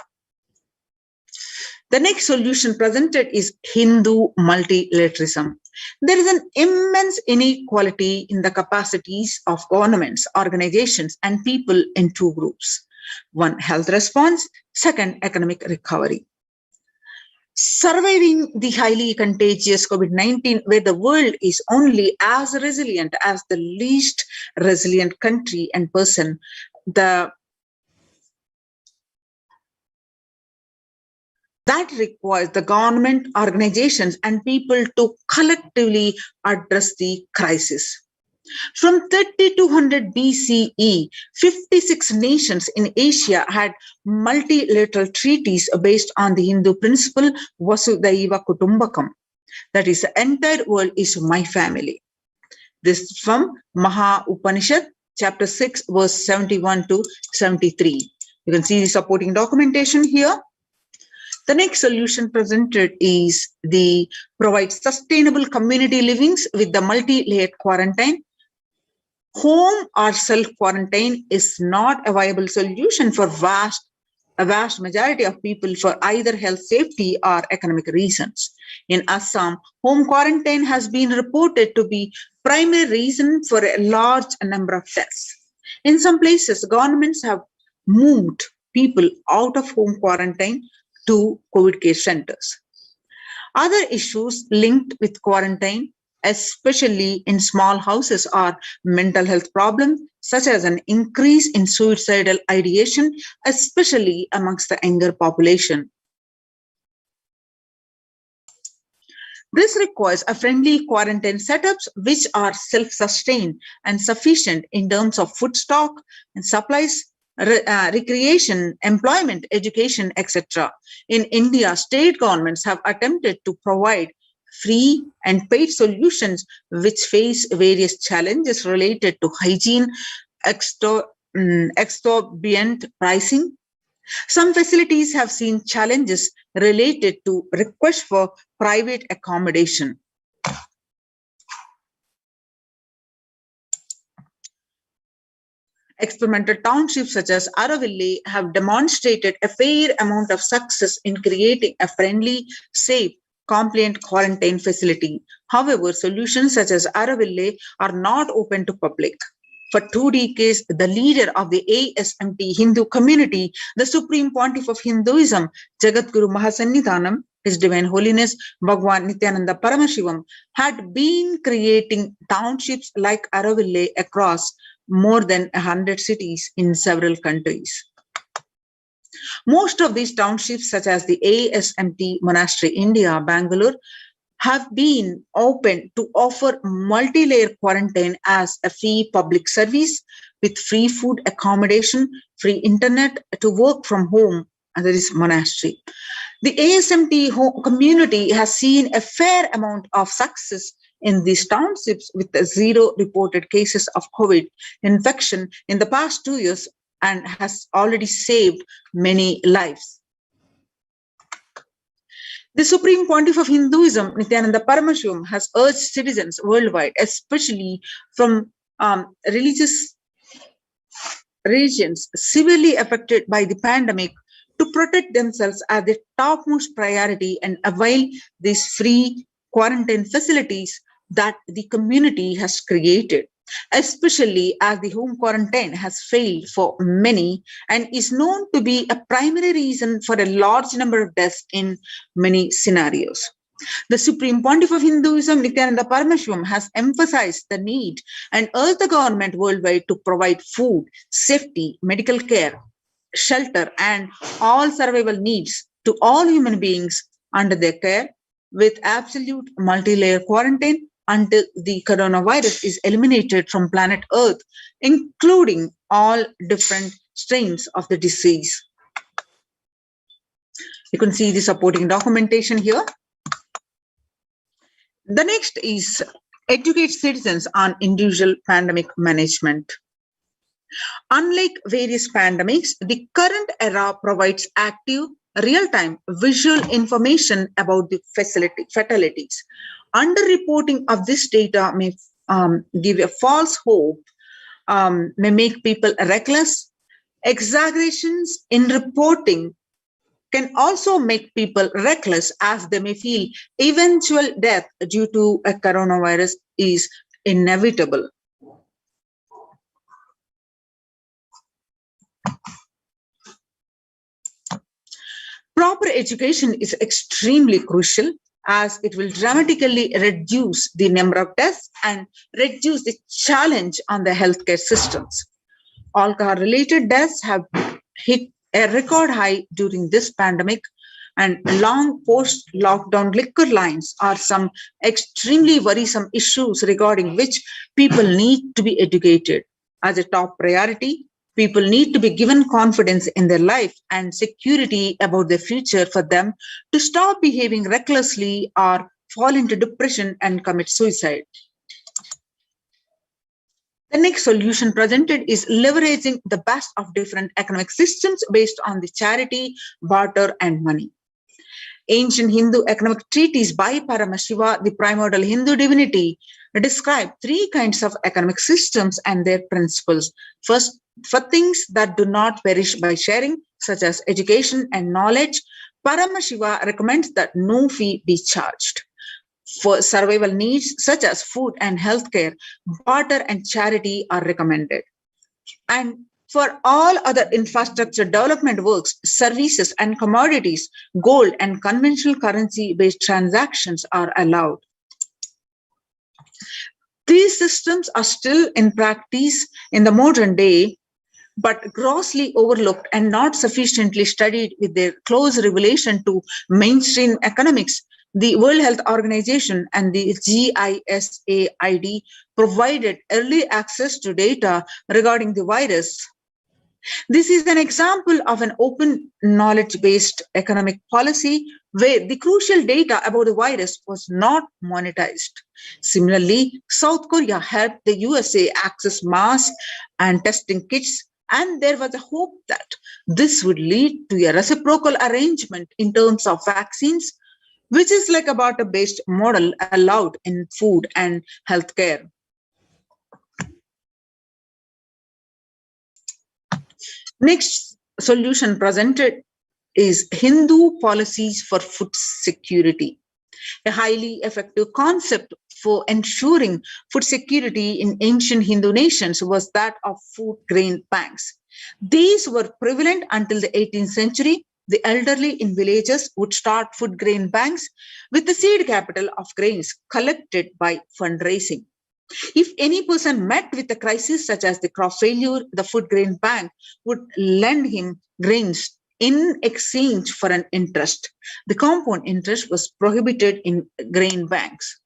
The next solution presented is Hindu multilateralism. There is an immense inequality in the capacities of governments, organizations, and people in two groups. One, health response. Second, economic recovery. Surviving the highly contagious COVID-19, where the world is only as resilient as the least resilient country and person, that requires the government, organizations, and people to collectively address the crisis. From 3200 BCE, 56 nations in Asia had multilateral treaties based on the Hindu principle Vasudhaiva Kutumbakam. That is, the entire world is my family. This is from Maha Upanishad, chapter 6, verse 71 to 73. You can see the supporting documentation here. The next solution presented is the provide sustainable community livings with the multi-layered quarantine. Home or self-quarantine is not a viable solution for a vast majority of people for either health safety or economic reasons. In Assam, home quarantine has been reported to be primary reason for a large number of deaths. In some places, governments have moved people out of home quarantine to COVID care centers. Other issues linked with quarantine, especially in small houses, are mental health problems, such as an increase in suicidal ideation, especially amongst the younger population. This requires a friendly quarantine setups which are self-sustained and sufficient in terms of food stock and supplies, recreation, employment, education, etc. In India, state governments have attempted to provide free and paid solutions which face various challenges related to hygiene, exorbitant pricing. Some facilities have seen challenges related to requests for private accommodation. Experimental townships such as Araville have demonstrated a fair amount of success in creating a friendly, safe, compliant quarantine facility. However, solutions such as Araville are not open to public. For 2 decades, the leader of the ASMT Hindu community, the Supreme Pontiff of Hinduism, Jagadguru Mahasannidhanam, His Divine Holiness Bhagwan Nithyananda Paramashivam, had been creating townships like Araville across more than 100 cities in several countries. Most of these townships, such as the ASMT Monastery India, Bangalore, have been open to offer multi-layer quarantine as a free public service with free food accommodation, free internet to work from home, and that is monastery. The ASMT community has seen a fair amount of success in these townships with 0 reported cases of COVID infection in the past 2 years and has already saved many lives. The Supreme Pontiff of Hinduism, Nithyananda Paramashivam, has urged citizens worldwide, especially from religious regions severely affected by the pandemic, to protect themselves as the topmost priority and avail these free quarantine facilities that the community has created, especially as the home quarantine has failed for many and is known to be a primary reason for a large number of deaths in many scenarios. The Supreme Pontiff of Hinduism, Nithyananda Paramashivam, has emphasized the need and urged the government worldwide to provide food, safety, medical care, shelter, and all survival needs to all human beings under their care with absolute multi-layer quarantine until the coronavirus is eliminated from planet Earth, including all different strains of the disease. You can see the supporting documentation here. The next is educate citizens on individual pandemic management. Unlike various pandemics, the current era provides active, real-time visual information about the fatalities. Underreporting of this data may give a false hope, may make people reckless. Exaggerations in reporting can also make people reckless, as they may feel eventual death due to a coronavirus is inevitable. Proper education is extremely crucial, as it will dramatically reduce the number of deaths and reduce the challenge on the healthcare systems. Alcohol-related deaths have hit a record high during this pandemic, and long post-lockdown liquor lines are some extremely worrisome issues regarding which people need to be educated. As a top priority, people need to be given confidence in their life and security about their future for them to stop behaving recklessly or fall into depression and commit suicide. The next solution presented is leveraging the best of different economic systems based on the charity, barter, and money. Ancient Hindu economic treatise by Paramashiva, the primordial Hindu divinity, describe three kinds of economic systems and their principles. First, for things that do not perish by sharing, such as education and knowledge, Paramashiva recommends that no fee be charged. For survival needs such as food and healthcare, barter and charity are recommended. And for all other infrastructure development works, services and commodities, gold and conventional currency-based transactions are allowed. These systems are still in practice in the modern day, but grossly overlooked and not sufficiently studied with their close relation to mainstream economics. The World Health Organization and the GISAID provided early access to data regarding the virus. This is an example of an open knowledge-based economic policy where the crucial data about the virus was not monetized. Similarly, South Korea helped the USA access masks and testing kits, and there was a hope that this would lead to a reciprocal arrangement in terms of vaccines, which is like a barter-based model allowed in food and healthcare. Next solution presented is Hindu policies for food security. A highly effective concept for ensuring food security in ancient Hindu nations was that of food grain banks. These were prevalent until the 18th century. The elderly in villages would start food grain banks with the seed capital of grains collected by fundraising. If any person met with a crisis such as the crop failure, the food grain bank would lend him grains in exchange for an interest. The compound interest was prohibited in grain banks.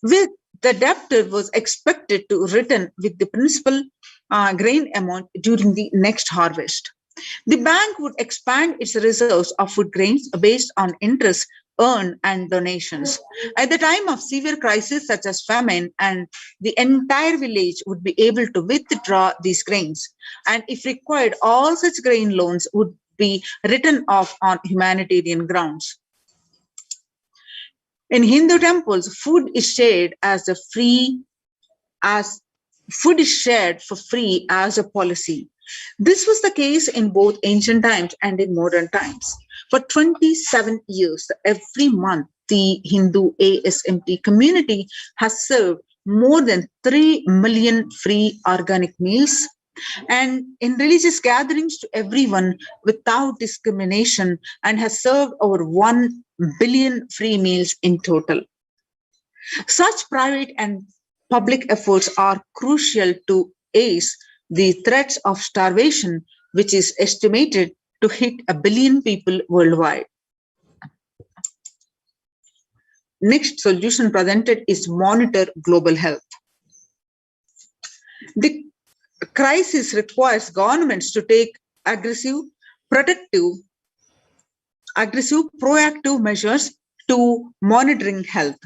With the debtor was expected to return with the principal grain amount during the next harvest. The bank would expand its reserves of food grains based on interest earned and donations. At the time of severe crisis such as famine, and the entire village would be able to withdraw these grains. And if required, all such grain loans would be written off on humanitarian grounds. In Hindu temples, food is shared for free as a policy. This was the case in both ancient times and in modern times. For 27 years, every month, the Hindu ASMT community has served more than 3 million free organic meals, and in religious gatherings to everyone without discrimination, and has served over 1 billion free meals in total. Such private and public efforts are crucial to ease the threats of starvation, which is estimated to hit 1 billion people worldwide. Next solution presented is monitor global health. The crisis requires governments to take aggressive, proactive measures to monitoring health.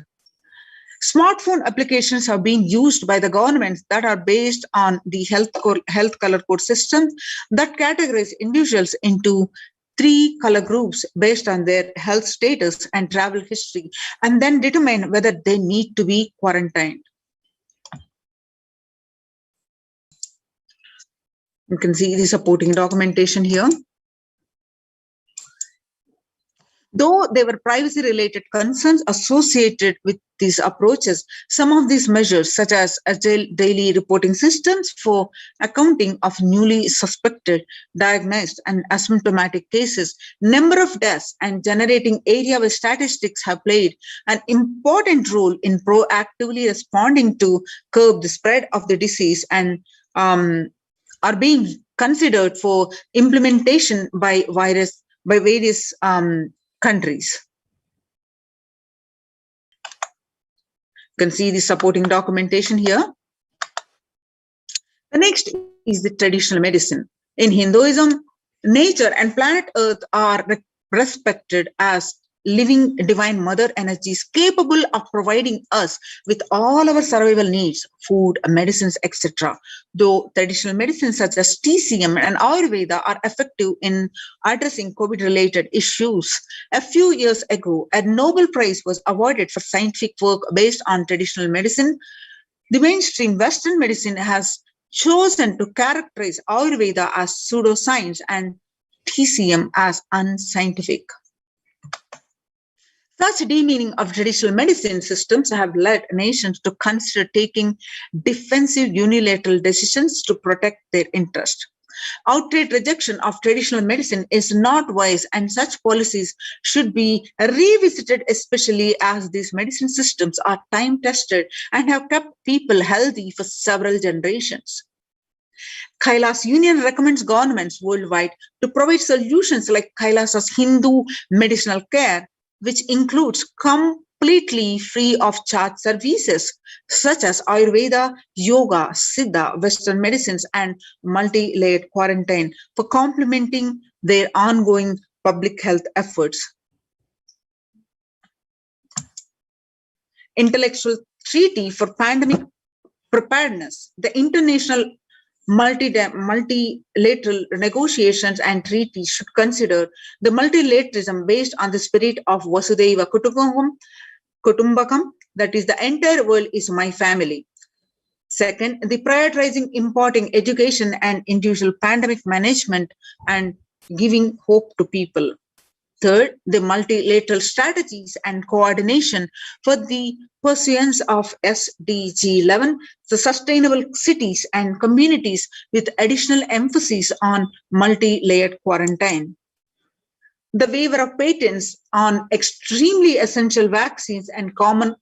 Smartphone applications have been used by the governments that are based on the health color code system that categorize individuals into 3 color groups based on their health status and travel history, and then determine whether they need to be quarantined. You can see the supporting documentation here. Though there were privacy-related concerns associated with these approaches, some of these measures, such as agile daily reporting systems for accounting of newly suspected, diagnosed, and asymptomatic cases, number of deaths, and generating area-wide statistics have played an important role in proactively responding to curb the spread of the disease and are being considered for implementation by various countries. You can see the supporting documentation here. The next is the traditional medicine. In Hinduism, nature and planet Earth are respected as living divine mother energies capable of providing us with all our survival needs, food, medicines, etc. Though traditional medicines such as TCM and Ayurveda are effective in addressing COVID-related issues, a few years ago, a Nobel Prize was awarded for scientific work based on traditional medicine. The mainstream Western medicine has chosen to characterize Ayurveda as pseudoscience and TCM as unscientific. Such demeaning of traditional medicine systems have led nations to consider taking defensive unilateral decisions to protect their interest. Outright rejection of traditional medicine is not wise, and such policies should be revisited, especially as these medicine systems are time-tested and have kept people healthy for several generations. Kailasa Union recommends governments worldwide to provide solutions like Kailasa's Hindu medicinal care, which includes completely free of charge services such as Ayurveda, yoga, Siddha, Western medicines, and multi-layered quarantine for complementing their ongoing public health efforts. Intellectual Treaty for Pandemic Preparedness. The international multilateral negotiations and treaties should consider the multilateralism based on the spirit of Vasudhaiva Kutumbakam, that is, the entire world is my family. Second, the prioritizing importing education and individual pandemic management and giving hope to people. Third, the multilateral strategies and coordination for the pursuance of SDG 11, the sustainable cities and communities with additional emphasis on multi-layered quarantine. The waiver of patents on extremely essential vaccines and common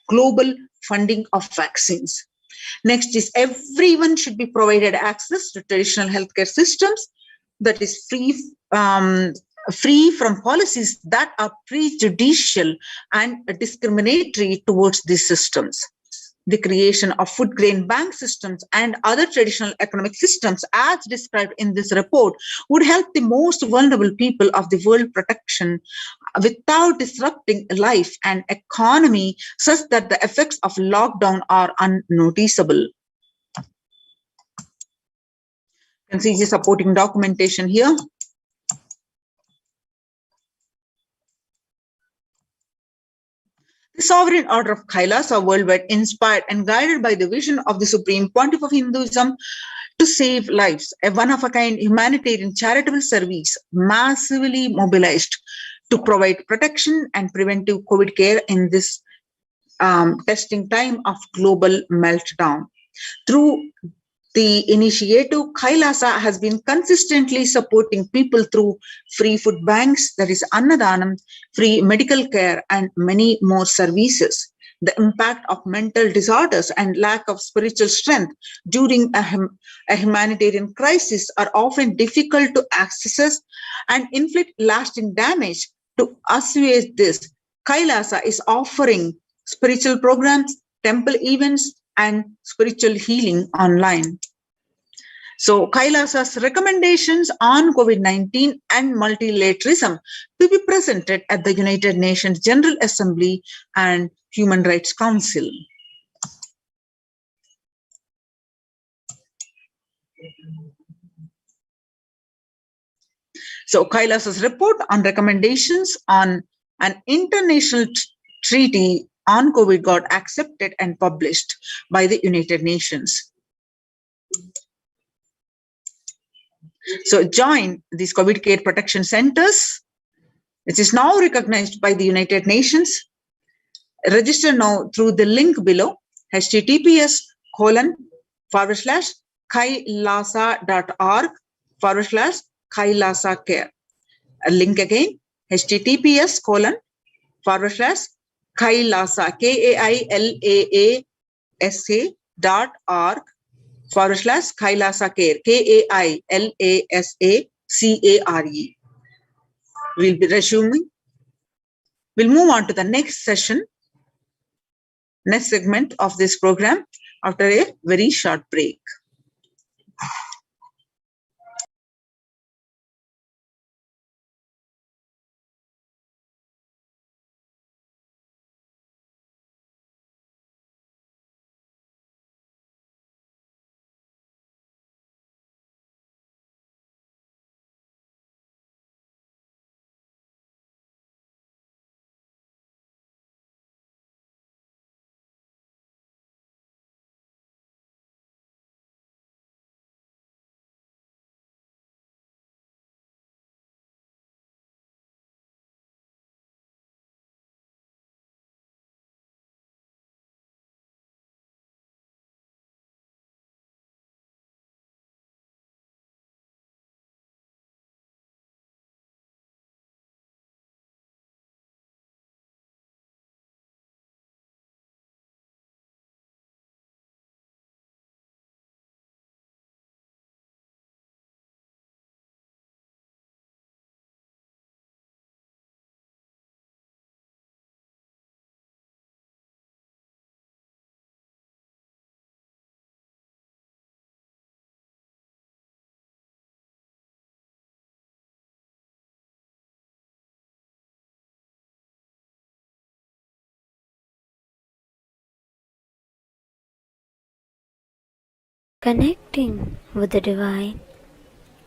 global funding of vaccines. Next is everyone should be provided access to traditional healthcare systems that is free from policies that are prejudicial and discriminatory towards these systems. The creation of food grain bank systems and other traditional economic systems as described in this report would help the most vulnerable people of the world protection without disrupting life and economy such that the effects of lockdown are unnoticeable. You can see the supporting documentation here. The sovereign order of Kailasa worldwide, inspired and guided by the vision of the Supreme Pontiff of Hinduism to save lives, a one-of-a-kind humanitarian charitable service massively mobilized to provide protection and preventive COVID care in this testing time of global meltdown. Through the initiative, Kailasa has been consistently supporting people through free food banks, that is Annadanam, free medical care, and many more services. The impact of mental disorders and lack of spiritual strength during a humanitarian crisis are often difficult to access and inflict lasting damage. To assuage this, Kailasa is offering spiritual programs, temple events, and spiritual healing online. So Kailasa's recommendations on COVID-19 and multilateralism to be presented at the United Nations General Assembly and Human Rights Council. So Kailasa's report on recommendations on an international treaty on COVID got accepted and published by the United Nations. So join these COVID care protection centers, which is now recognized by the United Nations. Register now through the link below, https://kailasa.org/Kailasa care. A link again, https://kailasa, KAILASA.org/Kailasa care, KAILASACARE. We'll be resuming. We'll move on to the next session, next segment of this program after a very short break. Connecting with the divine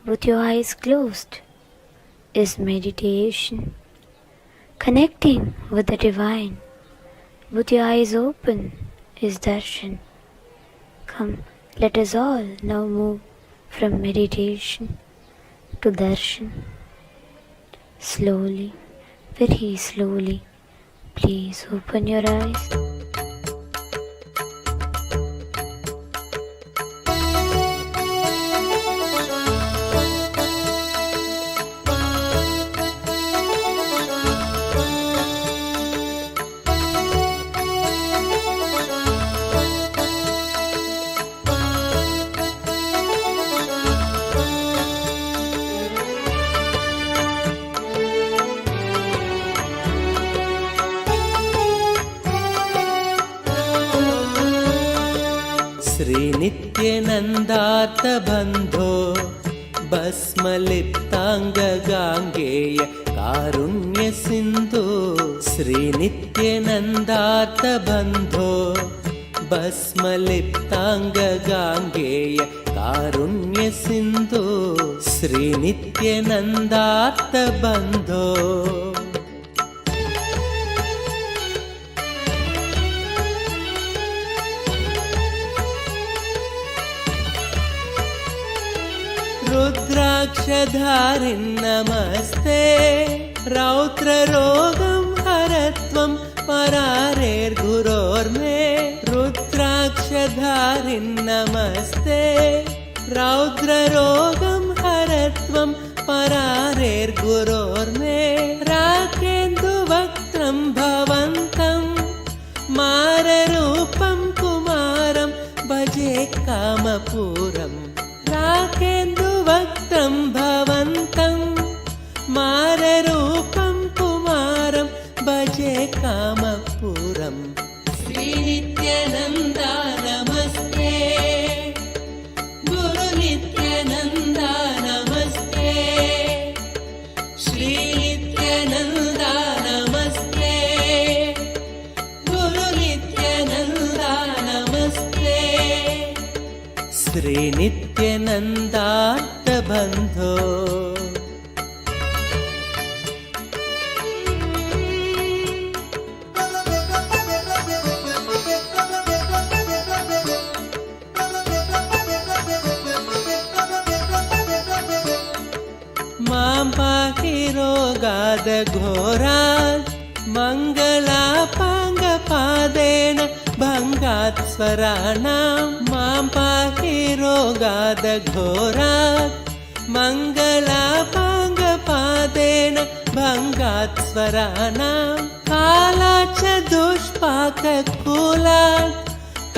with your eyes closed is meditation. Connecting with the divine with your eyes open is darshan. Come, let us all now move from meditation to darshan. Slowly, very slowly, please open your eyes. नित्यानन्दार्थ बन्धो भस्मलिप्ताङ्गगाङ्गेय कारुण्य सिन्धु श्री नित्यानन्दार्थ बन्धो भस्मलिप्ताङ्गगाङ्गेय कारुण्य सिन्धु श्री नित्यानन्दार्थ बन्धो रुद्राक्षधारिन् नमस्ते रौद्ररोगं हरत्वं परारेर्गुरोर्मे रुद्राक्षधारिन् नमस्ते रौद्ररोगं हरत्वं परारेर्गुरोर्मे राकेन्दुवक्त्रं भवन्तं माररूपं कुमारं भजे कामपूरम् राकेन्दुवक्त्रं भवन्तं माररूपं कुमारं भजे कामपूरम् श्री नित्यानन्दा नमस्ते गुरु नित्यानन्दा नमस्ते श्री नित्यानन्दा नमस्ते गुरु श्रीनित्यानन्दार्तबन्धो मां पाहि रोगादघोरात् मङ्गलापाङ्गपादेन भङ्गात् स्वराणां मां पाहि रोगादघोरात् मङ्गलापाङ्गपादेन भङ्गात् स्वराणां कालाच्च दुष्पाककुलात्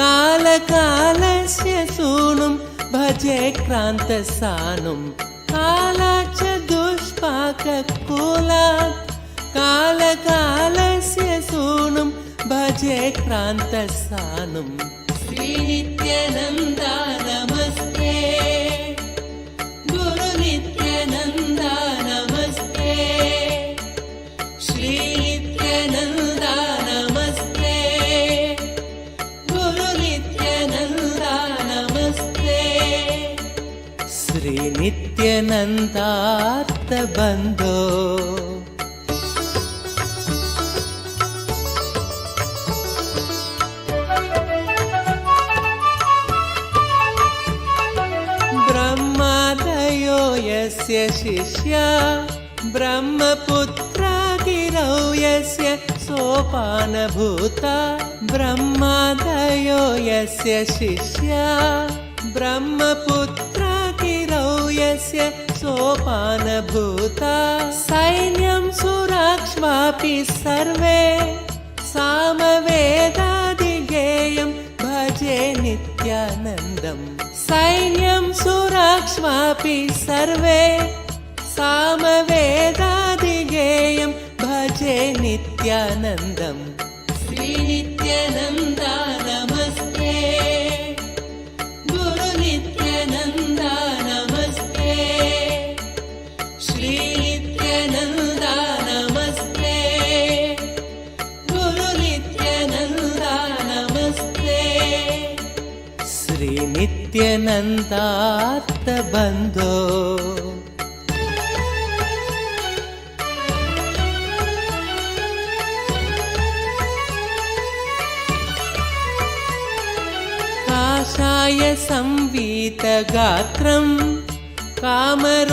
कालकालस्य सूनुं भजे क्रान्तसानुं कालाच्च दुष्पाककुलात् कालकालस्य सूनुं भजे क्रान्तसानुं श्रीनित्यानन्दा नमस्ते गुरुनित्यानन्दा नमस्ते श्रीनित्यानन्दा नमस्ते गुरुनित्यानन्दा नमस्ते श्रीनित्यानन्दार्तबन्धो ब्रह्मादयो यस्य शिष्या ब्रह्मपुत्रा गिरौ यस्य सोपानभूता ब्रह्मादयो यस्य शिष्या ब्रह्मपुत्रा गिरौ यस्य सोपानभूता सैन्यं सुराक्ष्वापि सर्वे सामवेदादिगेयं भजे नित्यानन्दम् सैन्यं सुराक्ष्वापि सर्वे सामवेदादिगेयं भजे नित्यानन्दम् श्रीनित्यानन्दा नमस्ते गुरुनित्यानन्दा नमस्ते श्रीनित्यानन्दा नमस्ते गुरुनित्यानन्दा नमस्ते श्रीनित्यानन्दार्तबन्धो काषाय संवीतगात्रं कामरोगादिसंहारि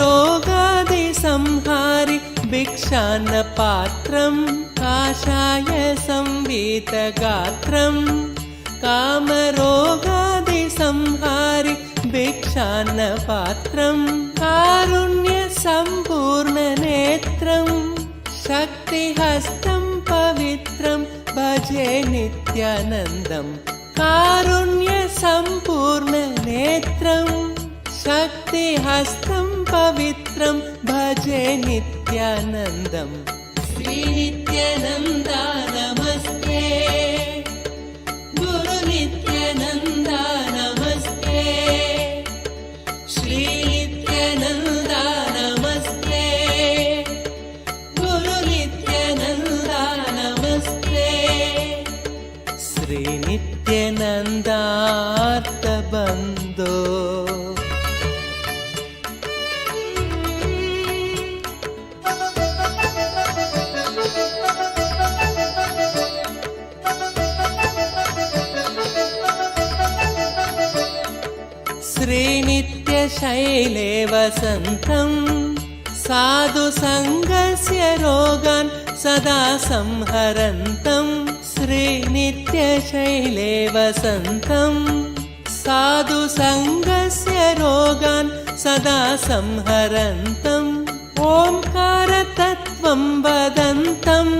भिक्षान्नपात्रं काषाय संवीतगात्रं कामरोगादिसंहारि भिक्षान्नपात्रं कारुण्यसम्पूर्णनेत्रं शक्तिहस्तं पवित्रं भजे नित्यानन्दम् कारुण्यसम्पूर्णनेत्रं शक्तिहस्तं पवित्रं भजे नित्यानन्दम् श्रीनित्यानन्दा नमस्ते गुरुनित्यानन्दा नमस्ते श्रीनित्यानन्दा नमस्ते गुरुनित्यानन्दा नमस्ते श्रीनित्यानन्दार्तबन्धो श्रीनित्यशैले वसन्तं साधुसङ्गस्य रोगान् सदा संहरन्तं श्रीनित्यशैले वसन्तं साधुसङ्गस्य रोगान् सदा संहरन्तम् ओङ्कारतत्त्वं वदन्तम्